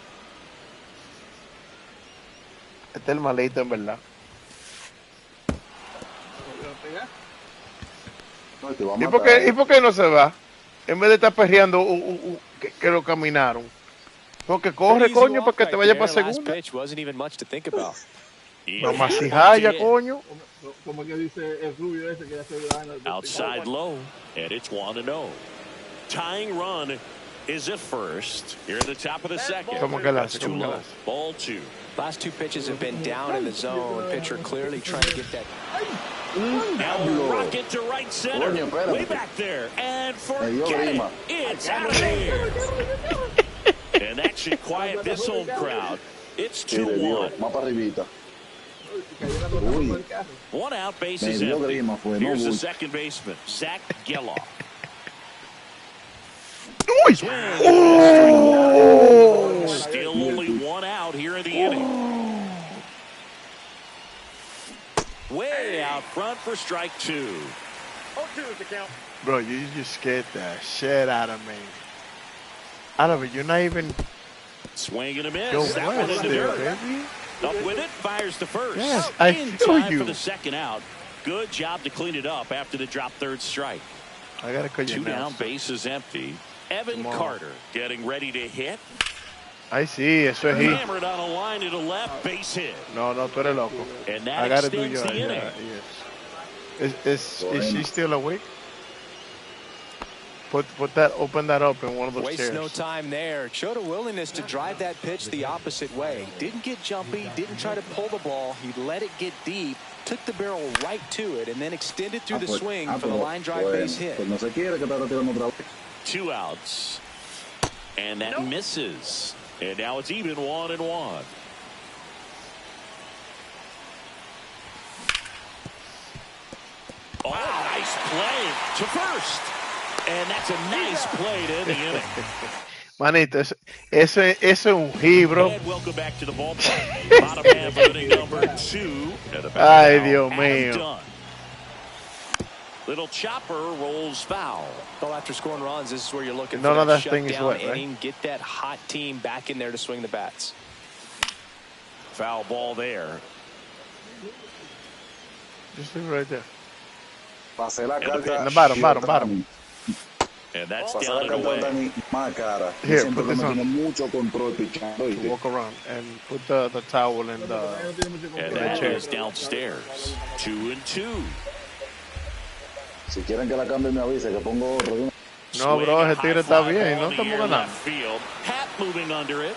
Este es el malito, en verdad. No, te va a ¿Y matar. por qué no se va? En vez de estar perreando que lo caminaron. Porque corre, Easy coño, walk para que te right vaya there. para Last segunda. pitch wasn't even much to think about. No más si jaya, coño. Como que dice el rubio ese que ya se gana. Outside low, and it's 1-0. Tying run is at first. Here at the top of the second. ¿Cómo que la hace? That's too ¿Cómo que la low. hace? Ball 2. Last two pitches have been down in the zone. Pitcher clearly trying to get that. Now a rocket to right center. Coño, espérate. Way back there. And Me dio forget it. grima. It's out of here. And that should quiet this home crowd. It's Sí, le dio. 2-1. Más para arribita. Uy, One out, base me is dio empty. grima, fue. No, Here's the uy. second baseman, Zach Geloff. ¡Uy! ¡Oh! Still only one out here in the inning. Way out front for strike two. 0-2 is the count. Bro, you just scared the shit out of me. Out of it, you're not even. Swing and a miss. Yo, That one what's into there, dirt. baby? Up with it, fires to first. Yes, I in feel time you. for the second out. Good job to clean it up after the drop third strike. I gotta cut you Two down, bases empty. Evan Come on. Carter getting ready to hit. I see, eso es he. Hammered on a line to the left, base hit. No, tú eres loco. And I that gotta do extends your. the inning. Yes. Is she still awake? Open that up in one of those Waste chairs. no time there. Showed a willingness to drive that pitch the opposite way. Didn't get jumpy, didn't try to pull the ball. He let it get deep, took the barrel right to it, and then extended through the swing for the line drive base hit. Pues no se quiere que te retirando otra vez. 2 outs. And that misses. And now it's even 1-1. Oh, nice play to first. And that's a nice play to end the inning. Manito, eso es un hibro. And welcome back to the ballpark. Bottom half of inning number 2. Ay, Dios mío. Dunn. Little chopper rolls foul. Well, after scoring runs, this is where you're looking None for of that that thing is shutdown wet, right? inning. Get that hot team back in there to swing the bats. Foul ball there. Just leave it right there. Pasé la carta. In the bottom. And that's Pasé down la and carta away. Otani más cara. Yo Here, siento put que this no on. tiene mucho control pichando. To ¿oíste? walk around and put the towel in And the that chair. is downstairs. 2-2. Si quieren que la cambie, me avise que pongo otro. No, bro, ese tigre está bien. No estamos ganando. Field. Hat moving under it.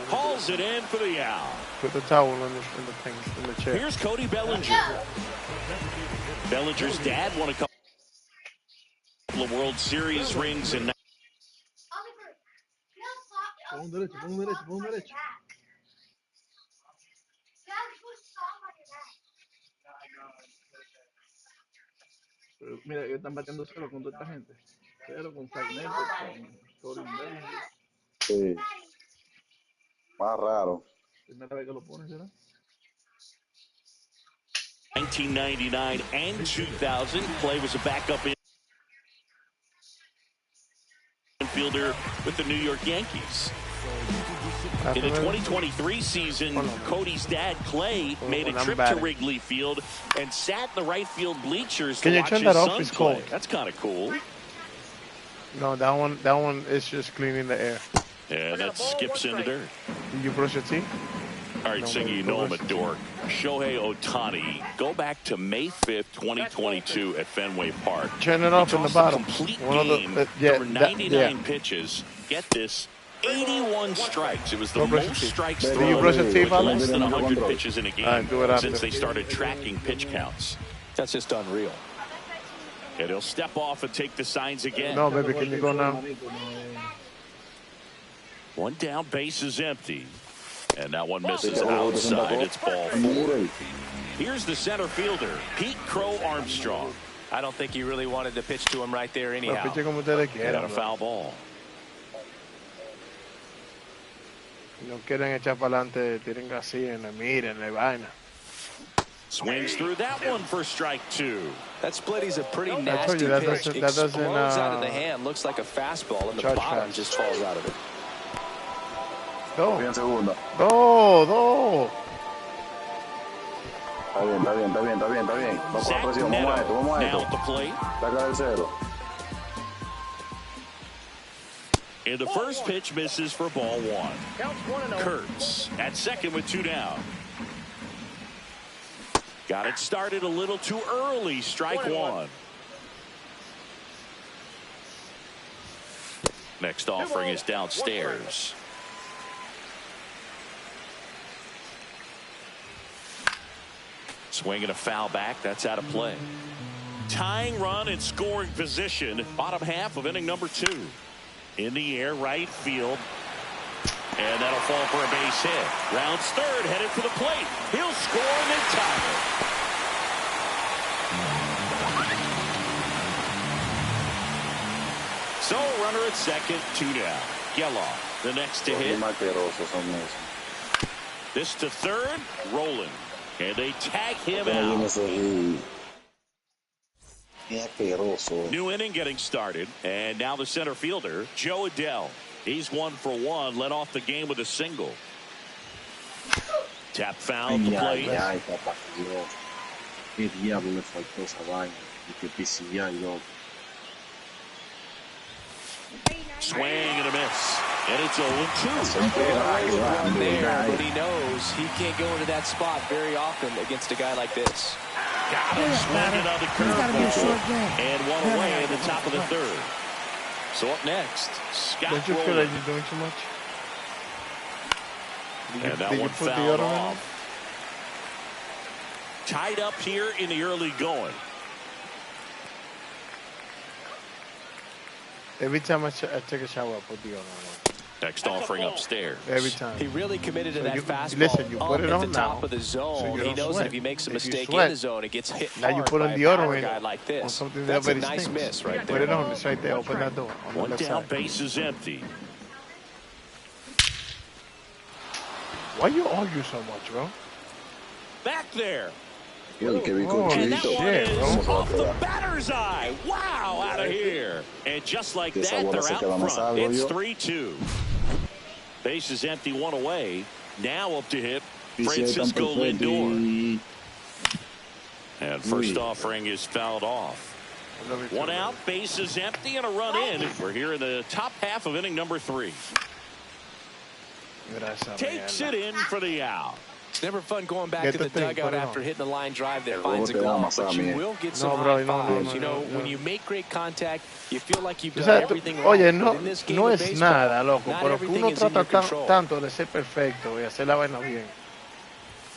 Hauls it in for the out. Put the towel in the thing, in the chair. Here's Cody Bellinger. Bellinger's dad won a couple of World Series rings in. Pon un derecho. Pero mira, ellos están bateando cero con toda esta gente. Cero con Cod Mlb, con Cod Mlb. Sí. Más raro. Primera vez que lo ponen, ¿será? 1999 and 2000, Clay was a backup infielder with the New York Yankees. In the 2023 season, Cody's dad, Clay, made a trip to Wrigley Field and sat in the right field bleachers to watch his son play. That's kind of cool. No, that one is just cleaning the air. Yeah, that skips into dirt. Did you brush your teeth? All right, Singy, you know I'm a dork. Shohei Ohtani, go back to May 5th, 2022 at Fenway Park. Turn it off in the bottom. Complete One of game. the, There were 99 pitches. Get this, 81 strikes. It was the most strikes Do you thrown brush your teeth, less than Alex? 100 pitches in a game Do it after. since they started tracking pitch counts. That's just unreal. And he'll step off and take the signs again. No, baby, can you go now? One down, base is empty. And that one misses outside. It's ball 4. Here's the center fielder, Pete Crow Armstrong. I don't think he really wanted to pitch to him right there anyhow. Got a foul ball. No quieren echar para adelante, tienen así en la mira, en la vaina. Swings through that one for strike 2. That split is a pretty I nasty told you that pitch. doesn't Explodes out of the hand. Looks like a fastball, and the bottom just falls out of it. No. Bien, segunda. No. Está bien. Vamos a la presión, vamos a esto. Saca del cero. And the first pitch misses for ball 1. Kurtz at second with 2 down. Got it started a little too early. Strike 1. Next offering is downstairs. Swinging a foul back. That's out of play. Tying run in scoring position. Bottom half of inning number 2. In the air, right field. And that'll fall for a base hit. Rounds third, headed for the plate. He'll score and then tie it. So, runner at second, 2 down. Geloff, the next to hit. This to third, Roland. And they tag him out. New inning getting started. And now the center fielder, Joe Adell. He's 1 for 1, led off the game with a single. Tap foul at the plate. Ay, papá, Dios. Qué diablo le faltó esa vaina. Y que pisilla y loco. Swing and a miss. And it's 0-2. Run there, but he knows he can't go into that spot very often against a guy like this. Got him swinging on the curveball. And one away in the top of the third. So up next, Scott Don't you feel like you're doing too much? And that one fouled off. Tied up here in the early going. Every time I take a shower, I put deodorant on. Next offering upstairs. Every time. He really committed to So that you, fastball listen, you put it at on the top now, of the zone. so you He don't knows sweat. that if he makes a If you mistake sweat, in the zone, it gets hit now you hard put by on a power deodorant guy like on this. something that That's a everybody nice stinks. miss right Put it there. on. It's right there. Open that door. On the One left down, side. base is empty. Why you argue so much, bro? Back there. El que vi And that one shit, is bro. off the batter's eye. Wow, out of here. And just like Que esa that, bola they're se out queda más front. algo, It's yo. 3-2. Base is empty, one away. Now up to hit PCI tan Francisco perfecto Lindor. y And first offering is fouled off. One out, base is empty, and a run in. We're here in the top half of inning number 3. Takes it in for the out. It's never fun going back to the dugout after hitting a line drive that finds a rebote glove, da but you Masami, will get some No, high bro, no, fives. no, You know, no. when you make great contact, you feel like you've O done sea, everything right. oye, But no, in this game no of es baseball, nada, loco, not pero que everything uno is in your trata control. tanto de ser perfecto y hacer la vaina bien.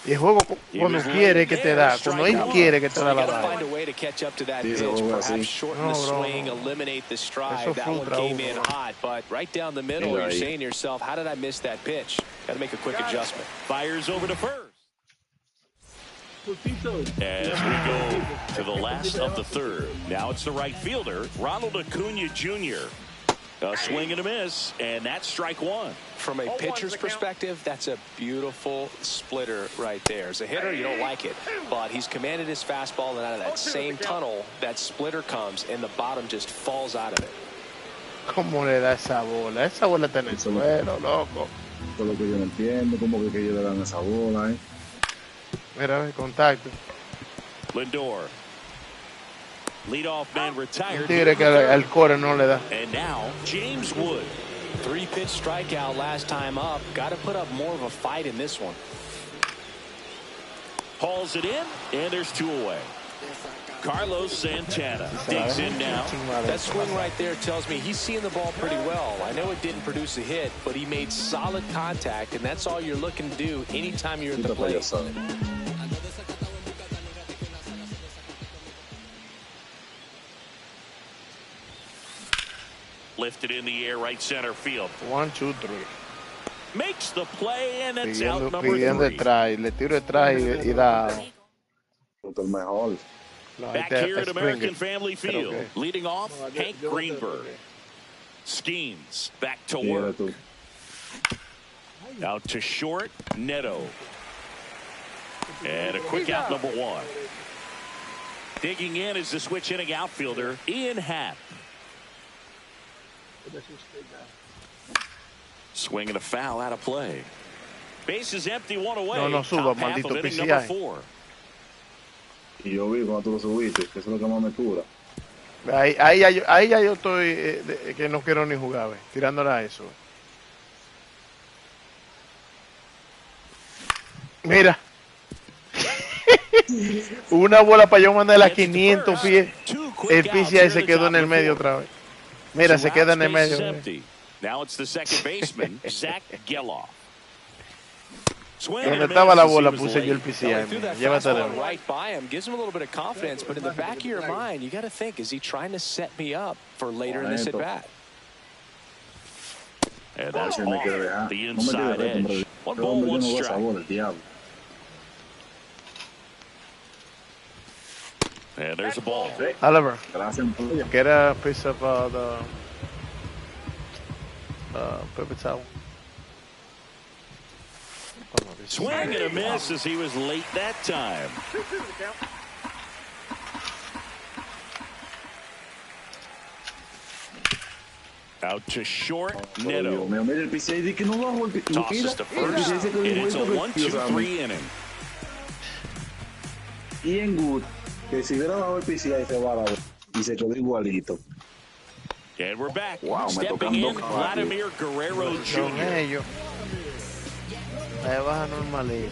Y el juego cuando was quiere late que te there, da, cuando strike él one. quiere que te So da you la got to find a vaina. way to catch up to that Sí, pitch, ese juego perhaps así. shorten No, the bro, swing, no. eliminate the stride. Eso That one frustra came uno, in bro. hot, but right down the middle, Mira you're ahí. saying to yourself, how did I miss that pitch? Got to make a quick adjustment. Fires over to first. Justito. As we go to the last of the third. Now it's the right fielder, Ronald Acuna Jr. A swing and a miss, and that's strike one. From a pitcher's perspective, that's a beautiful splitter right there. As a hitter, you don't like it, but he's commanded his fastball, and out of that same tunnel, that splitter comes, and the bottom just falls out of it. ¿Cómo le da esa bola? Esa bola está en el suelo, loco. Eso es lo que yo no entiendo, cómo que ellos le dan esa bola, Mira, ve, contacto. Lindor. Leadoff man Un retired. tigre que al core no le da. And now James Wood. 3-pitch strikeout last time up. Got to put up more of a fight in this one. Hauls it in, and there's 2 away. Carlos Santana digs in now. That swing right there tells me he's seeing the ball pretty well. I know it didn't produce a hit, but he made solid contact, and that's all you're looking to do anytime you're at the plate. Lifted in the air, right center field. 1, 2, 3. Makes the play, and it's out Pidiendo, number pidiendo 3. detrás. Le tiro detrás y da. El mejor. No, Back ahí here está at American Springer. Family Field. Okay. Leading off, Hank Greenberg. Skeens back to work. Out to short, Neto. And a quick out, number 1. Digging in is the switch inning outfielder, Ian Happ. Swing and a foul out of play. Base is empty, 1 away. No suba, Top half maldito of inning number PCI. 4. Y yo vi cuando tú lo subiste, que eso es lo que más me cura. Ahí ya yo estoy que no quiero ni jugar, ve, tirándola a eso. Mira. Una bola para yo mandar a 500 pies. El PCI se quedó en el medio otra vez. Mira, se queda en el medio. Now it's the second baseman, Zach Geloff. Donde estaba la bola puse yo el PCI. Llévatela. Right by him gives him a little bit of confidence, but in the back of your mind, you got to think: is he trying to set me up for later in this at bat? And that's off the inside edge. 1 ball, 1 strike. And there's a ball. Oliver, get a piece of the paper towel. Swing and a miss as he was late that time. Out to short, Neto. Tosses to first, and it's a 1-2-3 inning. Ian Good, que si hubiera bajado el PCI se va a la y se quedó igualito. And we're back. Wow, Stepping in, Vladimir Guerrero Jr. Ahí baja normalito.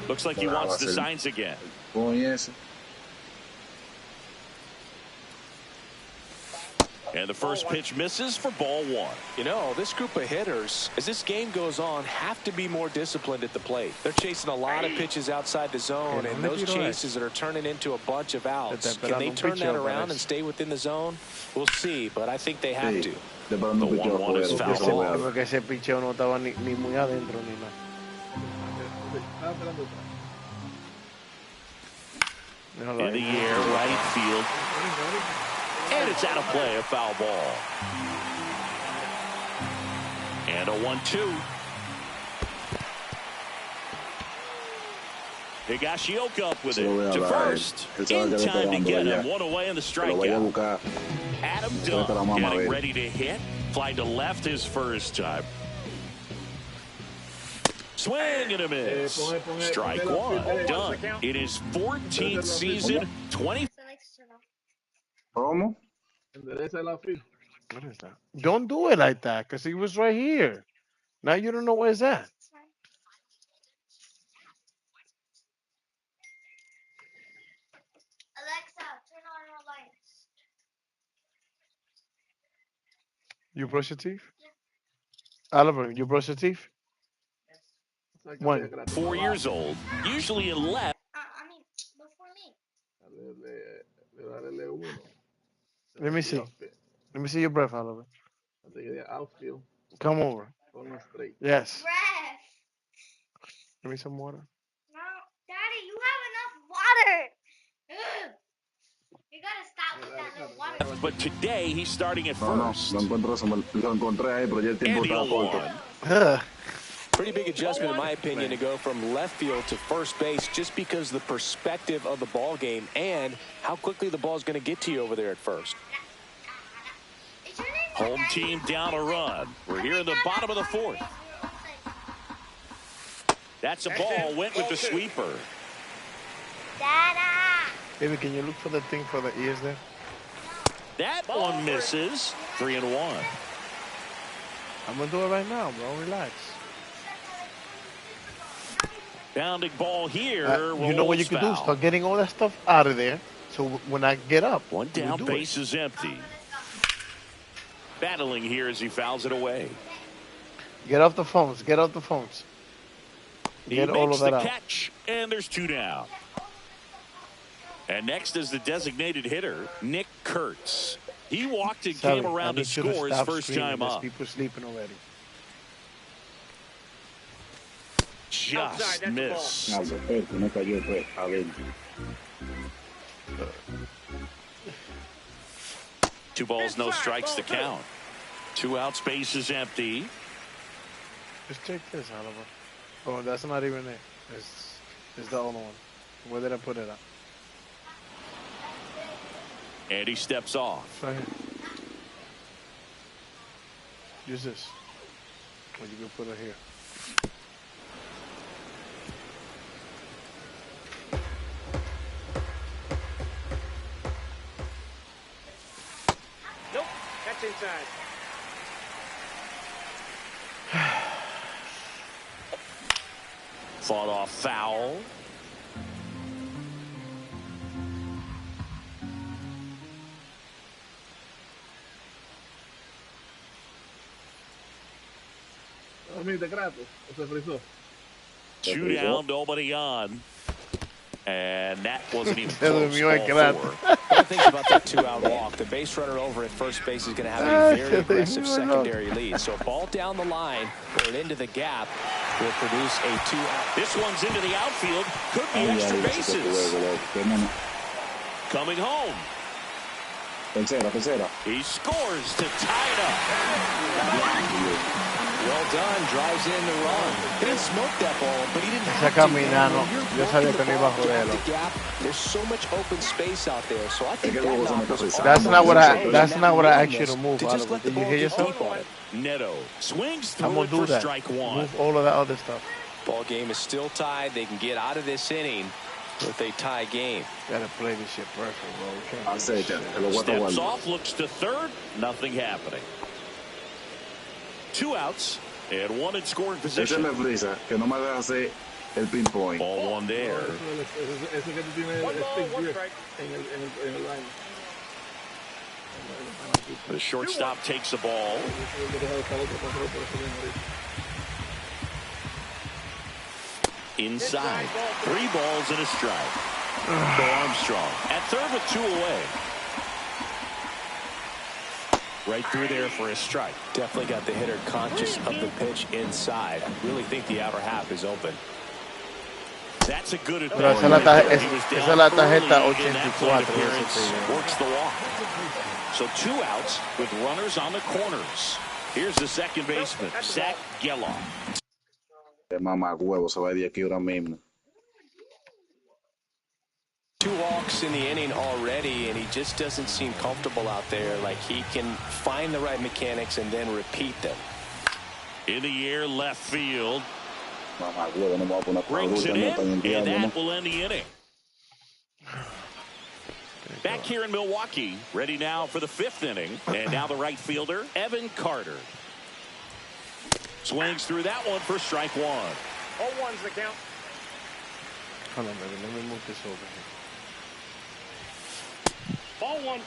Looks like he wants the signs again. And the first pitch misses for ball 1. You know, this group of hitters, as this game goes on, have to be more disciplined at the plate. They're chasing a lot of pitches outside the zone, and those chases that are turning into a bunch of outs. Can they turn that around and stay within the zone? We'll see, but I think they have to. The 1-1 is fouled off. Porque ese picheo no estaba ni muy adentro ni nada. In the air, right field. And it's out of play, a foul ball. And a 1-2. Higashioka up with it to first. In time to get him. One away in the strikeout. Adam Dunn getting ready to hit. Fly to left his first time. Swing and a miss. Strike one. Done. In his 14th season, 20. ¿Cómo? What is that? Don't do it like that, because he was right here. Now you don't know where it's at. Alexa, turn on your lights. You brush your teeth? Oliver, you brush your teeth? When? 4 years old. Usually in left. I mean, before me. Let me see. Let me see your breath, Oliver. Outfield. Come over. Yes. Breath. Give me some water. No, Daddy, you have enough water. Ugh. You gotta stop with that little water. But today he's starting at No, first. lo encontré ahí, pero ya el tiempo estaba corto. Pretty big adjustment, in my opinion, to go from left field to first base just because of the perspective of the ball game and how quickly the ball is going to get to you over there at first. Home team down a run. We're here in the bottom of the fourth. That's a ball. Went with the sweeper. Dada. Baby, can you look for the thing for the ears there? That one misses. 3-1. I'm going to do it right now, bro. Relax. Bounding ball here. You know what you can do? Start getting all that stuff out of there. So when I get up, one down, base is empty. Battling here as he fouls it away. Get off the phones. Get off the phones. Get all of that out. Catch, and there's 2 down. And next is the designated hitter, Nick Kurtz. He walked and came around to score his first time up. People sleeping already. Just missed. Two balls, no strikes to count. 2 outs, base is empty. Just check this, Oliver. Oh, that's not even it. It's the other one. Where did I put it at? And he steps off. Right here. Use this. Or you can put it here. Nope, that's inside. Fought off foul. Two down, nobody on. And that wasn't even close. One thing about that 2-out walk, the base runner over at first base is going to have a very aggressive secondary lead. So a ball down the line or into the gap will produce a 2-out. This one's into the outfield. Could be extra bases. Coming home. Tercera. He scores to tie it up. Well done, drives in the run. He didn't smoke that ball, but he didn't have to. Yo sabía que no iba a joderlo. There's so much open space out there, so I think that's not what I asked you to move, Oliver. Did you hear yourself? Neto swings through it for strike one. Move all of that other stuff. Ball game is still tied. They can get out of this inning with a tie game. Gotta play this shit perfect, bro. Steps off, looks to third. Nothing happening. 2 outs and 1 in scoring position. Ball one there. The shortstop takes the ball. Inside. 3 balls and a strike. For Armstrong at third with 2 away. Right through there for a strike. Definitely got the hitter conscious of the pitch inside. I really think the outer half is open. That's a good Pero esa es la tarjeta 84. Works the walk. So 2 outs with runners on the corners. Here's the second baseman, Zach Geloff. De mamá huevo se va de aquí ahora mismo. 2 walks in the inning already, and he just doesn't seem comfortable out there. Like he can find the right mechanics and then repeat them. In the air, left field. Mamá huevo, no me voy a poner Brings it in, and diablo, ¿no? that will end the inning. Back here in Milwaukee, ready now for the 5th inning. And now the right fielder, Evan Carter. Swings through that one for strike 1. 0-1's the count. Hold on, baby. Let me move this over here. Ball 1.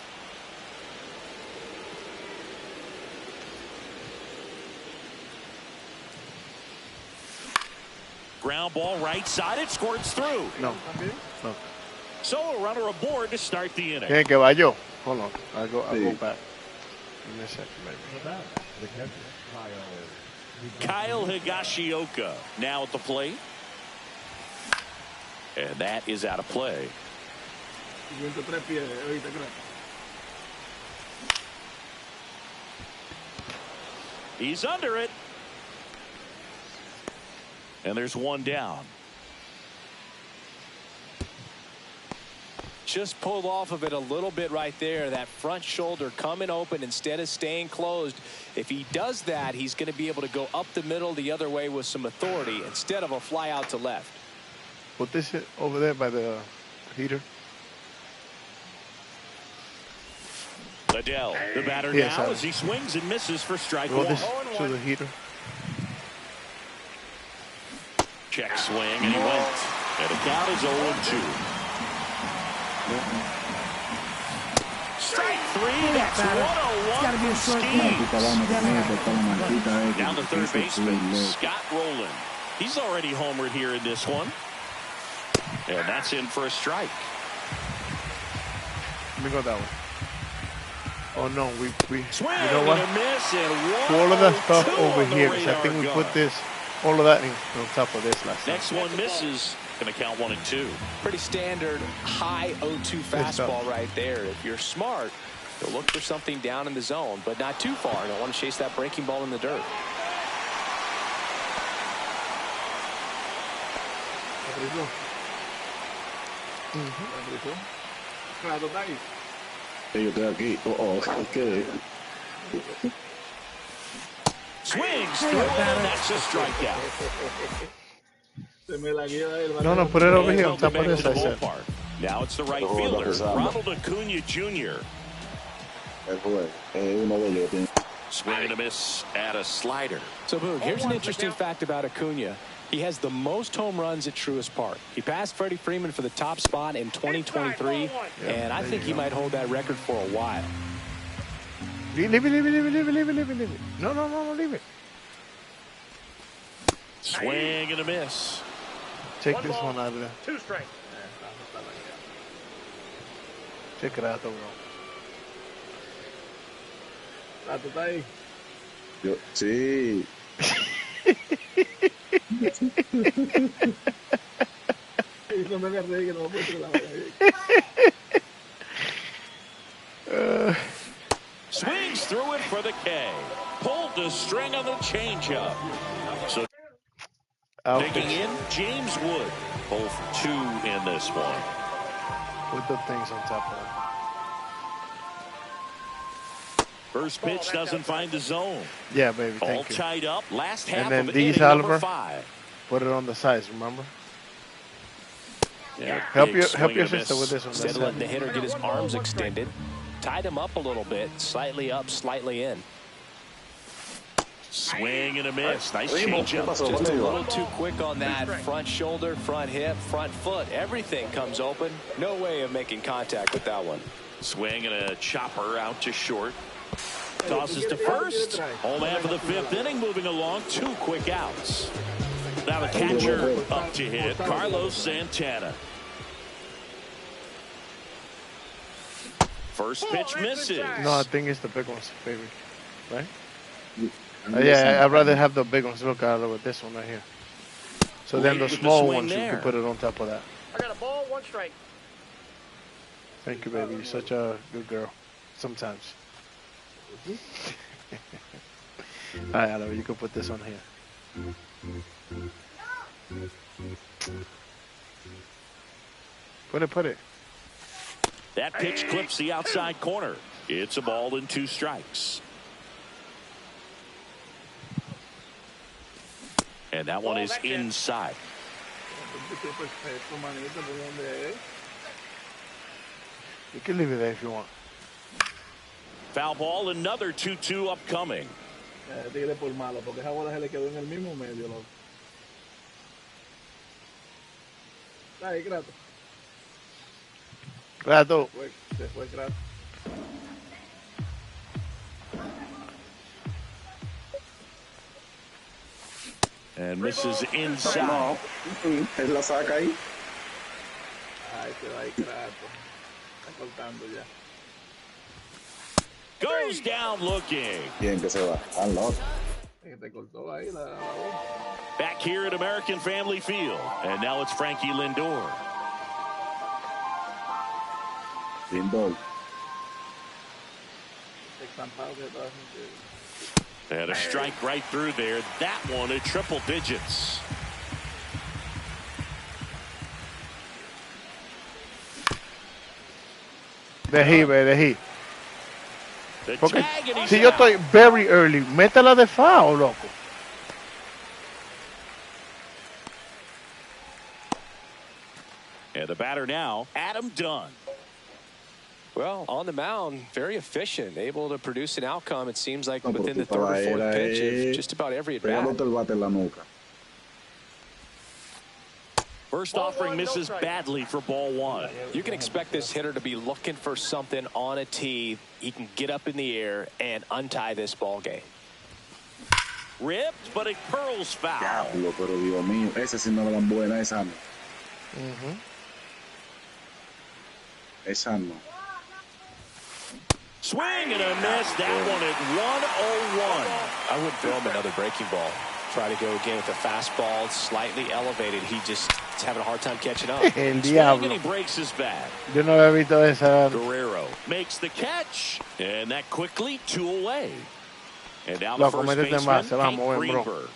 Ground ball right side. It squirts through. No. So a runner aboard to start the inning. ¿Quién que va yo? Hold on. I'll go back. Give me a second, baby. Kyle Higashioka now at the plate. And that is out of play. He's under it. And there's one down. Just pulled off of it a little bit right there. That front shoulder coming open instead of staying closed. If he does that, he's going to be able to go up the middle the other way with some authority instead of a fly out to left. Put this over there by the heater. Liddell, the batter now as he swings and misses for strike 1. This to the heater. Check swing, and he went. And the count is 0-2. Strike 3, that's 101 from Skeens. Down the third baseman, Scott Rowland. He's already homered here in this one. And that's in for a strike. Let me go that way. Oh no, we Swing, you know what? Miss, and all of that stuff over on here, because I think we put this, all of that on top of this last Next time. one misses. Going to count 1-2. Pretty standard high 0-2 fastball right there. If you're smart, you'll look for something down in the zone, but not too far. You don't want to chase that breaking ball in the dirt. Yo estoy aquí. ¿Qué? Swings through, and that's a strikeout. No, put it over here on top of this, I said. Now it's the right fielder, Ronald Acuna Jr. Swing and a miss at a slider. So, Boog, here's an interesting fact about Acuna. He has the most home runs at Truist Park. He passed Freddie Freeman for the top spot in 2023, and I think he might hold that record for a while. Leave it. No, leave it. Swing and a miss. Take this one out of there. 2 strikes. Check it out, though, bro. Yo, sí. Swings through it for the K. Pulled the string on the changeup. So digging in, James Wood. 0 for 2 in this one. Put the things on top of it. First pitch doesn't find the zone. Yeah, baby, all thank you. tied up. Last half and then of these, inning Oliver, 5. put it on the sides, remember? Yeah, help your sister with this one. Instead of letting the hitter get his arms extended, tied him up a little bit, slightly up, slightly in. Swing and a miss. Nice changeup. Just a little too quick on that front shoulder, front hip, front foot. Everything comes open. No way of making contact with that one. Swing and a chopper out to short. Tosses to first. Home half of the 5th inning, moving along. 2 quick outs. Now the catcher up to hit, Carlos Santana. First pitch misses. No, I think it's the big ones, baby. Right? Yeah, I'd rather have the big ones. Look out with this one right here. So then the small ones, you can put it on top of that. I got a ball, 1 strike. Thank you, baby. You're such a good girl. Sometimes. I know you can put this on here. Put it. That pitch clips the outside corner. It's a ball and 2 strikes. And that one is inside. You can leave it there if you want. Foul ball, another 2-2 upcoming. Tigre por malo, porque esa bola se le quedó en el mismo medio, loco. Está ahí, Kratos. Kratos. Se fue Kratos. And misses inside. No, él la saca ahí. Ay, se va ahí Kratos. Está cortando ya. Goes down looking. Bien que se va. Loco. Te cortó ahí la bola. Back here at American Family Field. And now it's Frankie Lindor. Lindor. And a strike right through there. That one at triple digits. De hit. Porque si yo estoy very early, métela de foul, loco. And the batter now, Adam Dunn. Well, on the mound, very efficient, able to produce an outcome, it seems like, within the third or fourth pitch of just about every at-bat. First offering misses badly for ball 1. You can expect this hitter to be looking for something on a tee. He can get up in the air and untie this ball game. Ripped, but it curls foul. Diablo, pero Dios mío, esa sí no la dan buena, esa no. Esa no. Swing and a miss. That one at 101. I wouldn't throw him another breaking ball. Try to go again with the fastball, slightly elevated. He just is having a hard time catching up. El diablo. And he breaks his bat. Yo no había visto esa. Guerrero makes the catch, and that quickly 2 away. And now the Loco, first métete baseman, más, se va a Hank mover, bro. Greenberg.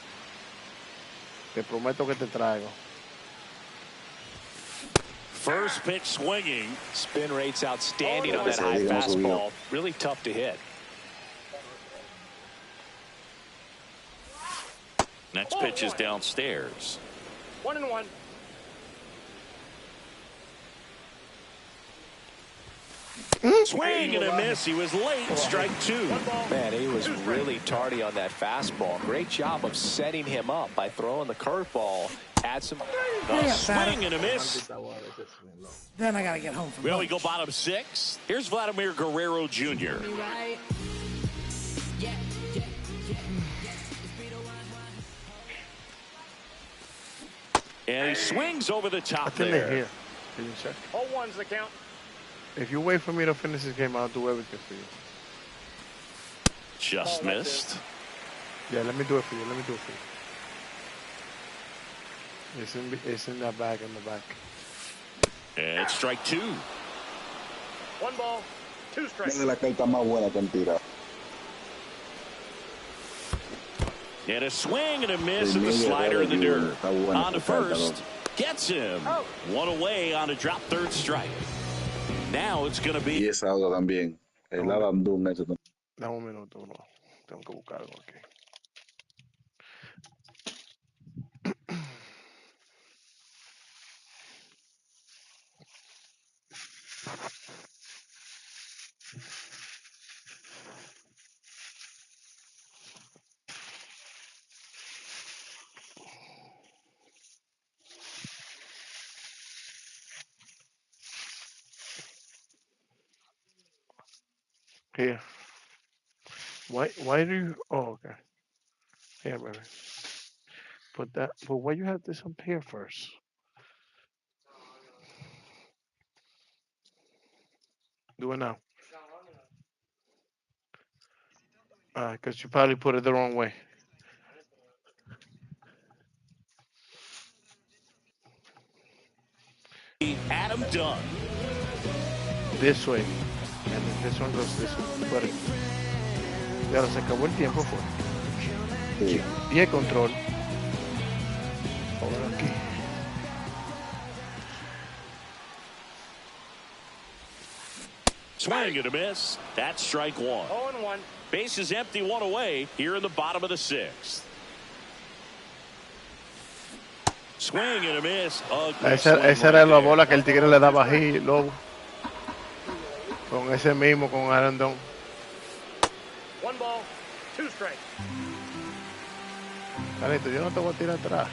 Te prometo que te traigo. First pitch swinging. Spin rate's outstanding on that high fastball. Really tough to hit. Next pitch is downstairs. 1-1. Swing and a miss. He was late. Strike 2. Man, he was really tardy on that fastball. Great job of setting him up by throwing the curveball. Add some swing and a miss. Then I gotta get home from Well, we go bottom 6. Here's Vladimir Guerrero Jr. And he swings over the top there. Here. Can you check? 0-1's the count. If you wait for me to finish this game, I'll do everything for you. Just missed. Yeah, let me do it for you. It's in that bag in the back. And strike 2. 1 ball, 2 strikes. Tiene la carta más buena que han tirado. And a swing and a miss at the slider in the dirt. On to first. Gets him. 1 away on a drop third strike. Now it's going to be. Y esa otra también. El Adam Dunn. Dame un minuto, no. Tengo que buscar algo aquí. Here. Why do you? Oh, okay. Here, baby. But why you have this up here first? Do it now. Because you probably put it the wrong way. Adam Dunn. This way. And then this one goes this way. But ya se acabó el tiempo, fue. Y el control. Ahora aquí. Swing and a miss. That's strike one. 0-1. Base is empty, one away here in the bottom of the sixth. Swing and a miss. Esa era la bola que el Tigre le daba ahí, Lobo. Con ese mismo, con Arandón. 1 ball, 2 strikes. Carito, yo no te voy a tirar atrás.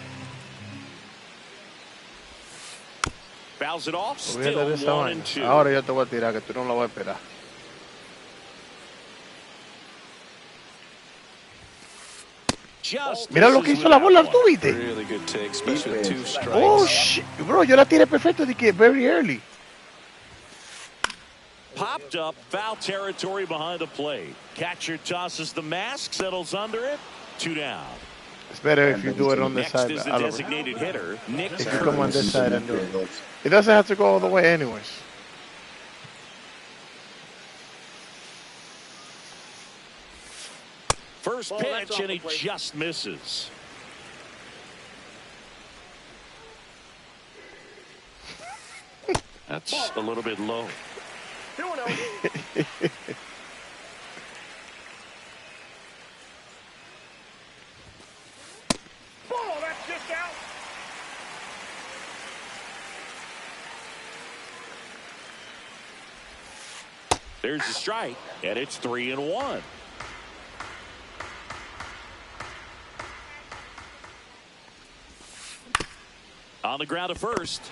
Fouls it off. Olvídate Still de esa 1 vaina. and 2. Ahora yo te voy a tirar, que tú no la vas a esperar. Just Mira lo que hizo la bola, ¿tú viste? Really good take, especially with 2 strikes. Oh, shit. Bro, yo la tiré perfecto de que very early. Popped up, foul territory behind the plate. Catcher tosses the mask, settles under it. 2 down. It's better if you do it on the Next side. is the Oliver. designated hitter, Nick If you come on this Kurtz. side and do it. It doesn't have to go all the way anyways. First Ball, that's pitch, off and the he plate. just misses. That's a little bit low. 2-0. Ball, that's just out. There's a strike, and it's 3-1. On the ground at first.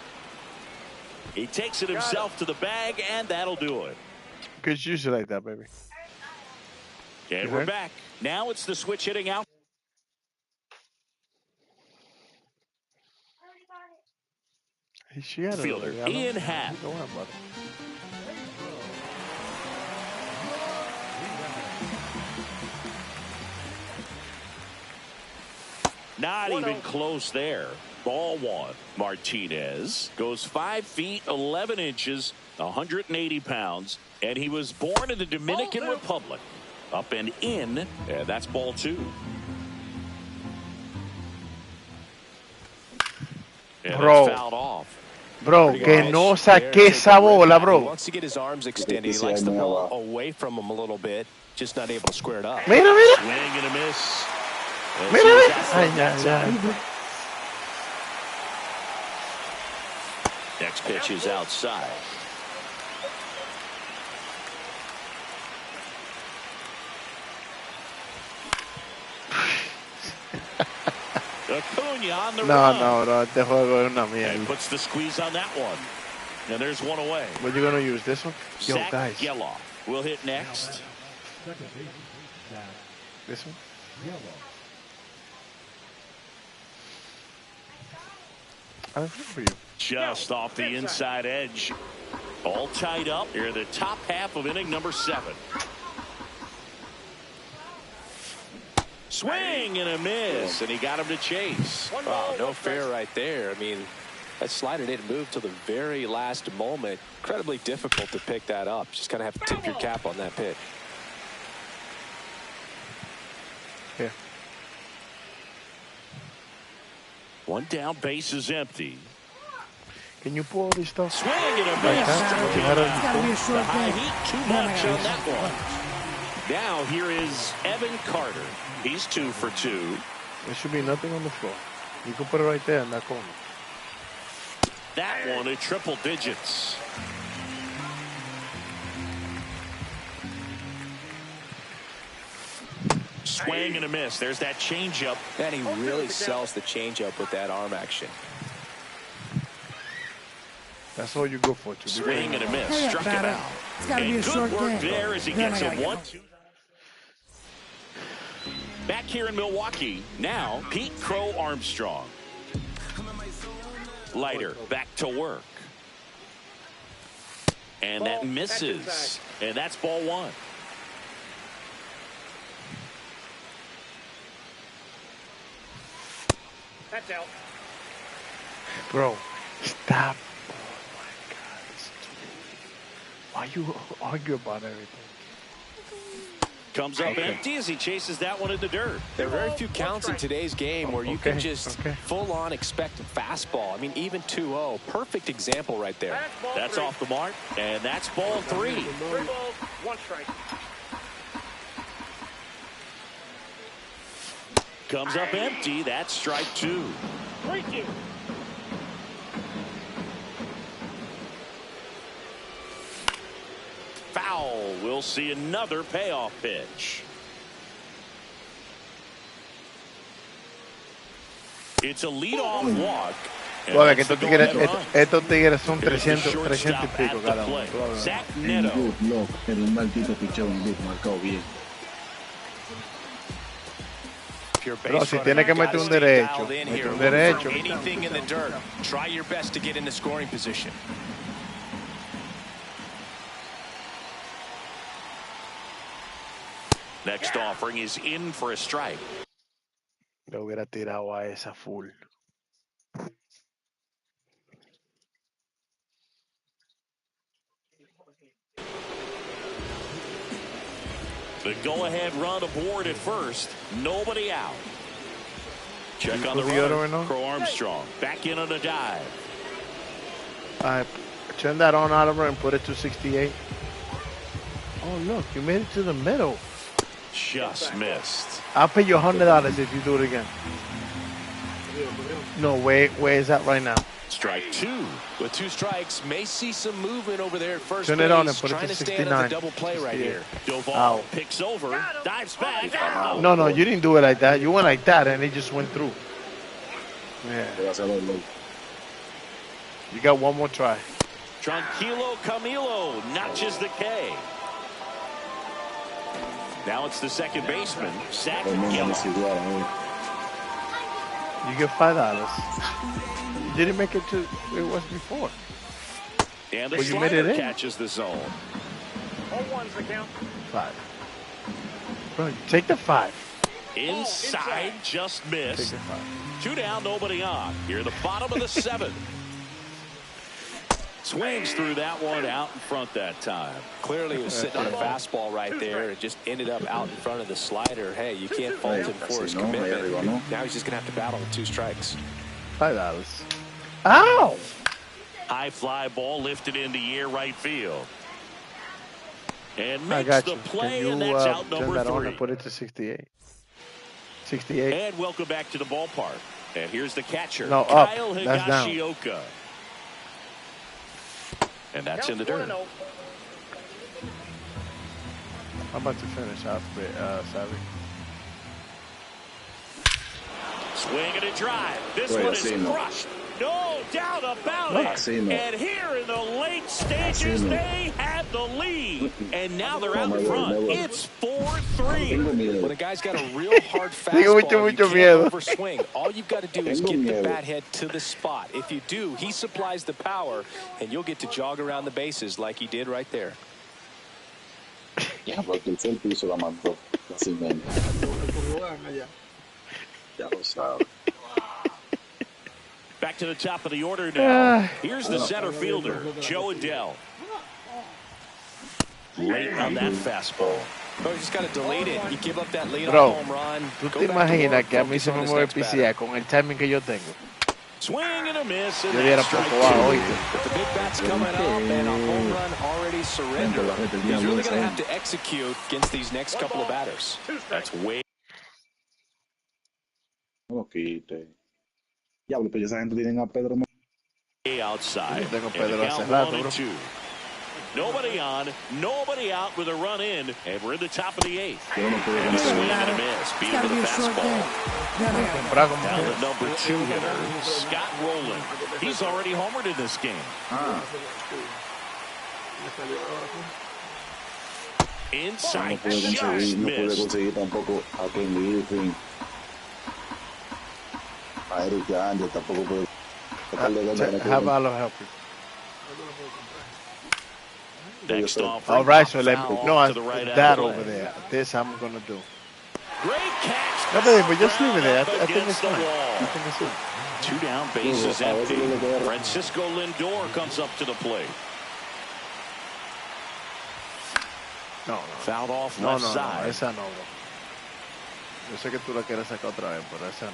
He takes it himself to the bag, and that'll do it. It's usually like that, baby. And we're back. Now it's the switch hitting out. She had Fielder Ian Happ. Don't worry about it. Not even close there. Ball one. Martinez goes 5 feet 11 inches, 180 pounds, and he was born in the Dominican Republic. Up and in, and that's ball 2. And Bro. that's fouled off. Bro, que no saqué esa bola, He bro. wants to get his arms extended. He likes the ball away from him a little bit, just not able to square it up. Mira, mira. Swing and a miss. Mira, mira. Ay, ay, ay. Next pitch is outside. Acuna on the run. No, este juego es una mierda. And puts the squeeze on that one. And there's one away. What you gonna use, this one? Yo, Zach guys. Geloff will hit next. This one? I don't for you. Just off the inside edge. All tied up here in the top half of inning number 7. Swing and a miss, and he got him to chase. Wow, no fair right there. I mean, that slider didn't move till the very last moment. Incredibly difficult to pick that up. Just kind of have to tip your cap on that pitch. Here. One down, base is empty. Can you pull all this stuff? Swing and a Like miss. that? It's got to be a short The high game. heat, too much on that one. Now here is Evan Carter. He's 2 for 2. There should be nothing on the floor. You can put it right there in that corner. That one at triple digits. Swing and a miss. There's that changeup. And he really sells the changeup with that arm action. That's all you go for. To Swing and a miss. Hurry up, Struck him batter. out. It's got to be And a good short work game. there as he Then gets I a gotta get 1-2. Back here in Milwaukee, now Pete Crow Armstrong. Leiter back to work. And that misses. And that's ball 1. That's out. Bro, stop. Oh my God. Why you argue about everything? Comes up empty as he chases that one in the dirt. There are very few counts in today's game where you can just full-on expect a fastball. I mean, even 2-0. Perfect example right there. That's off the mark, and that's ball 3. 3 balls, 1 strike. Comes up empty. That's strike 2. 3-2. Foul. We'll see another payoff pitch. It's a leadoff walk. Bueno, que estos tigres son 300 y pico cada uno. Zach Neto. En un maldito pichón, marcado bien. Pero si tiene que meter un derecho, mete un derecho. Anything in the dirt. Try your best to get in the scoring position. Next offering is in for a strike. Le hubiera tirado a esa full. The go-ahead run aboard at first. Nobody out. Check on the run. Crow Armstrong back in on a dive. Turn that on, Oliver, and put it to 68. Oh, look, you made it to the middle. Just missed. I'll pay you $100 if you do it again. No, where is that right now? Strike 2. With 2 strikes, may see some movement over there at first Turn base. it on and put it Trying to to stand on 69. the double play right here. Doval picks over, dives back. No, you didn't do it like that. You went like that, and it just went through. Yeah. You got one more try. Tranquilo Camilo notches the K. Now it's the second baseman, Zach Gillen. You get $5. You didn't make it to it was before. And the you made it slider in. catches the zone. 0-1's the count. 5. Bro, take the 5. Inside, just missed. Take the 5. 2 down, nobody on. Here in the bottom of the 7th. Swings through that one out in front that time. Clearly, he was sitting on a fastball right there. It just ended up out in front of the slider. Hey, you can't fault him for his commitment. Now he's just going to have to battle with 2 strikes. $5. Ow! High fly ball lifted into air right field. And makes got the you. play, Can you and that's out turn number that 3. on and put it to 68? 68. And welcome back to the ballpark. And here's the catcher, No, up. Kyle That's down. Higashioka. And that's in the dirt. I'm about to finish off with Savvy. Swing and a drive. This one is crushed. No doubt about it. And here in the late stages, they had the lead. And now they're out in front. It's 4-3. When a guy's got a real hard fastball, you can't overswing. All you've got to do is get the bat head to the spot. If you do, he supplies the power, and you'll get to jog around the bases like he did right there. Ya, porque el centro hizo la mandó fácilmente. Ya lo sabe. Back to the top of the order now. Here's the center fielder, Joe Adele. Late on that fastball. Bro, you just got to delete it. You give up that lead on Bro, home run. ¿tú te imaginas que a mí se me mueve PCA con el timing que yo tengo? Swing and a miss. Yo diera poco bajo, oíste. But the big bat's coming up and a home run already surrendered. He's really going to have to execute against these next couple of batters. That's way. No quite. Diablo, pero esa gente tienen a Pedro. Outside. Tengo Pedro hace rato, bro. Nobody on, nobody out with a run in, and we're in the top of the 8th. And a swing and a miss. Beat him with a fastball. Now the number 2 hitter, Scott Rowland. He's already homered in this game. Inside, just missed. Tampoco a Ken Griffin. A Eric Angel tampoco puede. How about I'll help you? Next off. All right, so let foul no, to the right that out over there. This I'm gonna do. Great catch. No, but just leave it there. I think Against it's the fine. wall. I think it's fine. 2 down, bases empty. Francisco Lindor comes up to the plate. No. Fouled off No, left no, side. no, esa no, bro. Yo sé que tú la quieres sacar otra vez, pero esa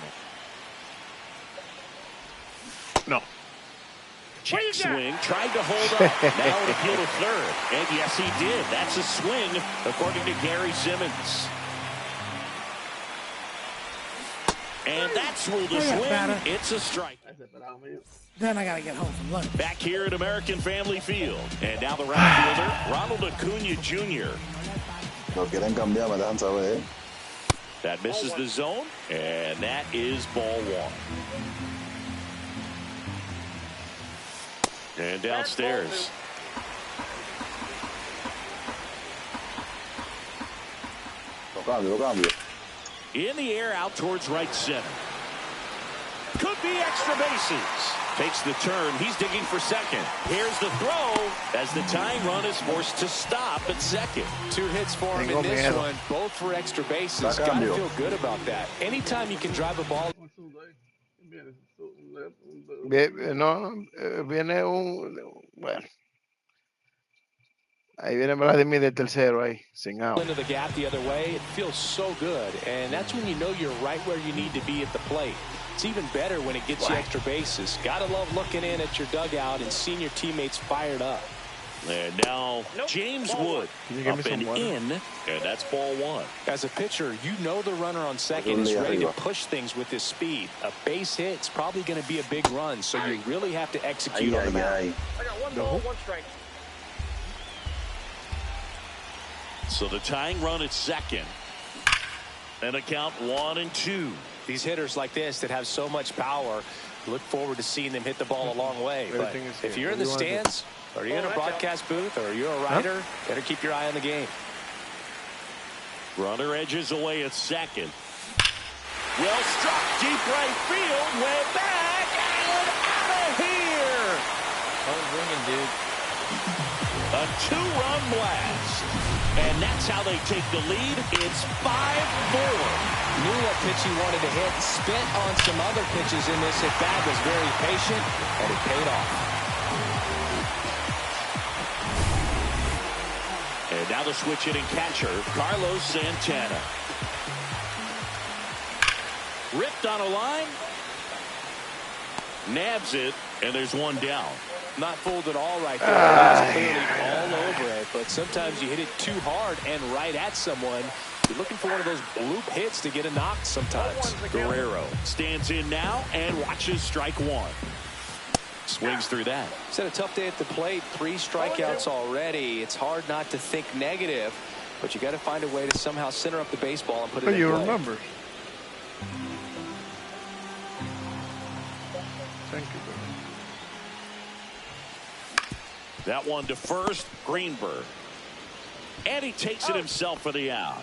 no. No. Check swing, tried to hold up. Now an appeal to third. And yes, he did. That's a swing, according to Gary Simmons. And that's ruled a swing. It's a strike. Then I gotta get home from lunch. Back here at American Family Field. And now the right fielder, Ronald Acuna Jr. Lo quieren cambiar, me dejan saber, ¿eh? That misses the zone, and that is ball one. And downstairs. Lo cambio. In the air, out towards right center. Could be extra bases. Takes the turn. He's digging for second. Here's the throw as the tying run is forced to stop at second. 2 hits for him in this one, both for extra bases. Got to feel good about that. Anytime you can drive a ball. No, viene un... Bueno. Ahí viene Vladimir del tercero ahí, sin out. Into the gap the other way, it feels so good. And that's when you know you're right where you need to be at the plate. It's even better when it gets you extra bases. Gotta love looking in at your dugout and seeing your teammates fired up. And now James Wood up and in, and that's ball one. As a pitcher, you know the runner on second is ready to push things with his speed. A base hit's probably going to be a big run, so you really have to execute on the mound. I got 1 ball, 1 strike. So the tying run at second. And a count 1-2. These hitters like this that have so much power, look forward to seeing them hit the ball a long way. But if you're in the stands, or you're in a broadcast booth, or you're a writer, better keep your eye on the game. Runner edges away at second. Well struck, deep right field, way back, and out of here. Oh, ringing, dude. A 2-run blast. And that's how they take the lead. It's 5-4. Knew what pitch he wanted to hit. Spent on some other pitches in this at bat. Was very patient, and it paid off. And now the switch hitting catcher, Carlos Santana. Ripped on a line. Nabs it, and there's one down. Not fooled at all right there. That's clearly all over it. But sometimes you hit it too hard and right at someone. You're looking for one of those bloop hits to get a knock sometimes. Guerrero stands in now and watches strike one. Swings through that. He's had a tough day at the plate. 3 strikeouts already. It's hard not to think negative, but you got to find a way to somehow center up the baseball and put it in play. You remember. Thank you, brother. That one to first, Greenberg. And he takes it himself for the out.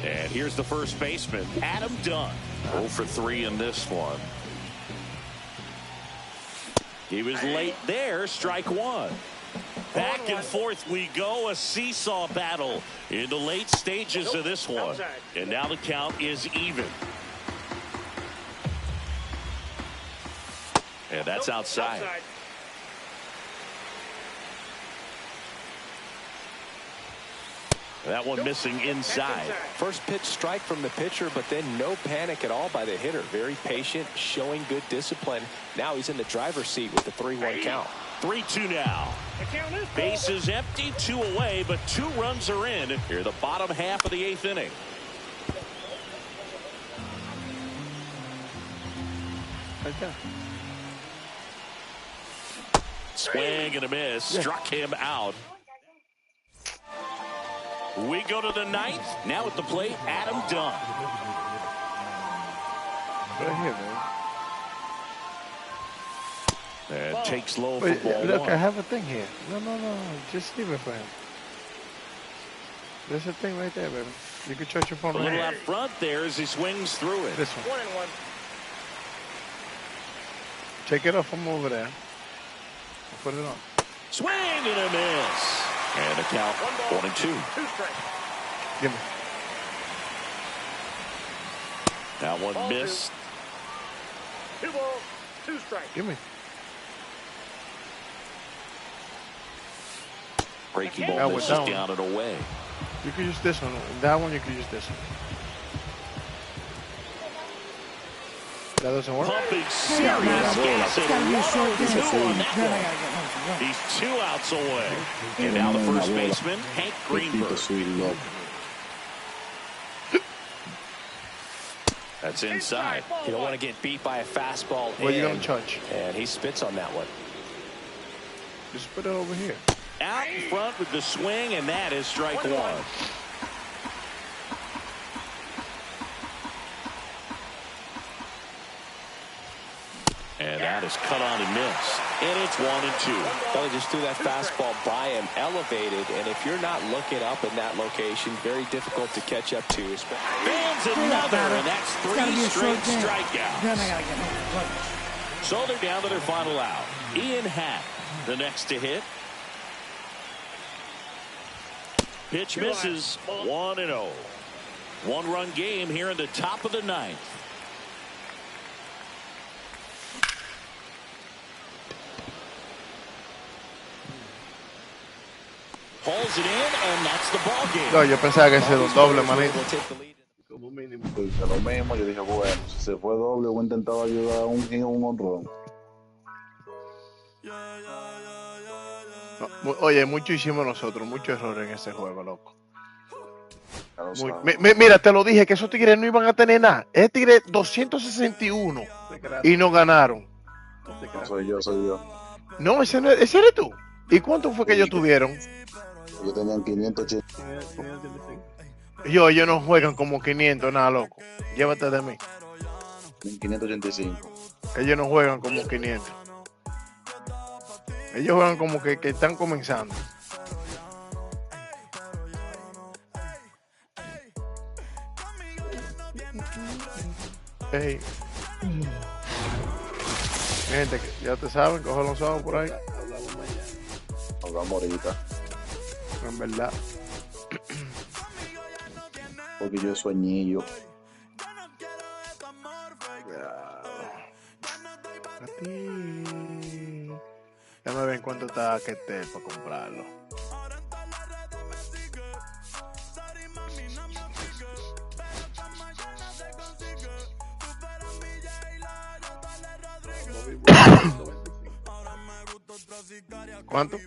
And here's the first baseman, Adam Dunn. 0 for 3 in this one. He was late there, strike one. Back and forth we go, a seesaw battle in the late stages of this one. And now the count is even. And that's outside. That one missing inside. First pitch strike from the pitcher, but then no panic at all by the hitter. Very patient, showing good discipline. Now he's in the driver's seat with the 3-1 count. 3-2 now. Bases empty, 2 away, but 2 runs are in here the bottom half of the 8th inning. Okay. Swing and a miss. Struck him out. We go to the 9th. Now at the plate, Adam Dunn. Right here, man. And takes low for ball look, one. I have a thing here. No. Just leave it for him. There's a thing right there, baby. You can charge your phone A right little here. out front there as he swings through it. This one. 1-1. Take it off from over there. I'll put it on. Swing and a miss. And the count 1-2. 2 strikes. Give me. That one Ball missed. 2 balls, 2 strikes. Give me. Breaking ball misses down and away. You can use this one. That one you can use this one. That doesn't work. Pumping serious gas in He's 2 outs away. And now the first baseman, Hank Greenberg. That's inside. You don't want to get beat by a fastball. What are you going to charge? And he spits on that one. Just put it over here. Out in front with the swing, and that is strike one. And that is cut on and missed. And it's 1-2. Well, he just threw that fastball by him, elevated, and if you're not looking up in that location, very difficult to catch up to. Fans another, and that's 3 straight strikeouts. Then I gotta get home. So they're down to their final out. Ian Happ, the next to hit. Pitch misses. 1-0. 1-run game here in the top of the 9th. Pulls it in, and that's the ball game. No, yo pensaba que ese era un doble, manito. Como mínimo, lo mismo. Yo dije, bueno, si se fue doble, voy a intentar ayudar a un honrón. No, oye, mucho hicimos nosotros, muchos errores en ese juego, loco. Mira, te lo dije que esos tigres no iban a tener nada. Ese tigre 261 y no ganaron. No soy yo. No, ese eres tú. ¿Y cuánto fue que ellos tuvieron? Ellos tenían 580. Ellos no juegan como 500, nada, loco. Llévate de mí. 585. Ellos no juegan como 500. Ellos juegan como que están comenzando. Hey. Gente, ya te saben, coge los ojos por ahí. Hablamos ahorita. En verdad. Porque yo sueñillo. Déjame ver en cuánto está que esté para comprarlo. ¿Cuánto?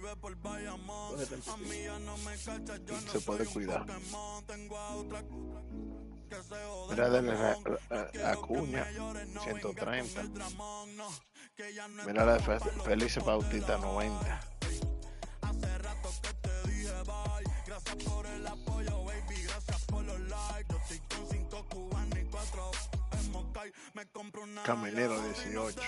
Se puede cuidar. Mira, de Acuña, 130. Mira la de Felice Bautista, 90. Caminero, 18.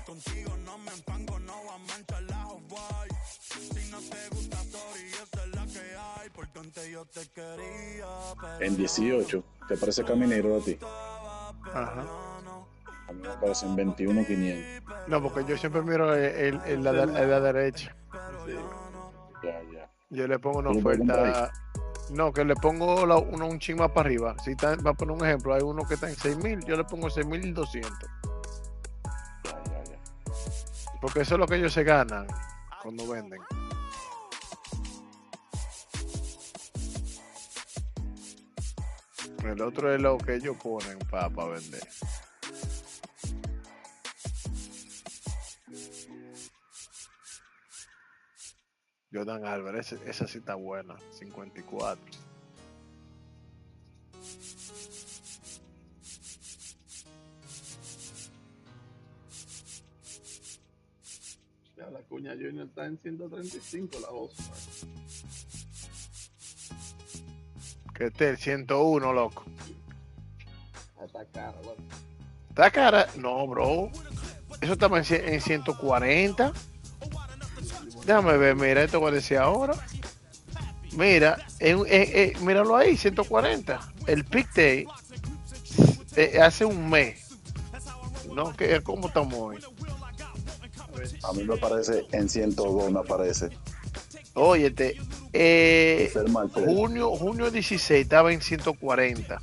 Contigo no me empango, no voy a manchar la Hawaii. Si no te gusta, sorry, esa es la que hay. Porque antes yo te quería. En 18, ¿te parece caminero a ti? Ajá. A mí me parecen 21.500. No, porque yo siempre miro la derecha. Sí. Ya. Yo le pongo una oferta. No, que le pongo un ching más para arriba. Si está, va a poner un ejemplo, hay uno que está en 6.000, yo le pongo 6.200. Porque eso es lo que ellos se ganan cuando venden. El otro es lo que ellos ponen para vender. Jordan Álvarez, esa sí está buena, 54. Ya la Cuña Junior está en 135 la voz. Que esté el 101, loco. Está cara, bueno. ¿Está cara? No, bro. Eso estaba en 140. Déjame ver, mira, esto que decía ahora. Mira, míralo ahí, 140. El Pick Day hace un mes. ¿No? ¿Cómo estamos hoy? A mí me parece en 102, me parece. Óyete, junio 16 estaba en 140.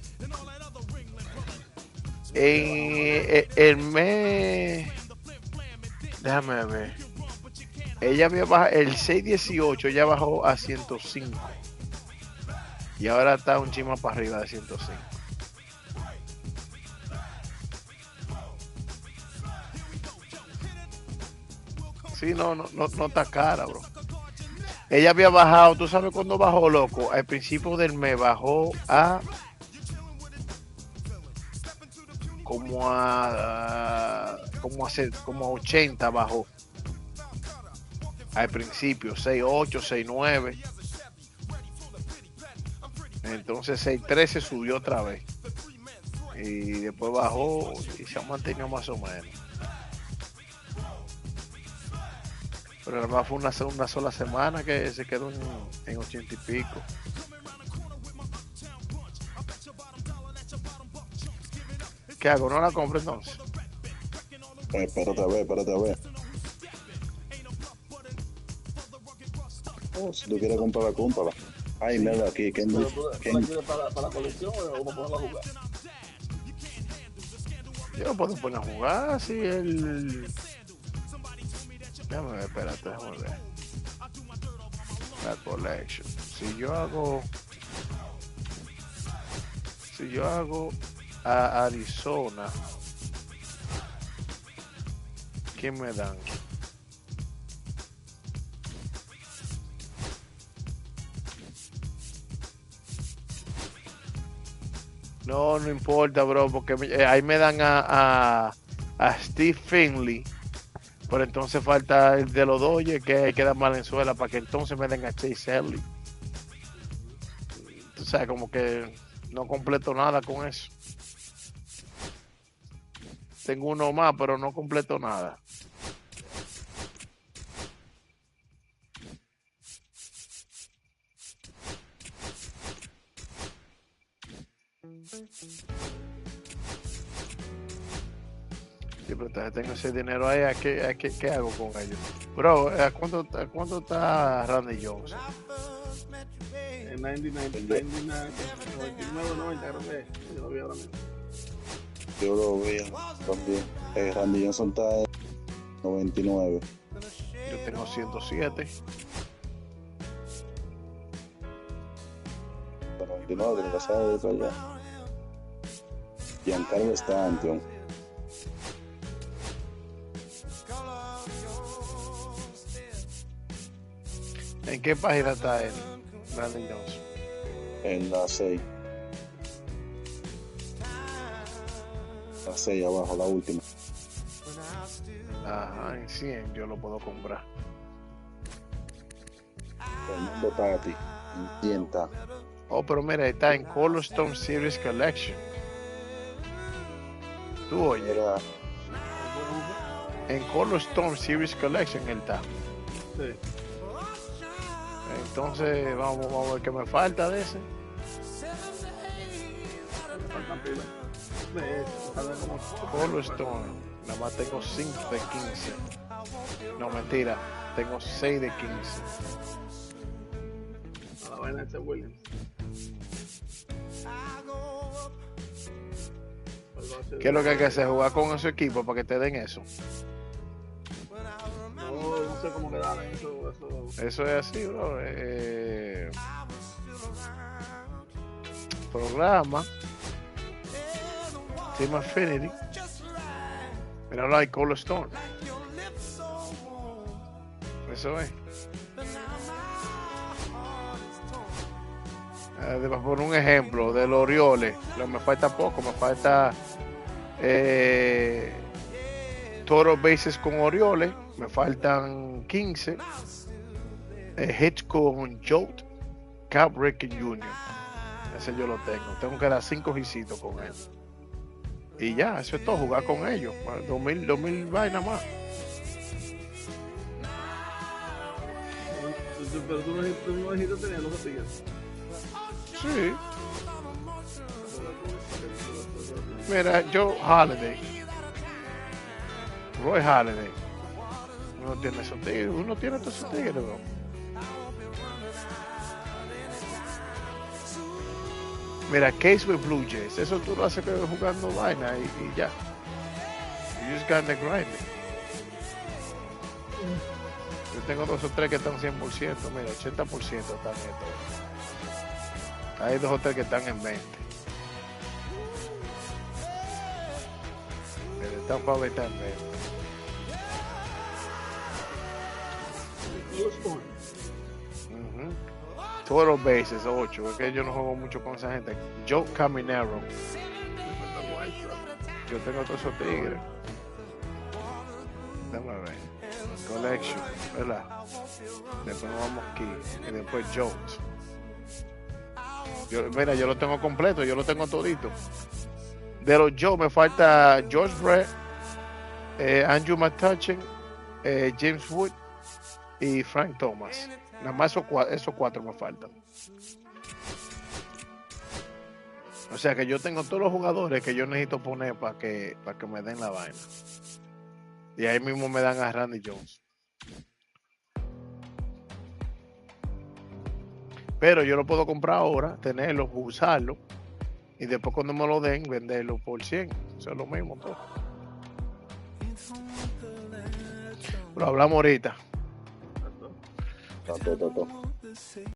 En el mes Déjame ver. Ella había bajado, el 618 ella bajó a 105. Y ahora está un chima para arriba de 105. Sí, no está cara, bro. Ella había bajado, ¿tú sabes cuándo bajó, loco? Al principio del mes bajó a como a 80 bajó. Al principio, 68, 69. Entonces 613 subió otra vez. Y después bajó y se ha mantenido más o menos. Pero además fue una sola semana que se quedó en 80 y pico. ¿Qué hago? ¿No la compro entonces? Espérate a ver. Oh, si tú quieres comprarla, cómprala. Ay, mira aquí, ¿Pero tú la quieres para la colección o para ponerla a jugar? Yo no puedo poner a jugar si el... Déjame ver, espérate, déjame ver. La collection. Si yo hago a Arizona, ¿qué me dan? No importa, bro, porque ahí me dan a Steve Finley. Pero entonces falta el de los Dodgers, que hay que dar Valenzuela para que entonces me den a Chase Elliott. O sea, como que no completo nada con eso. Tengo uno más, pero no completo nada. Sí, pero tengo ese dinero ahí, ¿qué hago con ellos? Bro, ¿a cuánto está Randy Jones? En 99, 90 creo que yo lo vi ahora mismo. Yo lo vi también. Randy Johnson está en 99. Yo tengo 107. 99, que pasaba de allá. Giancarlo Stanton. ¿En qué página está él, Randy Jones? En la 6. La 6 abajo, la última. Ajá, en 100 yo lo puedo comprar. Fernando Tati, en 100 está. Oh, pero mira, está en Colorstone Series Collection. Tú oye. En Colorstone Series Collection él está. Sí. Entonces, vamos a ver qué me falta de ese. Colorstone, nada más tengo 5 de 15. No, mentira, tengo 6 de 15. La vaina de Williams. ¿Qué es lo que hay que hacer? ¿Jugar con ese equipo para que te den eso? No sé cómo quedar en eso. Eso es así, bro. Programa. Team Affinity. Míralo ahí, Colorstone. Eso es. Por un ejemplo, de los Orioles, me falta poco, me falta total bases con Orioles, me faltan 15, hits con Jolt, Cap Ricking Jr. Ese yo lo tengo que dar 5 hicitos con él. Y ya, eso es todo, jugar con ellos. 2000 vaina más. Pero tú no dijiste tener los tigres. Sí. Mira, Joe Holiday. Roy Holiday. Uno tiene esos tigres, uno tiene todos esos tigres, bro. Mira, Case with Blue Jays. Eso tú lo haces jugando vaina y ya. You just got the grinding. Yo tengo 2 o 3 que están 100%, mira, 80% están en todo. Hay 2 o 3 que están en 20. El Tampa está en 20. Total bases 8, es que yo no juego mucho con esa gente. Joe Caminero. Yo tengo todos esos tigres. Déjame ver. Collection, ¿verdad? Después nos vamos aquí. Y después Joe. Mira, yo lo tengo completo, yo lo tengo todito. De los Joe me falta George Brett, Andrew McCutchen, James Wood y Frank Thomas. Nada más esos 4 me faltan. O sea que yo tengo todos los jugadores que yo necesito poner para que me den la vaina. Y ahí mismo me dan a Randy Jones. Pero yo lo puedo comprar ahora, tenerlo, usarlo. Y después cuando me lo den, venderlo por 100. Eso es lo mismo todo. Pero hablamos ahorita. Tato.